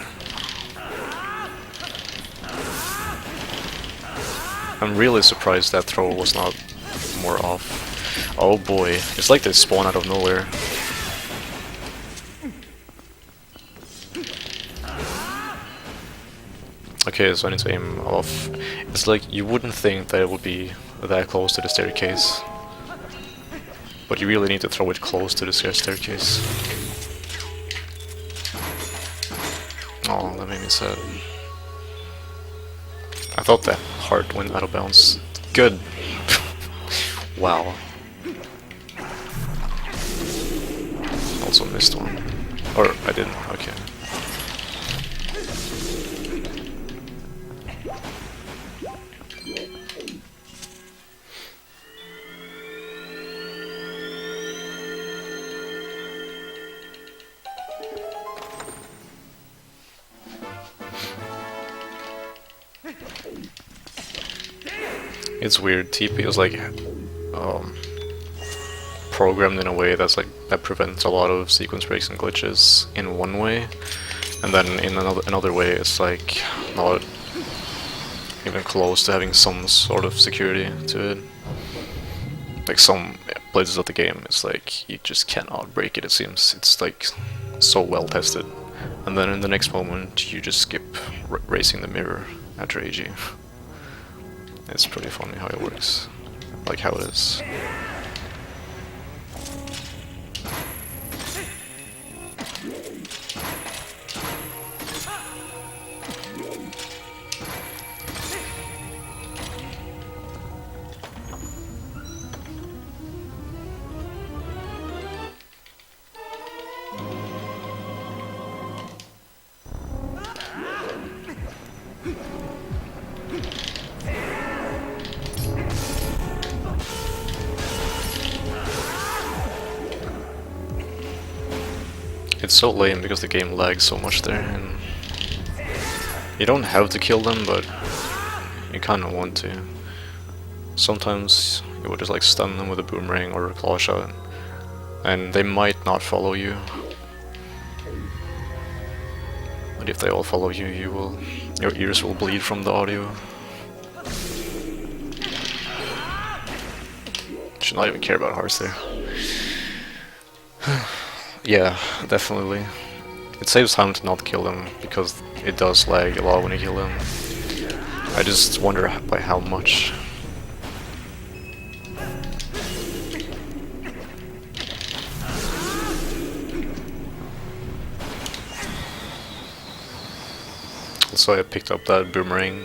I'm really surprised that throw was not more off. Oh boy, it's like they spawn out of nowhere. Okay, so I need to aim off. It's like you wouldn't think that it would be that close to the staircase. But you really need to throw it close to the staircase. Oh, that made me sad. I thought that heart went out of bounds. Good. Wow. Also missed one. Or I didn't, okay. It's weird. TP is like programmed in a way that's like that prevents a lot of sequence breaks and glitches in one way, and then in another way it's like not even close to having some sort of security to it. Like some places of the game, it's like you just cannot break it. It seems it's like so well tested, and then in the next moment you just skip racing the mirror after AG. It's pretty funny how it works, like how it is. It's so lame because the game lags so much there, and you don't have to kill them, but you kinda want to. Sometimes you would just like stun them with a boomerang or a claw shot, and they might not follow you. But if they all follow you, your ears will bleed from the audio. Should not even care about hearts there. Yeah, definitely. It saves time to not kill them, because it does lag a lot when you kill them. I just wonder by how much. So I picked up that boomerang.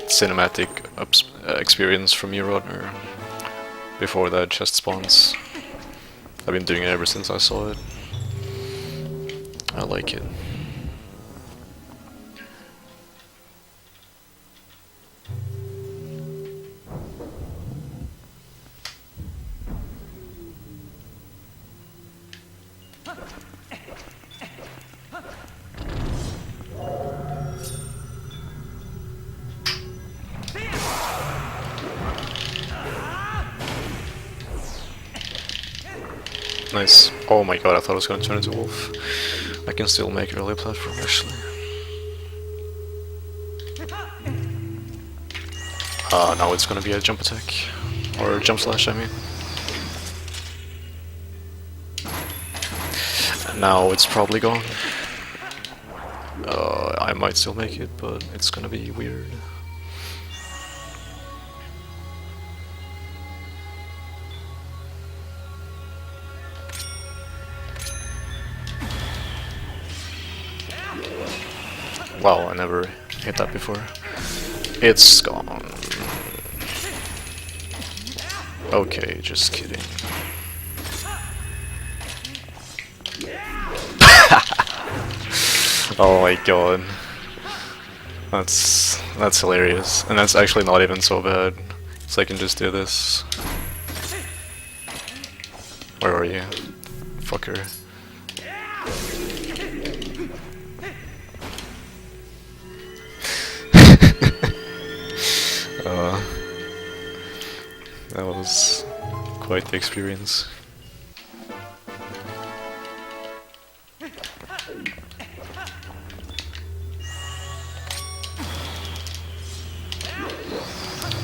Cinematic experience from Eurodner. Before that chest spawns. I've been doing it ever since I saw it. I like it. Nice. Oh my god, I thought I was gonna turn into a wolf. I can still make early platform actually. Now it's gonna be a jump attack. Or jump slash, I mean. And now it's probably gone. I might still make it, but it's gonna be weird. Wow, I never hit that before. It's gone. Okay, just kidding. Oh my god. That's hilarious. And that's actually not even so bad. So I can just do this. Where are you? Fucker. That was quite the experience.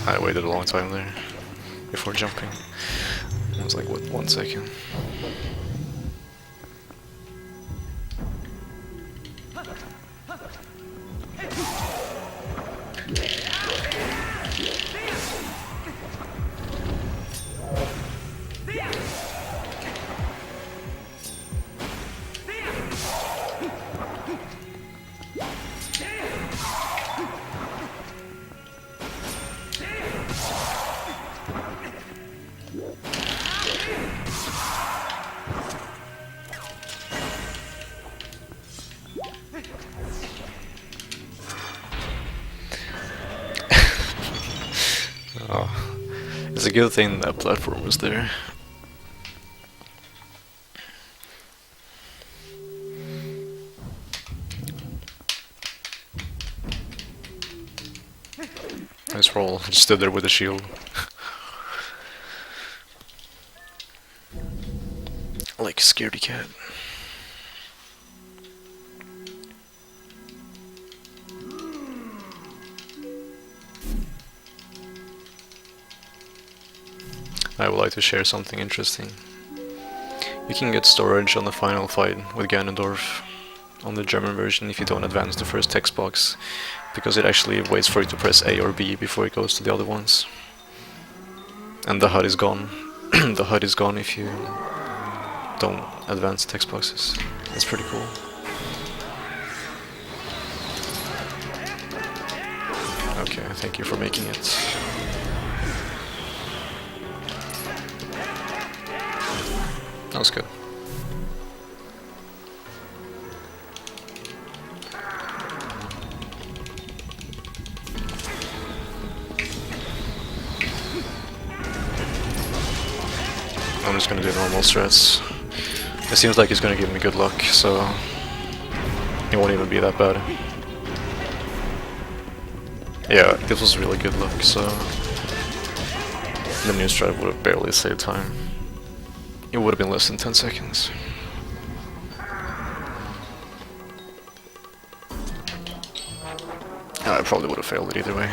I waited a long time there before jumping. It was like, what, 1 second. Oh, it's a good thing that platform was there. Nice roll. Just stood there with a shield. Like a scaredy cat. I would like to share something interesting. You can get storage on the final fight with Ganondorf on the German version if you don't advance the first text box, because it actually waits for you to press A or B before it goes to the other ones. And the HUD is gone. The HUD is gone if you don't advance the text boxes. That's pretty cool. Okay, thank you for making it. That was good. I'm just gonna do normal strats. It seems like he's gonna give me good luck, so it won't even be that bad. Yeah, this was really good luck, so the new strat would have barely saved time. It would have been less than 10 seconds. I probably would have failed it either way.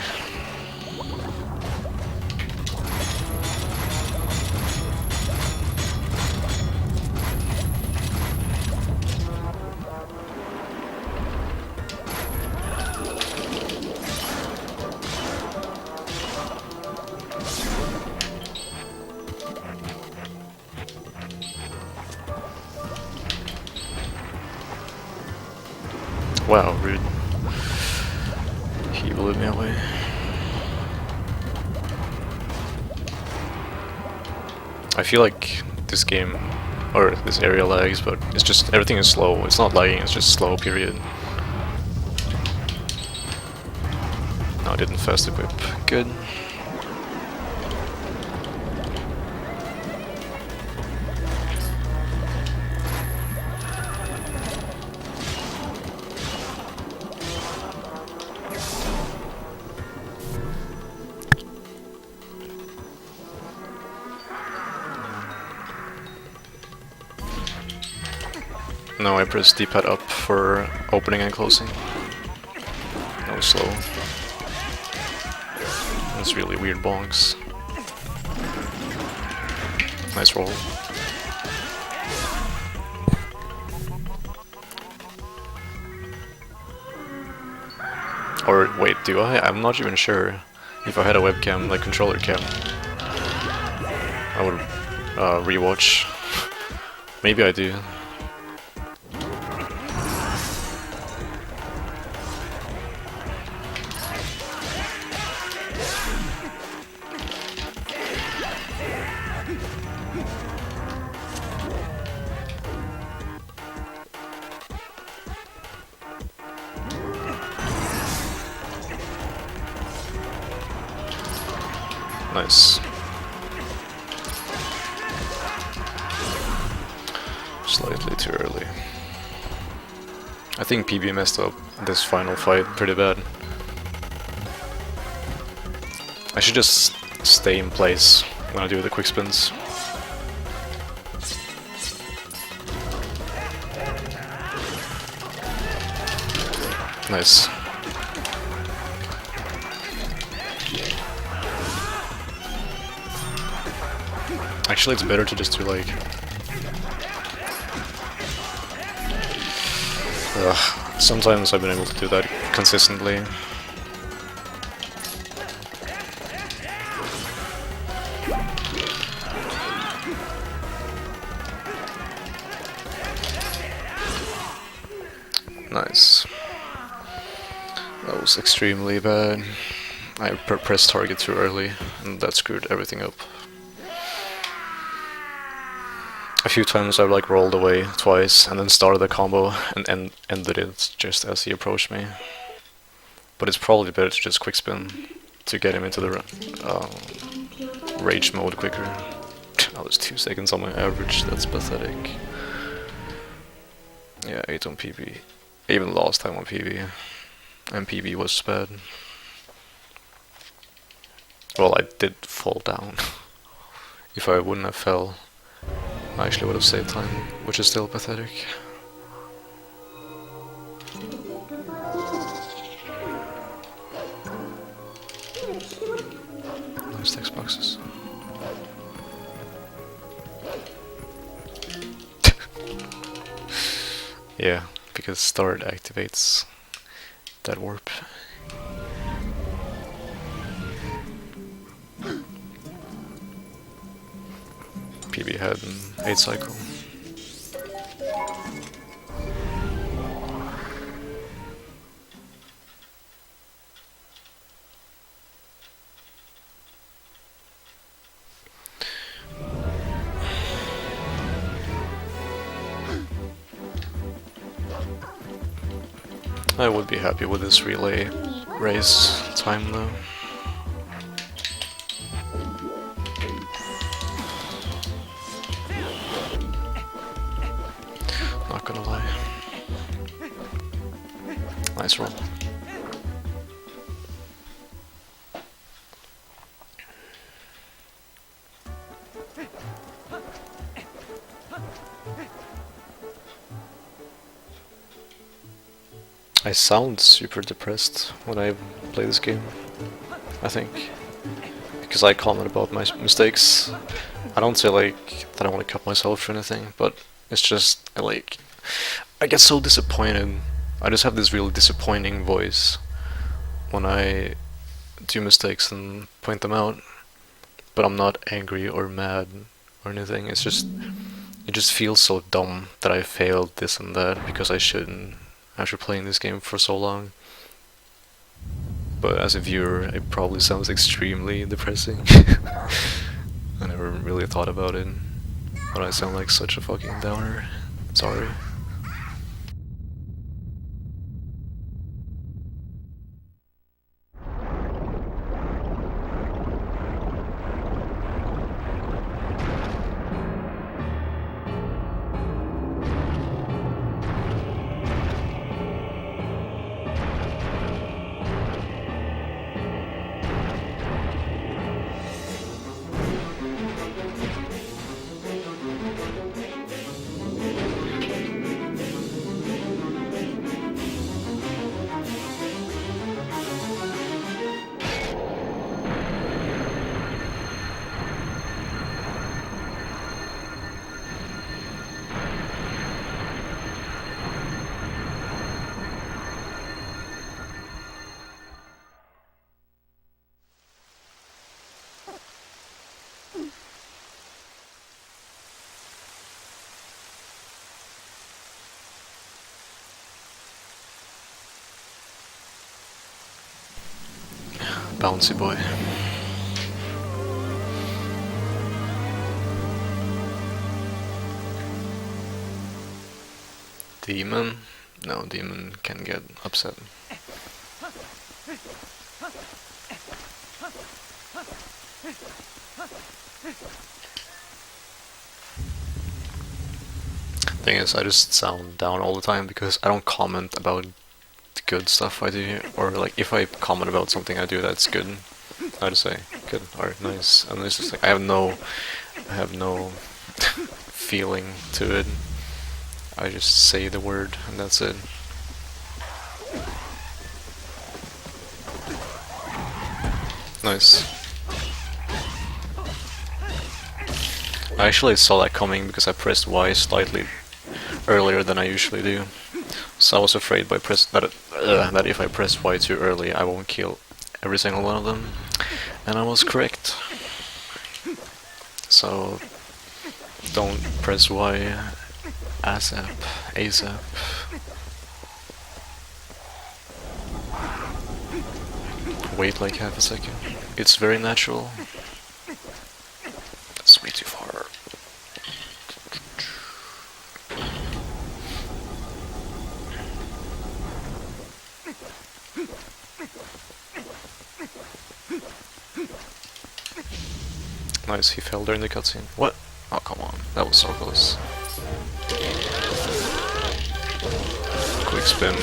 Wow, rude. He blew me away. I feel like this game, or this area lags, but it's just, everything is slow. It's not lagging, it's just slow, period. No, I didn't fast equip. Good. No, I pressed D-pad up for opening and closing. That was slow. That's really weird bonks. Nice roll. Or wait, do I? I'm not even sure. If I had a webcam, like controller cam, I would rewatch. Maybe I do. Nice. Slightly too early. I think PB messed up this final fight pretty bad. I should just stay in place I'm gonna do the quick spins. Nice. Actually, it's better to just do like... sometimes I've been able to do that consistently. Nice. That was extremely bad. I pressed target too early, and that screwed everything up. A few times I've like rolled away twice and then started the combo and ended it just as he approached me. But it's probably better to just quick spin to get him into the rage mode quicker. That was 2 seconds on my average, that's pathetic. Yeah, 8 on PB. I even lost time on PB. And PB was bad. Well, I did fall down. If I wouldn't have fell, I actually would have saved time, which is still pathetic. Nice text boxes. Yeah, because start activates that warp. PB had an 8 cycle. I would be happy with this relay race time though. Not gonna lie. Nice roll. I sound super depressed when I play this game, I think. Because I comment about my mistakes. I don't say like that I want to cut myself or anything, but it's just like I get so disappointed. I just have this really disappointing voice when I do mistakes and point them out. But I'm not angry or mad or anything. It's just it just feels so dumb that I failed this and that because I shouldn't after playing this game for so long. But as a viewer, it probably sounds extremely depressing. I never really thought about it, but I sound like such a fucking downer. Sorry. Bouncy boy. Demon? No, demon can get upset. Thing is, I just sound down all the time because I don't comment about the good stuff I do, or like if I comment about something I do that's good, How to say? Good. Alright, nice. And it's just like I have no feeling to it. I just say the word and that's it. Nice. I actually saw that coming because I pressed Y slightly earlier than I usually do. So I was afraid that if I press Y too early, I won't kill every single one of them. And I was correct. So don't press Y ASAP. Wait like half a second. It's very natural. That's way too far. Nice, he fell during the cutscene. What? Oh, come on. That was so close. Quick spin.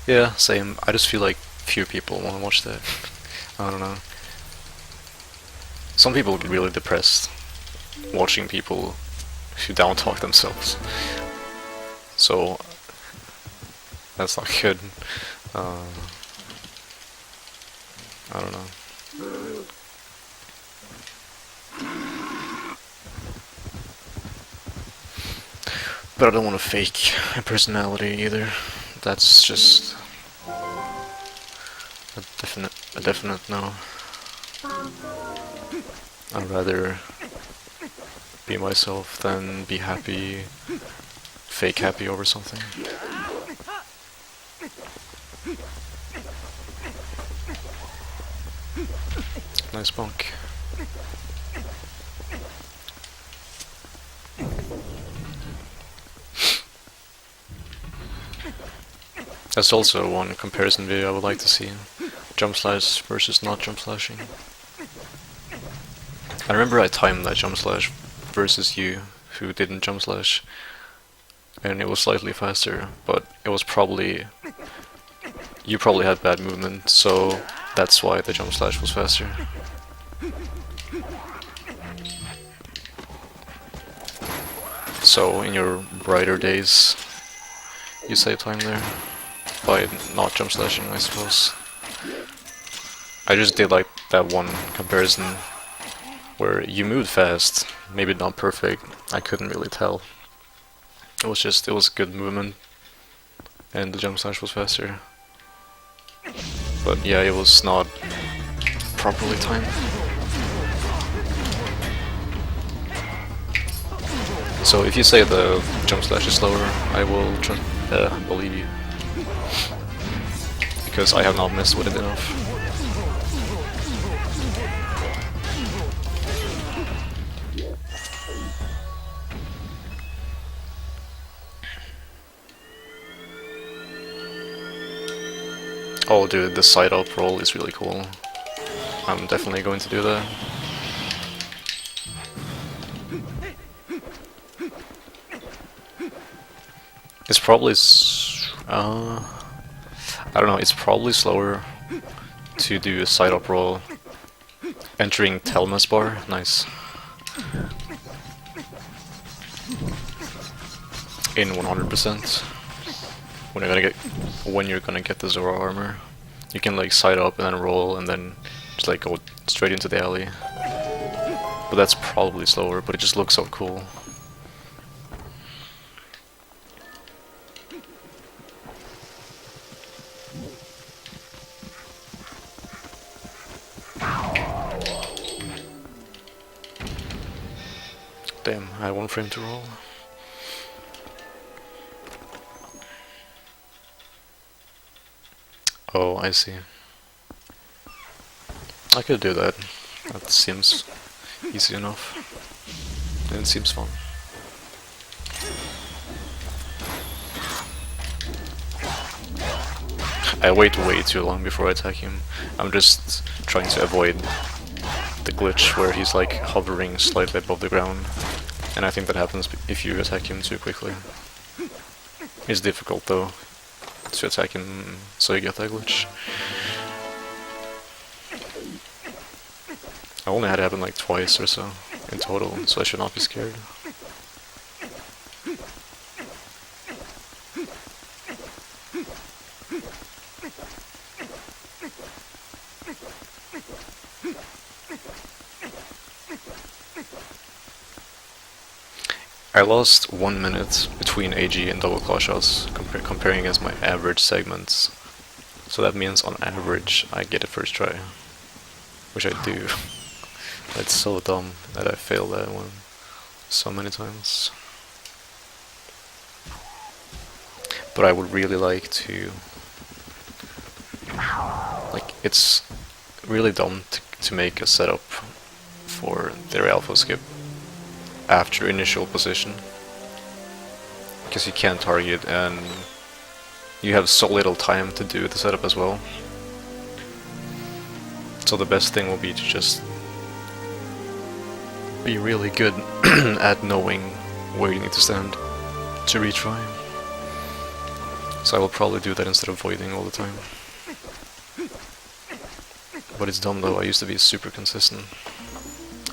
Yeah, same. I just feel like few people want to watch that. I don't know. Some people get really depressed watching people who down talk themselves. So that's not good. I don't know. But I don't want to fake a personality either. That's just a definite no. I'd rather be myself than be happy, fake happy over something. Nice bunk. That's also one comparison video I would like to see. Jump slash versus not jump slashing. I remember I timed that jump slash versus you, who didn't jump slash, and it was slightly faster, but it was probably... You probably had bad movement, so that's why the jump slash was faster. So in your brighter days, you save time there by not jump slashing, I suppose. I just did like that one comparison where you moved fast, maybe not perfect, I couldn't really tell. It was good movement, and the jump slash was faster. But yeah, it was not properly timed. So if you say the jump slash is slower, I will believe you. Because I have not messed with it enough. Oh dude, the side up roll is really cool. I'm definitely going to do that. It's probably I don't know, it's probably slower to do a side up roll entering Telma's bar. Nice. In 100%. When you're gonna get the Zora armor, you can like side up and then roll and then just like go straight into the alley. But that's probably slower, but it just looks so cool. Damn, I had one frame to roll. Oh, I see. I could do that. That seems easy enough. And it seems fun. I wait way too long before I attack him. I'm just trying to avoid the glitch where he's like hovering slightly above the ground And I think that happens if you attack him too quickly. It's difficult though to attack him so you get that glitch. I only had it happen like twice or so in total, so I should not be scared. I lost 1 minute between AG and double claw shots comparing against my average segments. So that means on average I get it first try. Which I do. It's so dumb that I failed that one so many times. But I would really like to... Like, it's really dumb to make a setup for their alpha skip after initial position, because you can't target and you have so little time to do the setup as well. So the best thing will be to just be really good at knowing where you need to stand to retry. So I will probably do that instead of voiding all the time. But it's dumb though, I used to be super consistent.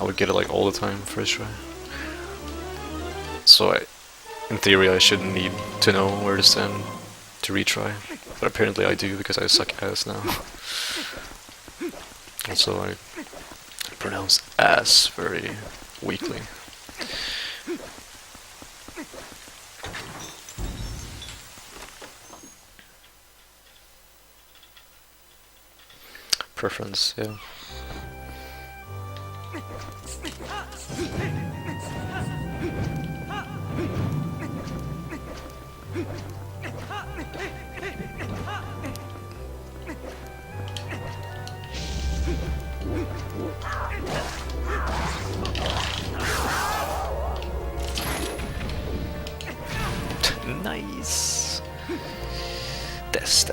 I would get it like all the time first try. So in theory I shouldn't need to know where to stand to retry, but apparently I do because I suck ass now. Also I pronounce ass very weakly. Preference, yeah. Nice. This.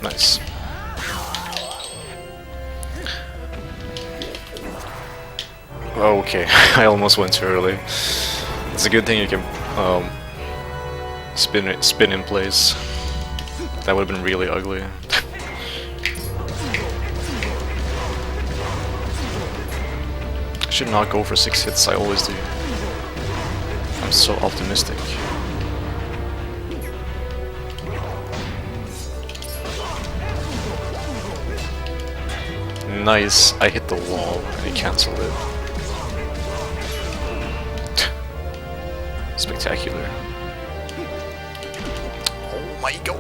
Nice. Okay, I almost went too early. It's a good thing you can spin in place. That would have been really ugly. I should not go for 6 hits, I always do. I'm so optimistic. Nice, I hit the wall and he cancelled it. Spectacular. Oh my god.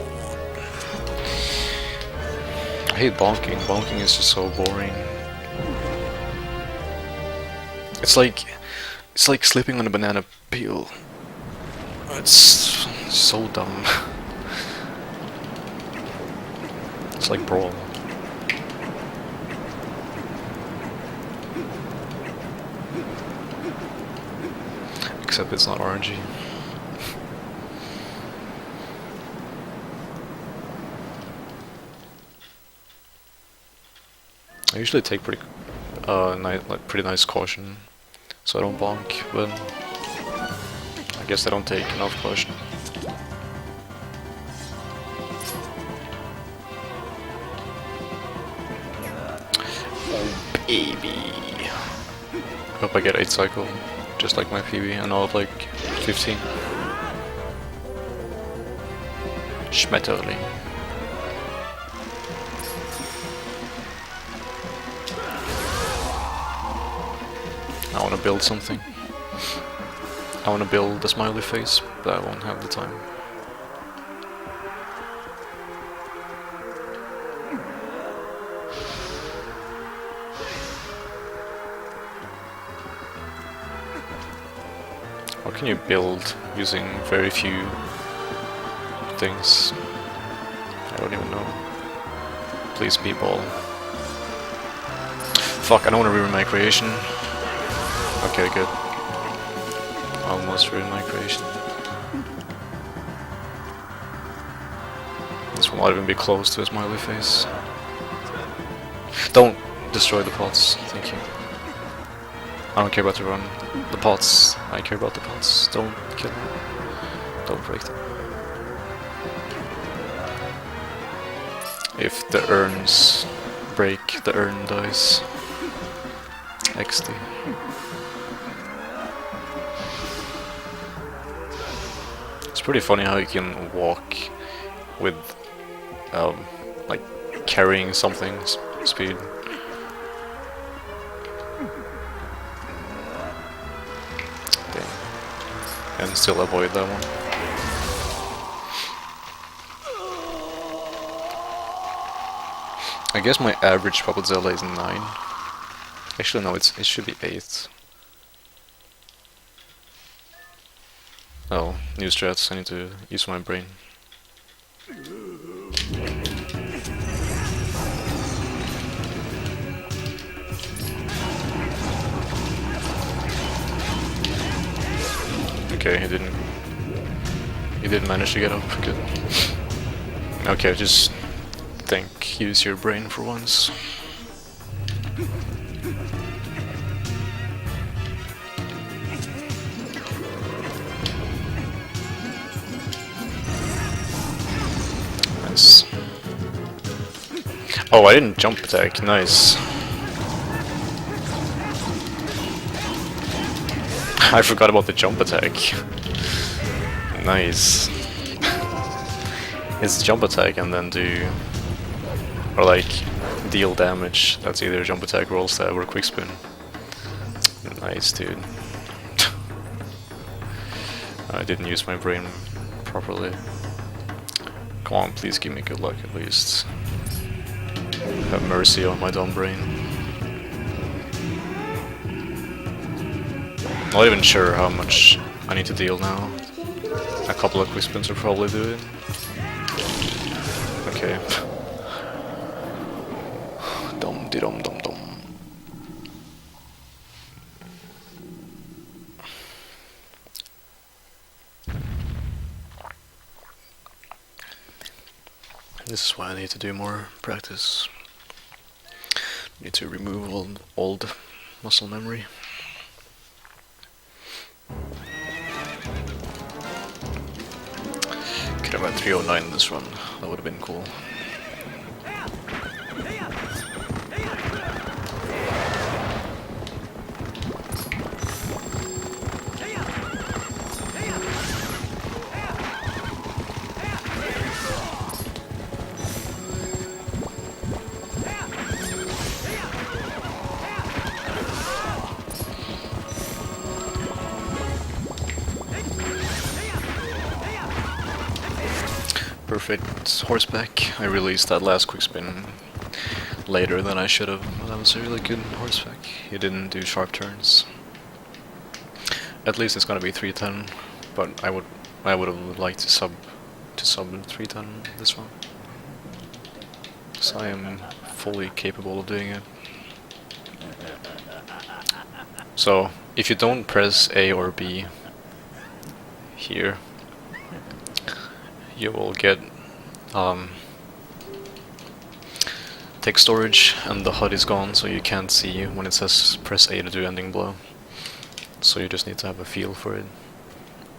I hate bonking. Bonking is just so boring. It's like slipping on a banana peel. It's so dumb. It's like Brawl. Except it's not RNG. I usually take pretty nice caution, so I don't bonk, but I guess I don't take enough caution. Oh baby! Hope I get 8 cycle, just like my PB, and I'll have like 15. Schmetterling. I want to build something. I want to build a smiley face, but I won't have the time. How can you build using very few things? I don't even know. Please be ball. Fuck, I don't want to ruin my creation. Okay, good. Almost ruined my creation. This one might even be close to a smiley face. Don't destroy the pots, thank you. I don't care about the run. The pots, I care about the pots. Don't kill them. Don't break them. If the urns break, the urn dies. XD. It's pretty funny how you can walk with like carrying something's speed. Dang. And still avoid that one. I guess my average Puppet Zelda is 9. Actually no, it should be 8. Oh, new strats, I need to use my brain. Okay, he didn't manage to get up, good. Okay, just use your brain for once. Nice. Oh, I didn't jump attack, nice. I forgot about the jump attack. Nice. It's jump attack and then do... or like, deal damage. That's either jump attack, roll stab, or quick spin. Nice, dude. I didn't use my brain properly. Come on, please give me good luck at least. Have mercy on my dumb brain. Not even sure how much I need to deal now. A couple of quick spins will probably do it. Okay. Dum de dum dum dum. This is why I need to do more practice. Need to remove old muscle memory. Could have had 309 in this run, that would have been cool. Perfect horseback. I released that last quick spin later than I should have. That was a really good horseback. He didn't do sharp turns. At least it's gonna be 310, but I would have liked to sub 310 this one. So I am fully capable of doing it. So if you don't press A or B here, you will get text storage and the HUD is gone, so you can't see when it says press A to do ending blow. So you just need to have a feel for it.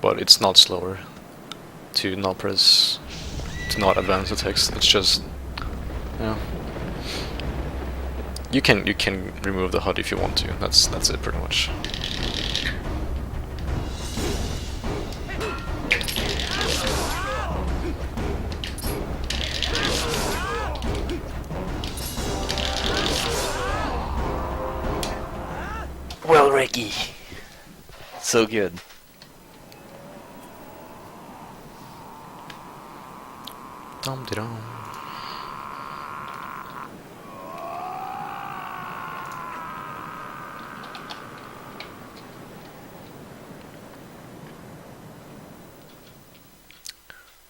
But it's not slower to not advance the text. It's just, you know, you can remove the HUD if you want to. That's it pretty much. Well, Ricky, so good. Dum de dum.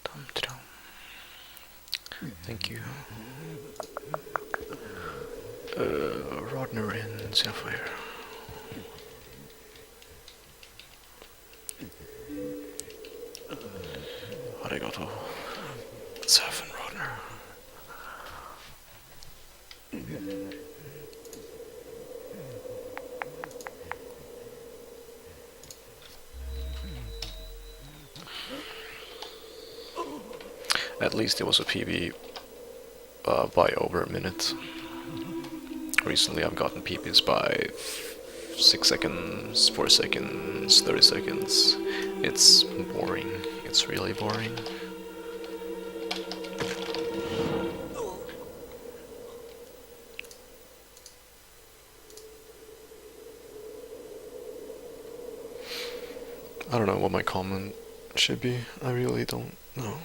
Dum de dum. Thank you. Rodner and Sapphire. got a seven runner. At least it was a PB by over a minute. Recently I've gotten PBs by 6 seconds, 4 seconds, 30 seconds. It's boring. It's really boring. I don't know what my comment should be. I really don't know.